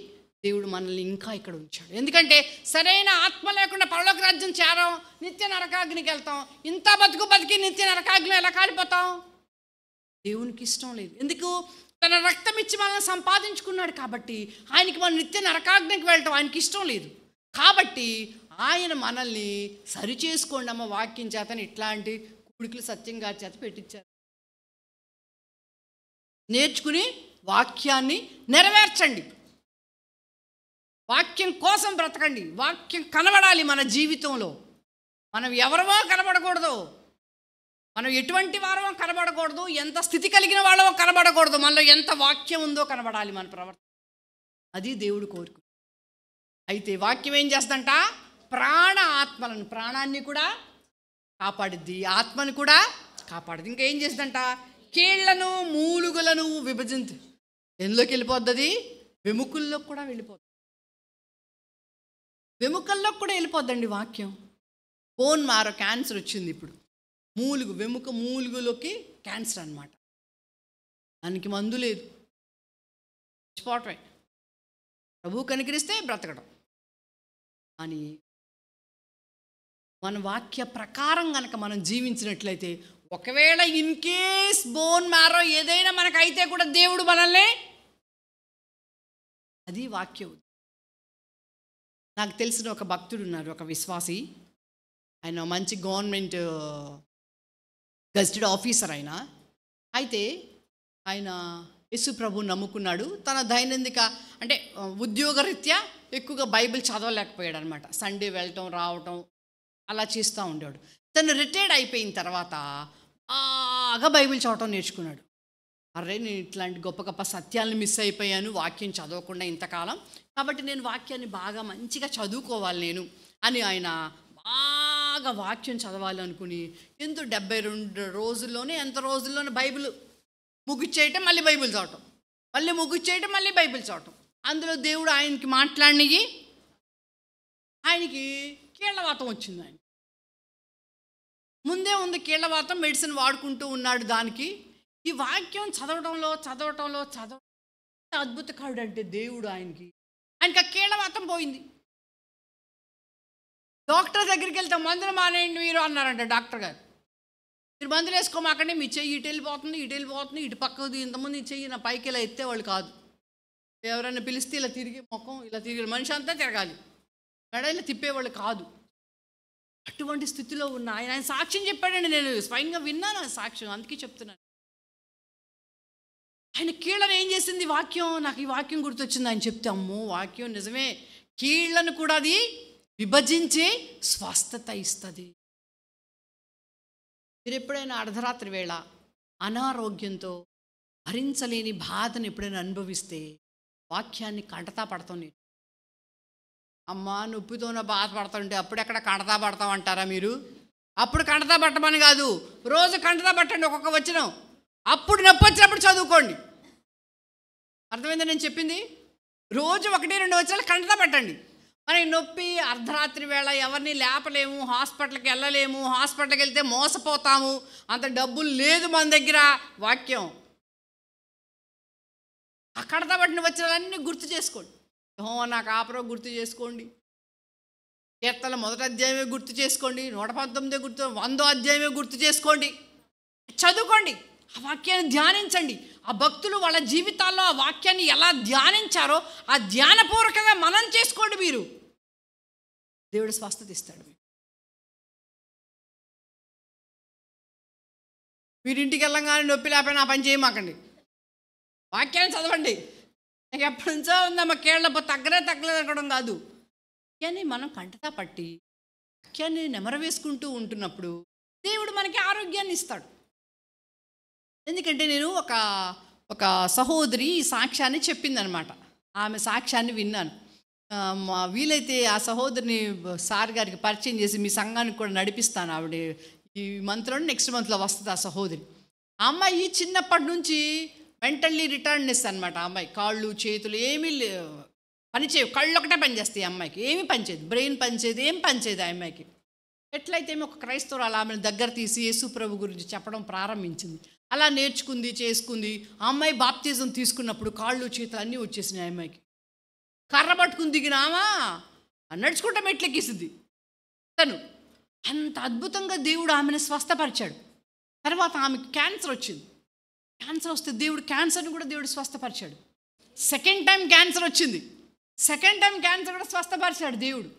దేవుడు మనల్ని ఇంకా ఇక్కడ ఉంచాడు. ఎందుకంటే సరైన ఆత్మ లేకుండా పరలోక రాజ్యం చేరం, నిత్య నరకాగ్నికి వెళ్తాం. ఇంత బతికి నిత్య నరకాగ్నిలో ఎలా కాలిపోతాం? దేవునికి ఇష్టం లేదు. ఎందుకు? తన రక్తం ఇచ్చి మనల్ని సంపాదించుకున్నాడు కాబట్టి. ఆయనకి మనం నిత్య నరకాగ్నికి వెళ్ళటం ఆయనకి ఇష్టం లేదు. కాబట్టి ఆయన మనల్ని సరిచేసుకోండి అమ్మ వాక్యం చేతని ఇట్లాంటి కుడికులు సత్యం గారి చేత పెట్టించారు. నేర్చుకుని వాక్యాన్ని నెరవేర్చండి, వాక్యం కోసం బ్రతకండి. వాక్యం కనబడాలి మన జీవితంలో. మనం ఎవరమో కనబడకూడదు, మనం ఎటువంటి వారమో కనబడకూడదు, ఎంత స్థితి కలిగిన వాళ్ళమో కనబడకూడదు. మనలో ఎంత వాక్యం ఉందో కనబడాలి మన ప్రవర్తన. అది దేవుడు కోరుకు. అయితే వాక్యం ఏం చేస్తుందంట? ఆత్మలను, ప్రాణాన్ని కూడా కాపాడిద్ది, ఆత్మను కూడా కాపాడుద్ది. ఇంకా ఏం చేస్తుందంట? కీళ్లను మూలుగులను విభజించి ఎందులోకి వెళ్ళిపోద్ది? వెముకల్లోకి కూడా వెళ్ళిపోద్ది. వెముకల్లోకి కూడా వెళ్ళిపోద్దండి వాక్యం. బోన్ మ్యారో క్యాన్సర్ వచ్చింది ఇప్పుడు. వెముక మూలుగులోకి క్యాన్సర్ అన్నమాట. దానికి మందు లేదు, చచ్చిపోవటమే. ప్రభు కనికరిస్తే బ్రతకడం. అని మన వాక్య ప్రకారం కనుక మనం జీవించినట్లయితే, ఒకవేళ ఇన్ కేస్ బోన్ మ్యారో ఏదైనా మనకైతే కూడా దేవుడు మనల్ని, అది వాక్యం. నాకు తెలిసిన ఒక భక్తుడు ఉన్నారు, ఒక విశ్వాసి. ఆయన మంచి గవర్నమెంట్ గెజిటెడ్ ఆఫీసర్ ఆయన. అయితే ఆయన యేసు ప్రభు నమ్ముకున్నాడు. తన దైనందిక అంటే ఉద్యోగరీత్యా ఎక్కువగా బైబిల్ చదవలేకపోయాడు అనమాట. సండే వెళ్ళటం రావటం అలా చేస్తూ ఉండేవాడు. తను రిటైర్డ్ అయిపోయిన తర్వాత బాగా బైబిల్ చదవటం నేర్చుకున్నాడు. అరే, నేను ఇట్లాంటి గొప్ప గొప్ప సత్యాలను మిస్ అయిపోయాను వాక్యం చదవకుండా ఇంతకాలం, కాబట్టి నేను వాక్యాన్ని బాగా మంచిగా చదువుకోవాలి నేను అని ఆయన బాగా వాక్యం చదవాలి అనుకుని ఎంతో 72 రోజుల్లోనే ఎంత రోజుల్లోనే బైబిల్ ముగిచ్చేయటం, మళ్ళీ బైబిల్ చదవటం, మళ్ళీ ముగిచ్చేయటం, మళ్ళీ బైబిల్ చదవటం. అందులో దేవుడు ఆయనకి మాట్లాడినవి, ఆయనకి కీళ్ళవాతం వచ్చింది. ఆయన ముందే ఉంది కీళ్ళవాతం, మెడిసిన్ వాడుకుంటూ ఉన్నాడు. దానికి ఈ వాక్యం చదవటంలో అద్భుతకారుడు అంటే దేవుడు. ఆయనకి ఆ కీళ్ళవాతం పోయింది. డాక్టర్ దగ్గరికి వెళ్తే మందులు మానేయండి మీరు అన్నారంట డాక్టర్ గారు. మీరు మందులు వేసుకోమాకండి, మీ చెయ్యి ఇటు వెళ్ళిపోతుంది, ఇటు పక్కది. ఇంతమంది చెయ్యి నా పైకి ఇలా ఎత్తేవాళ్ళు కాదు. ఎవరైనా పిలిస్తే ఇలా తిరిగి ముఖం ఇలా తిరిగి మనిషి అంతా తిరగాలి, మెడ ఇలా తిప్పేవాళ్ళు కాదు. అటువంటి స్థితిలో ఉన్న ఆయన సాక్ష్యం చెప్పాడండి. నేను స్వయంగా విన్నాను ఆ సాక్ష్యం, అందుకే చెప్తున్నాను. ఆయన కీళ్ళను ఏం చేసింది వాక్యం. నాకు ఈ వాక్యం గుర్తొచ్చింది. ఆయన చెప్తే, అమ్మో వాక్యం నిజమే, కీళ్లను కూడా అది విభజించి స్వస్థత ఇస్తుంది. మీరు ఎప్పుడైనా అర్ధరాత్రి వేళ అనారోగ్యంతో భరించలేని బాధను ఎప్పుడైనా అనుభవిస్తే వాక్యాన్ని కంటతా పడతాం. నేను అమ్మా నొప్పితోనో బాధపడతాంటే అప్పుడెక్కడ కంటతా పడతాం అంటారా మీరు? అప్పుడు కంటతా పట్టమని కాదు, రోజు కంటతా పట్టండి ఒక్కొక్క వచనం. అప్పుడు నొప్పి వచ్చినప్పుడు చదువుకోండి. అర్థమైందా నేను చెప్పింది? రోజు 1-2 వచనాలు కంటతా పెట్టండి. మనకి నొప్పి, అర్ధరాత్రి వేళ ఎవరిని లేపలేము, హాస్పిటల్కి వెళ్ళలేము, హాస్పిటల్కి వెళ్తే మోసపోతాము, అంత డబ్బులు లేదు మన దగ్గర. వాక్యం అక్కడతా పట్టిన వచనాలన్నీ గుర్తు చేసుకోండి. నాకు ఆపరో గుర్తు చేసుకోండి, కీర్తనల 1వ అధ్యాయమే గుర్తు చేసుకోండి, 119 గుర్తు, 100వ అధ్యాయమే గుర్తు చేసుకోండి, చదువుకోండి. ఆ వాక్యాన్ని ధ్యానించండి. ఆ భక్తులు వాళ్ళ జీవితాల్లో ఆ వాక్యాన్ని ఎలా ధ్యానించారో ఆ ధ్యానపూర్వకంగా మనం చేసుకోండి. దేవుడు స్వస్థత ఇస్తాడు. మీరు ఇంటికి వెళ్ళంగానే నొప్పి లేకపోయినా ఆ పని చేయమాకండి, వాక్యాన్ని చదవండి. నాకు ఎప్పటి నుంచో ఉందమ్మా కీళ్ళ తగ్గలేదనడం కాదు, వాక్యాన్ని మనం కంటతా పట్టి వాక్యాన్ని నెమర వేసుకుంటూ ఉంటున్నప్పుడు దేవుడు మనకి ఆరోగ్యాన్ని ఇస్తాడు. ఎందుకంటే నేను ఒక సహోదరి సాక్ష్యాన్ని చెప్పిందనమాట. ఆమె సాక్ష్యాన్ని విన్నాను. వీలైతే ఆ సహోదరిని సార్ గారికి పరిచయం చేసి మీ సంఘానికి కూడా నడిపిస్తాను. ఆవిడ ఈ మంత్లో నెక్స్ట్ మంత్లో వస్తుంది ఆ సహోదరి. ఆ అమ్మాయి చిన్నప్పటి నుంచి మెంటల్లీ రిటార్డ్నెస్ అనమాట. ఆ అమ్మాయి కాళ్ళు చేతులు ఏమీ పనిచేయవు, కళ్ళు ఒకటే పనిచేస్తాయి ఆ అమ్మాయికి, ఏమీ పనిచేయదు, బ్రెయిన్ పనిచేయదు, ఏం పనిచేయదు ఆ అమ్మాయికి. ఎట్లయితే ఒక క్రైస్తవురాలు ఆమెను దగ్గర తీసి యేసు ప్రభు గురించి చెప్పడం ప్రారంభించింది. అలా నేర్చుకుంది, చేసుకుంది. ఆ అమ్మాయి బాప్తిజం తీసుకున్నప్పుడు కాళ్ళు చేతులు అన్నీ వచ్చేసినాయి ఆ అమ్మాయికి. కర్ర పట్టుకుని దిగినామా నడుచుకుంటా మెట్లెక్కిస్తుంది. తను అంత అద్భుతంగా దేవుడు ఆమెను స్వస్థపరిచాడు. తర్వాత ఆమెకి క్యాన్సర్ వచ్చింది. క్యాన్సర్ వస్తే దేవుడు క్యాన్సర్ని కూడా దేవుడు స్వస్థపరిచాడు. సెకండ్ టైం క్యాన్సర్ వచ్చింది. సెకండ్ టైం క్యాన్సర్ కూడా స్వస్థపరిచాడు దేవుడు.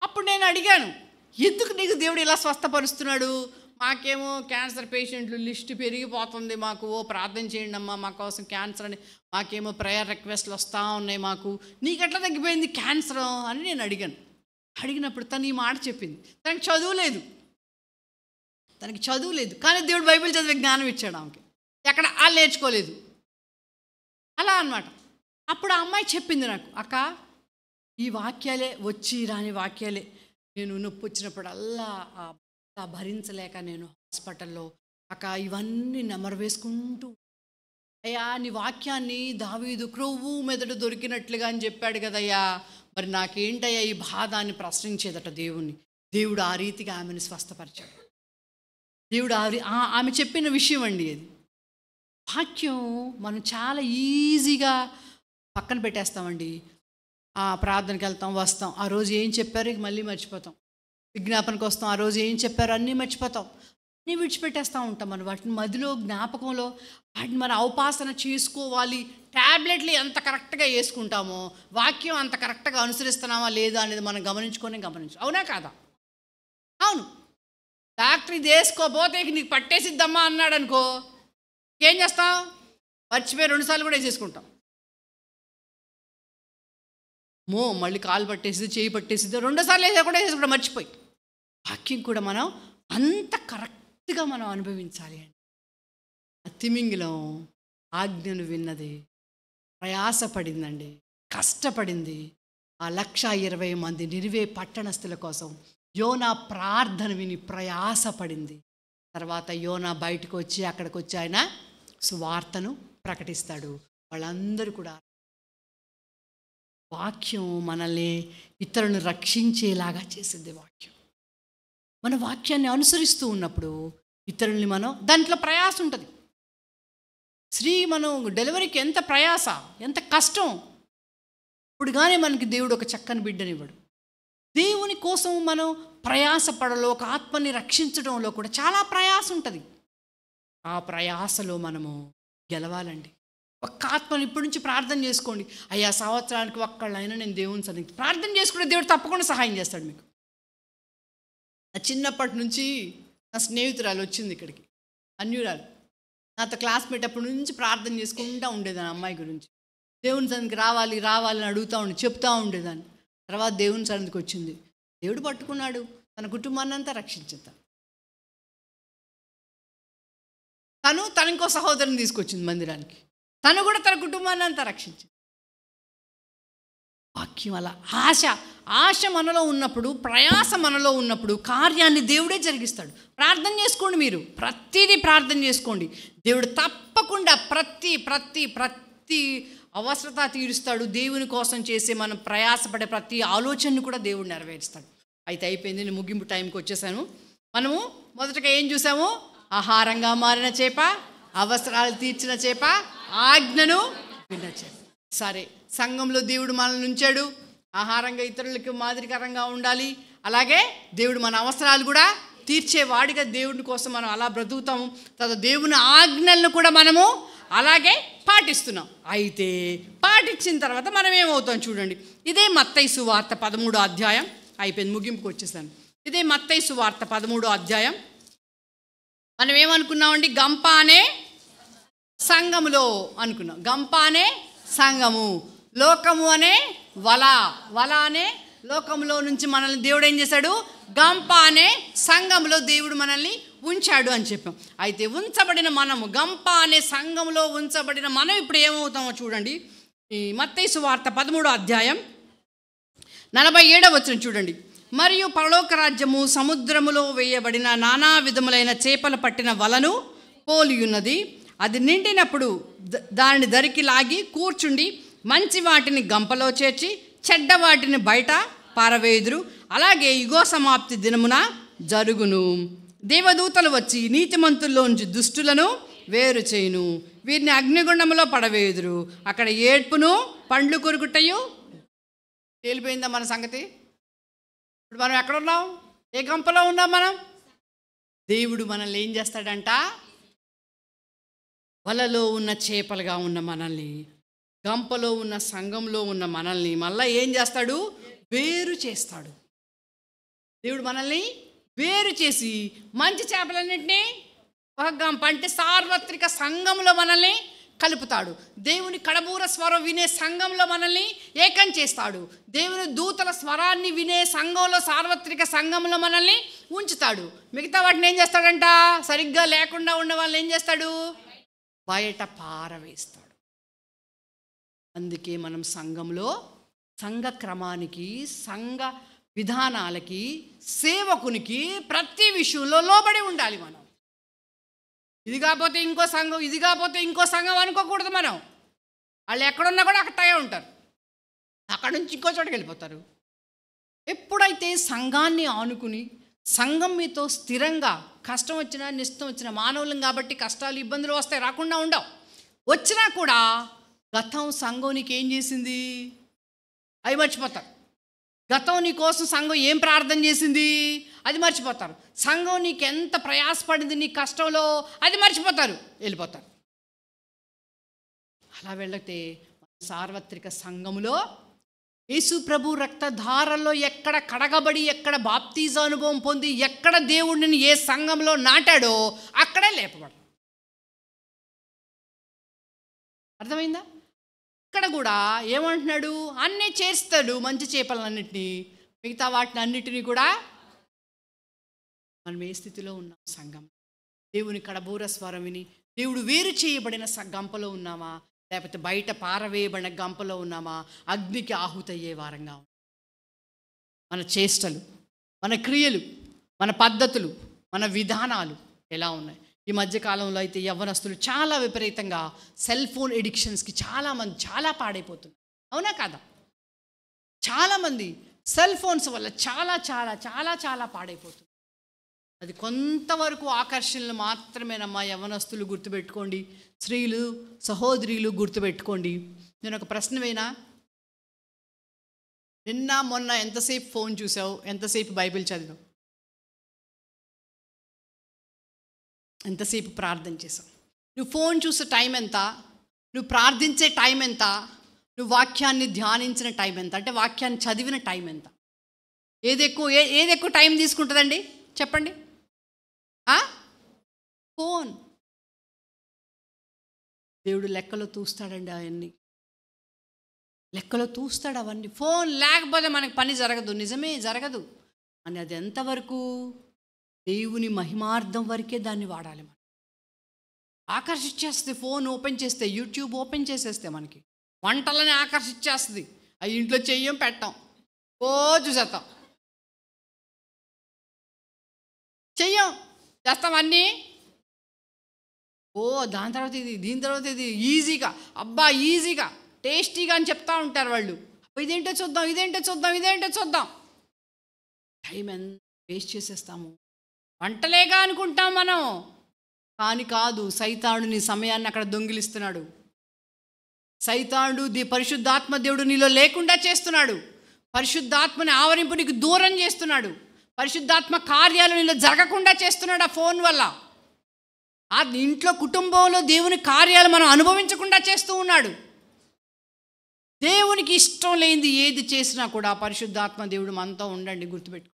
అప్పుడు నేను అడిగాను, ఎందుకు నీకు దేవుడు ఇలా స్వస్థపరుస్తున్నాడు? మాకేమో క్యాన్సర్ పేషెంట్లు లిస్ట్ పెరిగిపోతుంది, మాకు ఓ ప్రార్థన చేయండి అమ్మా మా కోసం క్యాన్సర్ అని, మాకేమో ప్రేయర్ రిక్వెస్ట్లు వస్తూ ఉన్నాయి, మాకు నీకు ఎట్లా తగ్గిపోయింది క్యాన్సర్ అని నేను అడిగాను. అడిగినప్పుడు తను ఈ మాట చెప్పింది. తనకి చదువు లేదు, కానీ దేవుడు బైబిల్ చదివే జ్ఞానం ఇచ్చాడు ఆమెకి. ఎక్కడ వాళ్ళు నేర్చుకోలేదు అలా అన్నమాట. అప్పుడు ఆ అమ్మాయి చెప్పింది నాకు, అక్క ఈ వాక్యాలే వచ్చి రాని వాక్యాలే, నేను నొప్పి వచ్చినప్పుడల్లా భరించలేక నేను హాస్పిటల్లో అక్క ఇవన్నీ నెమరు వేసుకుంటూ, అయ్యా నీ వాక్యాన్ని దావీదు క్రొవ్వు మెదడు దొరికినట్లుగా అని చెప్పాడు కదయ్యా, మరి నాకేంటయ్యా ఈ బాధ అని ప్రశ్నించేదట దేవుణ్ణి. దేవుడు ఆ రీతిగా ఆమెను స్వస్థపరిచాడు. దేవుడు ఆమె చెప్పిన విషయం అండి అది. వాక్యం మనం చాలా ఈజీగా పక్కన పెట్టేస్తామండి. ప్రార్థనకి వెళ్తాం, వస్తాం, ఆ రోజు ఏం చెప్పారు మళ్ళీ మర్చిపోతాం. విజ్ఞాపనకు వస్తాం, ఆ రోజు ఏం చెప్పారు అన్నీ మర్చిపోతాం, అన్నీ విడిచిపెట్టేస్తూ ఉంటాం. మనం వాటిని మదిలో జ్ఞాపకంలో వాటిని మనం అవపాసన చేసుకోవాలి. ట్యాబ్లెట్లు ఎంత కరెక్ట్గా వేసుకుంటామో వాక్యం అంత కరెక్ట్గా అనుసరిస్తున్నామా లేదా అనేది మనం గమనించు. అవునా కాదా? అవును. డాక్టర్ ఇది వేసుకోపోతే నీకు పట్టేసిద్దమ్మా అన్నాడు అనుకో, ఏం చేస్తాం? మర్చిపోయి 2 సార్లు కూడా వేసేసుకుంటాం. మళ్ళీ కాలు పట్టేసిద్ది, చేయి పట్టేసిద్ది, 2 సార్లు వేసా కూడా వేసేసుకుంటాం మర్చిపోయి. వాక్యం కూడా మనం అంత కరెక్ట్గా మనం అనుభవించాలి అండి. తిమింగిలం ఆజ్ఞను విన్నది, ప్రయాసపడిందండి, కష్టపడింది. ఆ 120,000 మంది నినివే పట్టణస్థుల కోసం యోనా ప్రార్థన విని ప్రయాసపడింది. తర్వాత యోనా బయటకు వచ్చి అక్కడికి వచ్చి ఆయన సువార్తను ప్రకటిస్తాడు. వాళ్ళందరూ కూడా వాక్యం మనల్ని ఇతరులను రక్షించేలాగా చేసింది. వాక్యం మన వాక్యాన్ని అనుసరిస్తూ ఉన్నప్పుడు ఇతరుల్ని మనం దాంట్లో ప్రయాస ఉంటుంది. మనం డెలివరీకి ఎంత ప్రయాస, ఎంత కష్టం. ఇప్పుడు కానీ మనకి దేవుడు ఒక చక్కని బిడ్డనివ్వడు. దేవుని కోసం మనం ప్రయాసపడలో, ఒక ఆత్మని రక్షించడంలో కూడా చాలా ప్రయాస ఉంటుంది. ఆ ప్రయాసలో మనము గెలవాలండి. ఒక్క ఆత్మని ఇప్పటి నుంచి ప్రార్థన చేసుకోండి. అయ్యా సంవత్సరానికి ఒక్కళ్ళైనా నేను దేవుని సన్నిధి ప్రార్థన చేసుకుంటే దేవుడు తప్పకుండా సహాయం చేస్తాడు మీకు. చిన్నప్పటి నుంచి నా స్నేహితురాలు వచ్చింది ఇక్కడికి, అన్యురాలు, నాతో క్లాస్మేట్. అప్పటి నుంచి ప్రార్థన చేసుకుంటూ ఉండేదాన్ని అమ్మాయి గురించి. దేవుని సన్నిధికి రావాలి అని అడుగుతూ చెప్తూ ఉండేదాన్ని. తర్వాత దేవుని సన్నిధికి వచ్చింది, దేవుడు పట్టుకున్నాడు, తన కుటుంబాన్ని అంతా రక్షించుతాడు. తను ఇంకో సహోదరుని తీసుకొచ్చింది మందిరానికి, తను కూడా తన కుటుంబాన్ని అంతా రక్షించింది. వాక్యం అలా ఆశ మనలో ఉన్నప్పుడు, ప్రయాస మనలో ఉన్నప్పుడు కార్యాన్ని దేవుడే జరిగిస్తాడు. ప్రార్థన చేసుకోండి, మీరు ప్రతిదీ ప్రార్థన చేసుకోండి. దేవుడు తప్పకుండా ప్రతి అవసరత తీరుస్తాడు. దేవుని కోసం చేసే మనం ప్రయాసపడే ప్రతి ఆలోచనను కూడా దేవుడు నెరవేరుస్తాడు. అయితే అయిపోయింది, నేను ముగింపు టైంకి వచ్చేసాను. మనము మొదటగా ఏం చూసాము? ఆహారంగా మారిన చేప, అవసరాలు తీర్చిన చేప, ఆజ్ఞను విన్న చేప. సరే, సంఘంలో దేవుడు మనల్ని ఉంచాడు, ఆహారంగా ఇతరులకు మాదిరికరంగా ఉండాలి. అలాగే దేవుడు మన అవసరాలు కూడా తీర్చేవాడిగా దేవుని కోసం మనం అలా బ్రతుకుతాము. తర్వాత దేవుని ఆజ్ఞలను కూడా మనము అలాగే పాటిస్తున్నాం. అయితే పాటించిన తర్వాత మనం ఏమవుతాం చూడండి. ఇదే మత్తయి సువార్త 13వ అధ్యాయం. అయిపోయింది, ముగింపుకి వచ్చేసాను. ఇదే మత్తయి సువార్త 13వ అధ్యాయం. మనం ఏమనుకున్నామండి? గంప అనే సంఘములో అనుకున్నాం. గంప అనే సంఘము, లోకము అనే వల అనే లోకంలో నుంచి మనల్ని దేవుడు ఏం చేశాడు? గంప అనే సంఘంలో దేవుడు మనల్ని ఉంచాడు అని చెప్పాం. అయితే ఉంచబడిన మనము, గంప అనే సంఘంలో ఉంచబడిన మనం ఇప్పుడు ఏమవుతామో చూడండి. ఈ మత్తయి సువార్త 13వ అధ్యాయం 47వ వచనం చూడండి. మరియు పరలోక రాజ్యము సముద్రములో వేయబడిన నానా విధములైన చేపలు పట్టిన వలను పోలియున్నది. అది నిండినప్పుడు దానిని దరికి లాగి కూర్చుండి మంచి వాటిని గంపలో చేర్చి చెడ్డ వాటిని బయట పారవేయుదురు. అలాగే యుగో సమాప్తి దినమున జరుగును. దేవదూతలు వచ్చి నీతిమంతుల్లోంచి దుష్టులను వేరు చేయును. వీరిని అగ్నిగుండంలో పడవేయుదురు. అక్కడ ఏడ్పును పండ్లు కొరుకుటయు. తేలిపోయిందా మన సంగతి? ఇప్పుడు మనం ఎక్కడున్నాం? ఏ గంపలో ఉన్నాం మనం? దేవుడు మనల్ని ఏం చేస్తాడంట? వలలో ఉన్న చేపలుగా ఉన్న మనల్ని, గంపలో ఉన్న సంఘంలో ఉన్న మనల్ని మళ్ళీ ఏం చేస్తాడు? వేరు చేస్తాడు. దేవుడు మనల్ని వేరు చేసి మంచి చేపలన్నింటినీ ఒక గంప అంటే సార్వత్రిక సంఘంలో మనల్ని కలుపుతాడు. దేవుని కడబూర స్వరం వినే సంఘంలో మనల్ని ఏకం చేస్తాడు. దేవుని దూతల స్వరాన్ని వినే సంఘంలో, సార్వత్రిక సంఘంలో మనల్ని ఉంచుతాడు. మిగతా వాటిని ఏం చేస్తాడంట? సరిగ్గా లేకుండా ఉన్న వాళ్ళని ఏం చేస్తాడు? బయట పారవేస్తాడు. అందుకే మనం సంఘంలో సంఘ క్రమానికి, సంఘ విధానాలకి, సేవకునికి ప్రతి విషయంలో లోబడి ఉండాలి. మనం ఇది కాకపోతే ఇంకో సంఘం, ఇది కాకపోతే ఇంకో సంఘం అనుకోకూడదు. మనం వాళ్ళు ఎక్కడున్నా కూడా అక్కడే ఉంటారు, అక్కడ నుంచి ఇంకో చోటకి వెళ్ళిపోతారు. ఎప్పుడైతే సంఘాన్ని ఆనుకుని సంఘం మీతో స్థిరంగా, కష్టం వచ్చినా నిష్టం వచ్చినా, మానవులం కాబట్టి కష్టాలు ఇబ్బందులు వస్తాయి, రాకుండా ఉండవు. వచ్చినా కూడా గతం సంఘం నీకు ఏం చేసింది అవి మర్చిపోతారు. గతం నీ కోసం సంఘం ఏం ప్రార్థన చేసింది అది మర్చిపోతారు. సంఘం నీకు ఎంత ప్రయాసపడింది నీ కష్టంలో అది మర్చిపోతారు, వెళ్ళిపోతారు. అలా వెళ్ళతే సార్వత్రిక సంఘములో యేసు ప్రభు రక్తధారలో ఎక్కడ కడగబడి, ఎక్కడ బాప్తీజ అనుభవం పొంది, ఎక్కడ దేవుడిని ఏ సంఘంలో నాటాడో అక్కడే లేపబడతాడు. అర్థమైందా? ఇక్కడ కూడా ఏమంటున్నాడు? అన్నీ చేస్తాడు, మంచి చేపలన్నింటినీ, మిగతా వాటిని అన్నిటినీ కూడా. మనం ఏ స్థితిలో ఉన్నాం? సంఘం దేవుని కడబూర స్వరం విని దేవుడు వేరు చేయబడిన గంపలో ఉన్నామా, లేకపోతే బయట పారవేయబడిన గంపలో ఉన్నామా? అగ్నికి ఆహుతయ్యే వారంగా ఉన్నాం. మన చేష్టలు, మన క్రియలు, మన పద్ధతులు, మన విధానాలు ఎలా ఉన్నాయి? ఈ మధ్యకాలంలో అయితే యవ్వనస్తులు చాలా విపరీతంగా సెల్ ఫోన్ ఎడిక్షన్స్కి చాలామంది చాలా పాడైపోతున్నారు. అవునా కాదా? చాలామంది సెల్ ఫోన్స్ వల్ల చాలా చాలా చాలా చాలా పాడైపోతున్నారు. అది కొంతవరకు ఆకర్షణలు మాత్రమేనమ్మా. యవ్వనస్తులు గుర్తుపెట్టుకోండి, స్త్రీలు సహోదరులు గుర్తుపెట్టుకోండి. నేను ఒక ప్రశ్న వేనా? నిన్న మొన్న ఎంతసేపు ఫోన్ చూసావు? ఎంతసేపు బైబిల్ చదివావు? ఎంతసేపు ప్రార్థన చేసావు? నువ్వు ఫోన్ చూసే టైం ఎంత? నువ్వు ప్రార్థించే టైం ఎంత? నువ్వు వాక్యాన్ని ధ్యానించిన టైం ఎంత? అంటే వాక్యాన్ని చదివిన టైం ఎంత? ఏది ఎక్కువ టైం తీసుకుంటుందండి చెప్పండి? ఫోన్. దేవుడు లెక్కలో చూస్తాడండి, అవన్నీ లెక్కలో చూస్తాడు అవన్నీ. ఫోన్ లేకపోతే మనకి పని జరగదు, నిజమే జరగదు. అని అది ఎంతవరకు? దేవుని మహిమార్థం వరకే దాన్ని వాడాలి. మనం ఆకర్షించేస్తుంది. ఫోన్ ఓపెన్ చేస్తే, యూట్యూబ్ ఓపెన్ చేసేస్తే మనకి వంటలని ఆకర్షించేస్తుంది. అవి ఇంట్లో చెయ్యం, పెట్టాం, ఓ చూసేస్తాం, చెయ్యం, చేస్తాం అన్నీ. ఓ దాని తర్వాత ఇది, దీని తర్వాత ఇది, ఈజీగా, అబ్బా ఈజీగా, టేస్టీగా అని చెప్తా ఉంటారు వాళ్ళు. ఇదేంటో చూద్దాం, ఇదేంటో చూద్దాం, ఇదేంటో చూద్దాం. టైం ఎంత వేస్ట్ చేసేస్తాము. వంటలేగా అనుకుంటాం మనం, కానీ కాదు. సైతానుడు నీ సమయాన్ని అక్కడ దొంగిలిస్తున్నాడు. సైతానుడు పరిశుద్ధాత్మ దేవుడు నీలో లేకుండా చేస్తున్నాడు. పరిశుద్ధాత్మని ఆవరింపు నీకు దూరం చేస్తున్నాడు. పరిశుద్ధాత్మ కార్యాలు నీలో జరగకుండా చేస్తున్నాడు ఆ ఫోన్ వల్ల. ఆ ఇంట్లో కుటుంబంలో దేవుని కార్యాలు మనం అనుభవించకుండా చేస్తూ ఉన్నాడు. దేవునికి ఇష్టం లేనిది ఏది చేసినా కూడా పరిశుద్ధాత్మ దేవుడు మనతో ఉండండి, గుర్తుపెట్టు.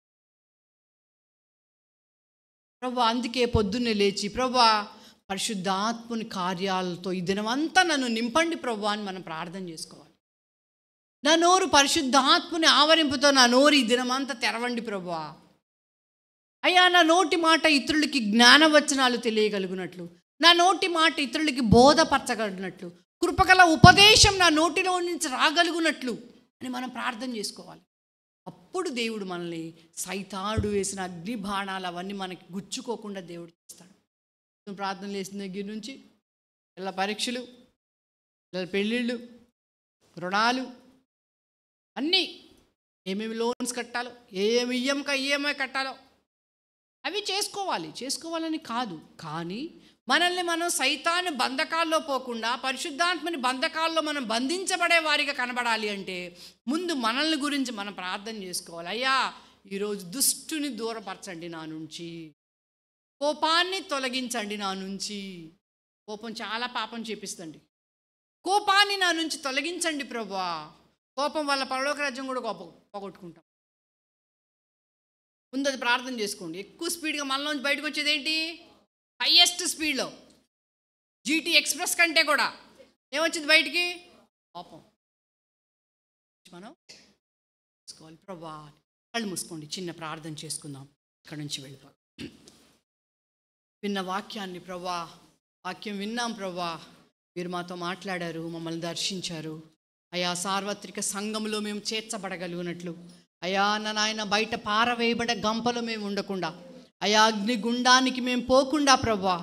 ప్రభు అందుకే పొద్దున్నే లేచి, ప్రభు పరిశుద్ధాత్మని కార్యాలతో ఈ దినమంతా నన్ను నింపండి ప్రభు అని మనం ప్రార్థన చేసుకోవాలి. నా నోరు పరిశుద్ధాత్మని ఆవరింపుతో నా నోరు ఈ దినమంతా తెరవండి ప్రభు. అయ్యా నా నోటి మాట ఇతరులకి జ్ఞానవచనాలు తెలియగలుగునట్లు, నా నోటి మాట ఇతరులకి బోధపరచగలిగినట్లు, కృపగల ఉపదేశం నా నోటిలో నుంచి రాగలుగునట్లు అని మనం ప్రార్థన చేసుకోవాలి. అప్పుడు దేవుడు మనల్ని సైతానుడు వేసిన అగ్ని బాణాలు అవన్నీ మనకి గుచ్చుకోకుండా దేవుడు చేస్తాడు. ప్రార్థనలు వేసిన దగ్గర నుంచి పిల్లల పరీక్షలు, పిల్లల పెళ్ళిళ్ళు, రుణాలు అన్నీ, ఏమేమి లోన్స్ కట్టాలో, ఏమి ఈఎంఐ కట్టాలో అవి చేసుకోవాలని కాదు. కానీ మనల్ని మనం సైతాను బంధకాల్లో పోకుండా పరిశుద్ధాత్మని బంధకాల్లో మనం బంధించబడే వారిగా కనబడాలి అంటే ముందు మనల్ని గురించి మనం ప్రార్థన చేసుకోవాలి. అయ్యా, ఈరోజు దుష్టుని దూరపరచండి నా నుంచి, కోపాన్ని తొలగించండి నా నుంచి. కోపం చాలా పాపం చేపిస్తుంది. కోపాన్ని నా నుంచి తొలగించండి ప్రభువా. కోపం వల్ల పరలోక రాజ్యం కూడా పోగొట్టుకుంటాం. ముందు అది ప్రార్థన చేసుకోండి. ఎక్కువ స్పీడ్గా మనలోంచి బయటకు వచ్చేది ఏంటి? హైయెస్ట్ స్పీడ్లో జీటీ ఎక్స్ప్రెస్ కంటే కూడా ఏమొచ్చింది బయటికి? కోపం. మనం చేసుకోవాలి. ప్రభువా, కళ్ళు మూసుకోండి, చిన్న ప్రార్థన చేసుకుందాం. ఇక్కడ నుంచి వెళ్ళిపో. విన్న వాక్యాన్ని ప్రభువా, వాక్యం విన్నాం ప్రభువా, మీరు మాతో మాట్లాడారు, మమ్మల్ని దర్శించారు. అయా, సార్వత్రిక సంఘంలో మేము చేర్చబడగలిగినట్లు, అయా నా నాయన బయట పారవేయబడే గంపలో మేము ఉండకుండా, అయా అగ్నిగుండానికి మేము పోకుండా ప్రభువా,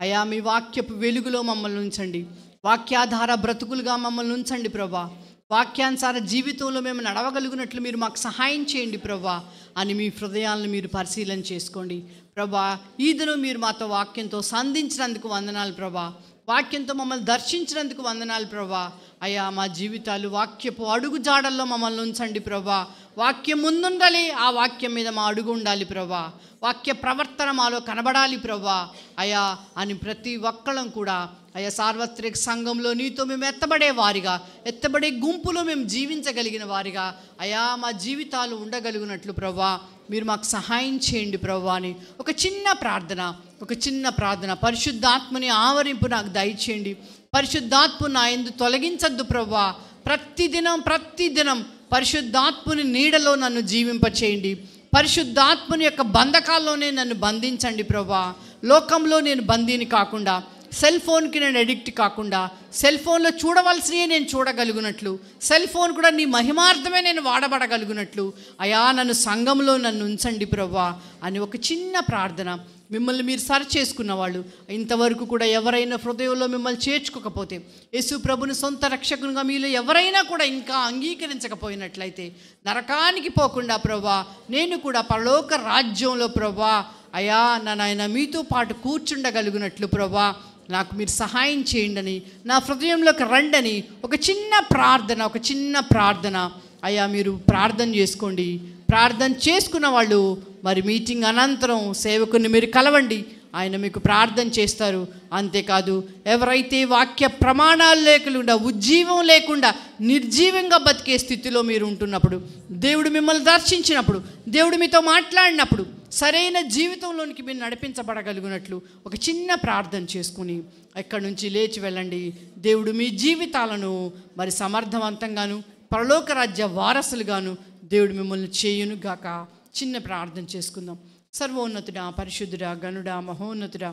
అయా మీ వాక్యపు వెలుగులో మమ్మల్ని ఉంచండి. వాక్యాధార బ్రతుకులుగా మమ్మల్ని ఉంచండి ప్రభువా. వాక్యానుసార జీవితంలో మేము నడవగలిగినట్లు మీరు మాకు సహాయం చేయండి ప్రభువా అని మీ హృదయాలను మీరు పరిశీలన చేసుకోండి ప్రభువా. ఈ దినం మీరు మాతో వాక్యంతో సంధించినందుకు వందనాలు ప్రభువా. వాక్యంతో మమ్మల్ని దర్శించినందుకు వందనాలు ప్రభువా. అయ్యా, మా జీవితాలు వాక్యపు అడుగు జాడల్లో మమ్మల్ని ఉంచండి ప్రభువా. వాక్యం ముందుండాలి, ఆ వాక్యం మీద మా అడుగు ఉండాలి ప్రభువా. వాక్య ప్రవర్తన మాలో కనబడాలి ప్రభువా. అయ్యా అని ప్రతి ఒక్కళ్ళం కూడా అయ్యా సార్వత్రిక సంఘంలో నీతో మేము ఎత్తబడే వారిగా, ఎత్తబడే గుంపులో మేము జీవించగలిగిన వారిగా అయ్యా మా జీవితాలు ఉండగలిగినట్లు ప్రభువా మీరు మాకు సహాయం చేయండి ప్రభువా అని ఒక చిన్న ప్రార్థన పరిశుద్ధాత్మని ఆవరింపు నాకు దయచేయండి. పరిశుద్ధాత్మ నా యందు తొలగించద్దు ప్రభువా. ప్రతిదినం పరిశుద్ధాత్మని నీడలో నన్ను జీవింపచేయండి. పరిశుద్ధాత్మని యొక్క బంధకాల్లోనే నన్ను బంధించండి ప్రభువా. లోకంలో నేను బందీని కాకుండా, సెల్ ఫోన్కి నేను అడిక్ట్ కాకుండా, సెల్ ఫోన్లో చూడవలసినవి నేను చూడగలిగినట్లు, సెల్ ఫోన్ కూడా నీ మహిమార్థమే నేను వాడబడగలిగినట్లు అయా నన్ను సంఘంలో నన్ను ఉంచండి ప్రభువా అని ఒక చిన్న ప్రార్థన. మిమ్మల్ని మీరు సరి చేసుకున్న వాళ్ళు, ఇంతవరకు కూడా ఎవరైనా హృదయంలో మిమ్మల్ని చేర్చుకోకపోతే, యేసు ప్రభుని సొంత రక్షకునిగా మీలో ఎవరైనా కూడా ఇంకా అంగీకరించకపోయినట్లయితే నరకానికి పోకుండా ప్రభువా నేను కూడా పరలోక రాజ్యంలో ప్రభువా అయా నా నాయన మీతో పాటు కూర్చుండగలిగినట్లు ప్రభువా నాకు మీరు సహాయం చేయండి, నా హృదయంలోకి రండని ఒక చిన్న ప్రార్థన అయ్యా మీరు ప్రార్థన చేసుకోండి. ప్రార్థన చేసుకున్న వాళ్ళు మరి మీటింగ్ అనంతరం సేవకుని మీరు కలవండి, ఆయన మీకు ప్రార్థన చేస్తారు. అంతేకాదు ఎవరైతే వాక్య ప్రమాణాలు లేకుండా, ఉజ్జీవం లేకుండా నిర్జీవంగా బతికే స్థితిలో మీరు ఉంటున్నప్పుడు, దేవుడు మిమ్మల్ని దర్శించినప్పుడు, దేవుడు మీతో మాట్లాడినప్పుడు సరైన జీవితంలోనికి మీరు నడిపించబడగలిగినట్లు ఒక చిన్న ప్రార్థన చేసుకుని ఎక్కడి నుంచి లేచి వెళ్ళండి. దేవుడు మీ జీవితాలను మరి సమర్థవంతంగాను పరలోక రాజ్య వారసులుగాను దేవుడు మిమ్మల్ని చేయును గాక. చిన్న ప్రార్థన చేసుకుందాం. సర్వోన్నతుడా, పరిశుద్ధుడా, గనుడా, మహోన్నతుడా,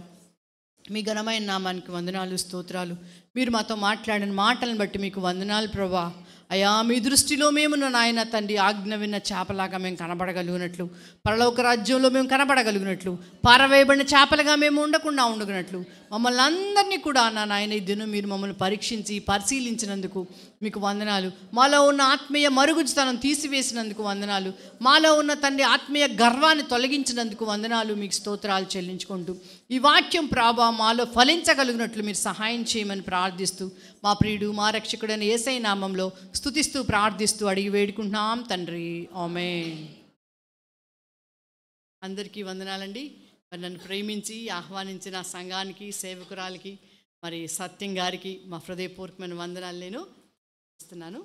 మీ ఘనమైన నామానికి వందనాలు, స్తోత్రాలు. మీరు మాతో మాట్లాడిన మాటలను బట్టి మీకు వందనాలు ప్రభా. అయా మీ దృష్టిలో మేము నాయన తండ్రి ఆజ్ఞ విన్న చేపలాగా మేము కనబడగలిగినట్లు, పరలోక రాజ్యంలో మేము కనబడగలిగినట్లు, పారవేయబడిన చేపలుగా మేము ఉండగలిగినట్లు మమ్మల్ని అందరినీ కూడా నా నాయన ఈ దినం మీరు మమ్మల్ని పరీక్షించి పరిశీలించినందుకు మీకు వందనాలు. మాలో ఉన్న ఆత్మీయ మరుగుజ్తనం తీసివేసినందుకు వందనాలు. మాలో ఉన్న తండ్రి ఆత్మీయ గర్వాన్ని తొలగించినందుకు వందనాలు. మీకు స్తోత్రాలు చెల్లించుకుంటూ ఈ వాక్యం ప్రభా మాలో ఫలించగలిగినట్లు మీరు సహాయం చేయమని ప్రార్థిస్తూ మా ప్రియుడు మా రక్షకుడైన యేసయ్య నామంలో స్తుతిస్తూ ప్రార్థిస్తూ అడిగి వేడుకుంటున్నాం తండ్రి, ఆమేన్. అందరికీ వందనాలండి. మరి నన్ను ప్రేమించి ఆహ్వానించిన సంఘానికి, సేవకురాలకి, మరి సత్యం గారికి మా హృదయపూర్వకమైన వందనాలు నేను ఇస్తున్నాను.